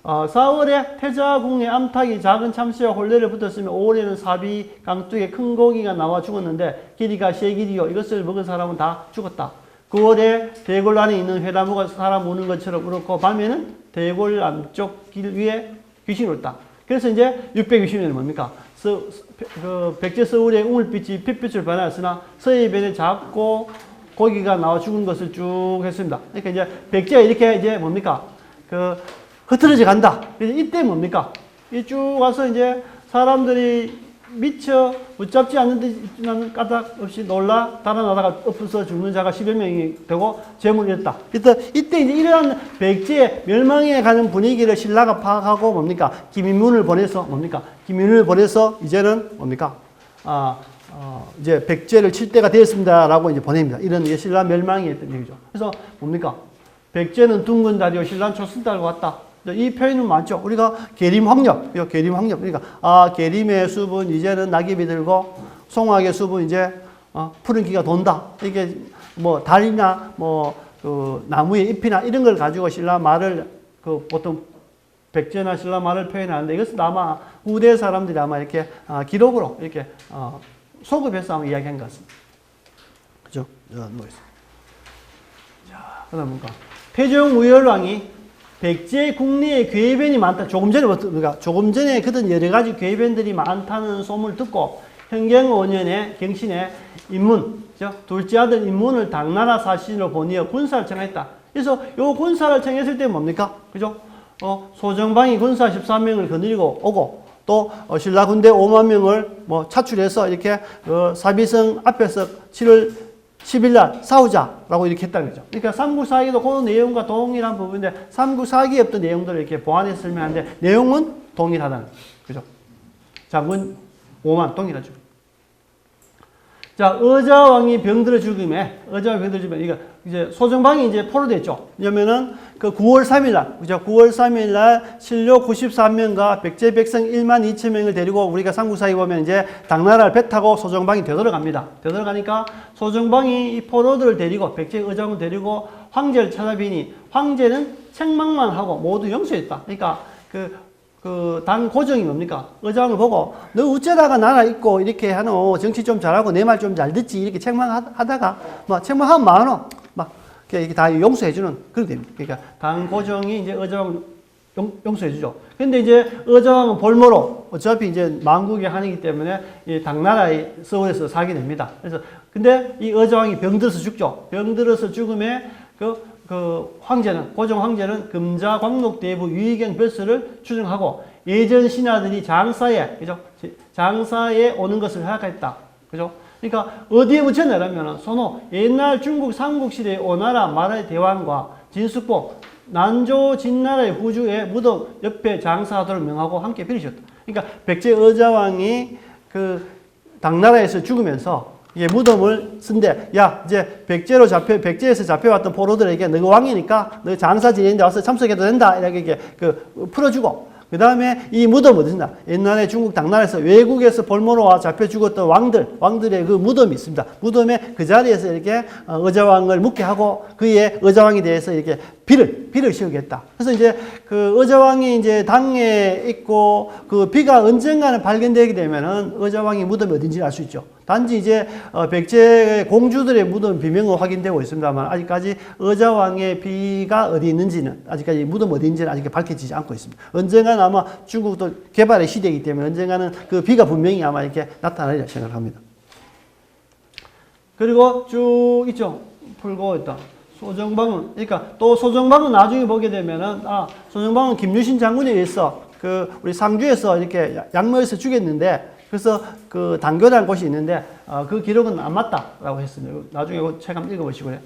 Speaker 1: 4월에 태자궁의 암탉이 작은 참새와 혼례를 붙었으며 5월에는 사비 강둑에 큰 고기가 나와 죽었는데 길이가 세길이요 이것을 먹은 사람은 다 죽었다. 9월에 대궐 안에 있는 회나무가 사람 우는 것처럼 울었고 밤에는 대궐 남쪽 길 위에 귀신이 울었다. 그래서 이제 660년은 뭡니까? 백제 서울의 우물빛이 핏빛을 변하였으나 서해의 변에 작고 고기가 나와 죽은 것을 쭉 했습니다. 그러니까 이제 백제가 이렇게 이제 뭡니까? 흐트러져 간다. 그래서 이때 뭡니까? 이 쭉 와서 이제 사람들이 미처 붙잡지 않는 듯 까닭 없이 놀라 달아나다가 엎어서 죽는 자가 10여 명이 되고 재물이 잃었다. 이때 이제 이러한 백제의 멸망에 가는 분위기를 신라가 파악하고 뭡니까? 김인문을 보내서 뭡니까? 김인문을 보내서 이제는 뭡니까? 이제 백제를 칠 때가 되었습니다라고 이제 보냅니다. 이런 신라 멸망이 했던 얘기죠. 그래서 뭡니까? 백제는 둥근 다리요 신라는 초승달과 같다. 이 표현은 많죠. 우리가 계림황렵, 그러니까 계림의 숲은 이제는 낙엽이 들고 송악의 숲은 이제 푸른 기가 돈다. 이게 뭐 달이나 뭐 나무의 잎이나 이런 걸 가지고 신라 말을 보통 백제나 신라 말을 표현하는데 이것은 아마 후대 사람들이 아마 이렇게 기록으로 이렇게 소급해서 아마 이야기한 것 같습니다. 그죠? 자, 그다음 뭔가 태종 우열왕이 백제 국내에 괴변이 많다. 조금 전에 그런 여러 가지 괴변들이 많다는 소문을 듣고 현경 5년에 경신에 인문, 둘째 아들 인문을 당나라 사신으로 보내어 군사를 청했다. 그래서 요 군사를 청했을 때 뭡니까? 그죠? 소정방이 군사 13명을 거느리고 오고 또 신라 군대 5만 명을 뭐 차출해서 이렇게 사비성 앞에서 7월 10일 날 싸우자라고 이렇게 했다는 거죠. 그러니까 삼국사기도 그 내용과 동일한 부분인데 삼국사기에 없던 내용들을 이렇게 보완해서 설명하는데 내용은 동일하다는 거죠. 그죠? 장군 5만 동일하죠. 자, 의자왕이 병들어 죽음에 이거 이제 소정방이 이제 포로됐죠. 왜냐면은 9월 3일 날, 그죠? 9월 3일 날 신료 93명과 백제 백성 1만 2천 명을 데리고 우리가 삼국사에 보면 이제 당나라를 배 타고 소정방이 되돌아갑니다. 되돌아가니까 소정방이 이 포로들을 데리고 백제 의장을 데리고 황제를 찾아뵈니 황제는 책망만 하고 모두 용서했다. 그러니까 당 고정이 뭡니까? 의장을 보고, 너 어쩌다가 나라 있고, 이렇게 하노, 정치 좀 잘하고, 내 말 좀 잘 듣지, 이렇게 책망하다가, 책망하면 많어. 이렇게 다 용서해주는, 그런 됩니다. 그러니까, 당 고정이 이제 의장을 용서해주죠. 근데 이제 의장은 볼모로, 어차피 이제 망국의 한이기 때문에, 이 당나라의 서울에서 살게 됩니다. 그래서, 근데 이 의장이 병들어서 죽죠. 병들어서 죽음에, 황제는, 고종 황제는 금자 광록대부 유의경 별서를 추정하고 예전 신하들이 장사에, 그죠? 장사에 오는 것을 허락했다. 그죠? 그러니까 어디에 묻혔냐면 손호, 옛날 중국 삼국시대의 오나라 마라의 대왕과 진숙보, 난조 진나라의 후주의 무덤 옆에 장사하도록 명하고 함께 빌으셨다. 그러니까 백제 의자왕이 당나라에서 죽으면서 이게 무덤을 쓴대. 야, 이제 백제에서 잡혀왔던 포로들에게 너가 왕이니까 너 장사 지내는데 와서 참석해도 된다. 이렇게 풀어주고. 그 다음에 이 무덤 어디 있나? 옛날에 중국 당나라에서 외국에서 볼모로와 잡혀 죽었던 왕들의 그 무덤이 있습니다. 무덤에 그 자리에서 이렇게 의자왕을 묵게 하고 그의 의자왕에 대해서 이렇게 비를 씌우겠다. 그래서 이제 그 의자왕이 이제 당에 있고 그 비가 언젠가는 발견되게 되면은 의자왕이 무덤이 어딘지 알 수 있죠. 단지 이제 백제 공주들의 무덤 비명은 확인되고 있습니다만 아직까지 의자왕의 비가 어디 있는지는 아직까지 무덤 어디인지는 아직 밝혀지지 않고 있습니다. 언젠가는 아마 중국도 개발의 시대이기 때문에 언젠가는 그 비가 분명히 아마 이렇게 나타나리라 생각합니다. 그리고 쭉 있죠. 풀고 있다. 소정방은, 그러니까 또 소정방은 나중에 보게 되면은, 소정방은 김유신 장군에 의해서 그 우리 상주에서 이렇게 양묘에서 죽였는데, 그래서 그 당교라는 곳이 있는데, 그 기록은 안 맞다라고 했습니다. 나중에 책 한번 읽어보시고요.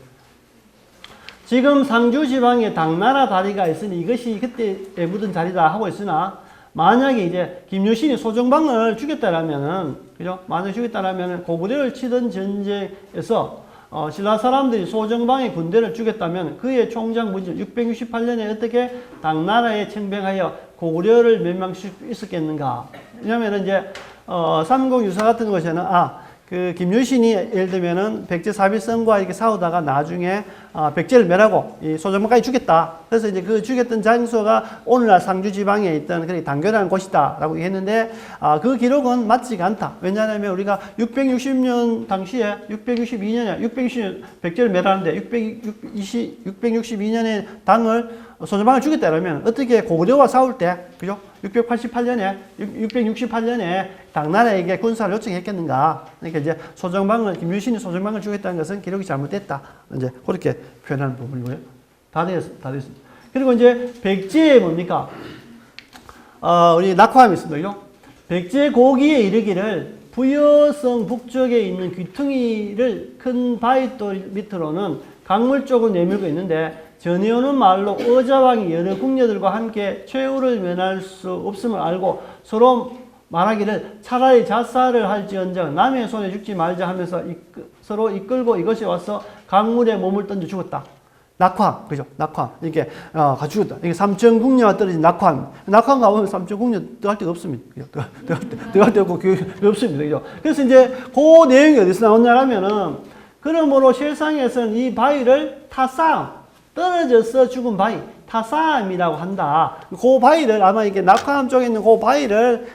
Speaker 1: 지금 상주 지방에 당나라 다리가 있으니 이것이 그때 묻은 자리다 하고 있으나, 만약에 이제 김유신이 소정방을 죽였다라면은, 그죠? 만약에 죽였다라면은 고구려를 치던 전쟁에서 신라 사람들이 소정방의 군대를 죽였다면 그의 총장 문제 668년에 어떻게 당나라에 청병하여 고구려를 멸망시킬 수 있었겠는가? 왜냐면은 이제 삼국유사 같은 것에는 그 김유신이 예를 들면은 백제 사비성과 이렇게 싸우다가 나중에 백제를 멸하고 이 소정방까지 죽였다. 그래서 이제 그 죽였던 장소가 오늘날 상주 지방에 있던 그 당교라는 곳이다라고 했는데 그 기록은 맞지가 않다. 왜냐하면 우리가 660년 당시에 662년에 백제를 멸하는데 662년에 당을 소정방을 죽였다면 어떻게 고구려와 싸울 때 그죠? 668년에 당나라에게 군사를 요청했겠는가? 그러니까 이제 김유신이 소정방을 죽였다는 것은 기록이 잘못됐다. 이제 그렇게 표현하는 부분이고요. 다 됐습니다. 그리고 이제 백제에 뭡니까? 우리 낙화함이 있습니다. 그죠? 백제 고기에 이르기를 부여성 북쪽에 있는 귀퉁이를 큰 바위돌 밑으로는 강물 쪽을 내밀고 있는데 전해오는 말로 의자왕이 여러 궁녀들과 함께 최후를 면할 수 없음을 알고 서로 말하기를 차라리 자살을 할지언정 남의 손에 죽지 말자 하면서 서로 이끌고 이것이 와서 강물에 몸을 던져 죽었다. 낙화, 그죠? 낙화. 이렇게, 가 죽었다. 이게 삼천궁녀가 떨어진 낙화. 낙화 가보면 삼천궁녀 들어갈 데가 없습니다. 들어갈 데 없고 없습니다. 그죠? 그래서 이제 그 내용이 어디서 나오냐면은 그러므로 세상에서는 이 바위를 타싸움, 떨어져서 죽은 바위, 타싸움이라고 한다. 그 바위를 아마 이게 낙화암 쪽에 있는 그 바위를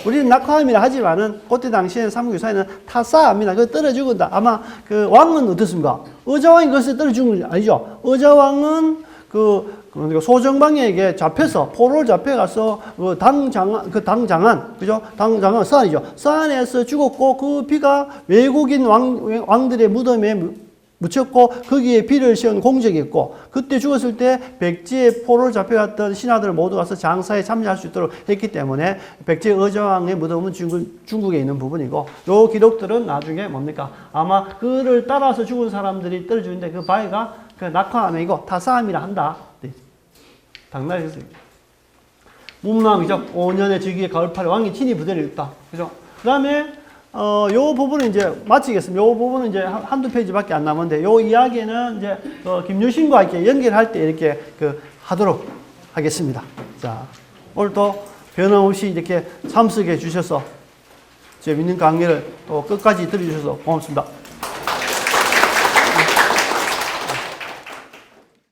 Speaker 1: 우리는 낙화암이라 하지만은 그때 당시에는 삼국유사에는 타싸움이다. 그 떨어 죽은다. 아마 그 왕은 어떻습니까? 의자왕이 그것에 떨어 죽은 거 아니죠? 의자왕은 소정방에게 잡혀서 포로를 잡혀가서 당장안 그죠? 당장안 서안이죠. 서안에서 죽었고 그 피가 외국인 왕들의 무덤에 묻혔고 거기에 비를 씌운 공적이 있고 그때 죽었을 때 백제의 포로를 잡혀갔던 신하들 모두 가서 장사에 참여할 수 있도록 했기 때문에 백제 의자왕의 무덤은 중국에 있는 부분이고 요 기록들은 나중에 뭡니까? 아마 그를 따라서 죽은 사람들이 떨어지는데 그 바위가 그 낙화암이고 타싸움이라 한다. 당나라에서 문망이죠. 5년의 즉위의 가을팔에 왕이 친히 부대를 읽다. 그죠? 그 다음에 요 부분은 이제 마치겠습니다. 요 부분은 이제 한두 페이지밖에 안 남았는데, 요 이야기는 이제, 김유신과 이렇게 연결할 때 이렇게 하도록 하겠습니다. 자, 오늘도 변함없이 이렇게 참석해 주셔서 재밌는 강의를 또 끝까지 들어주셔서 고맙습니다.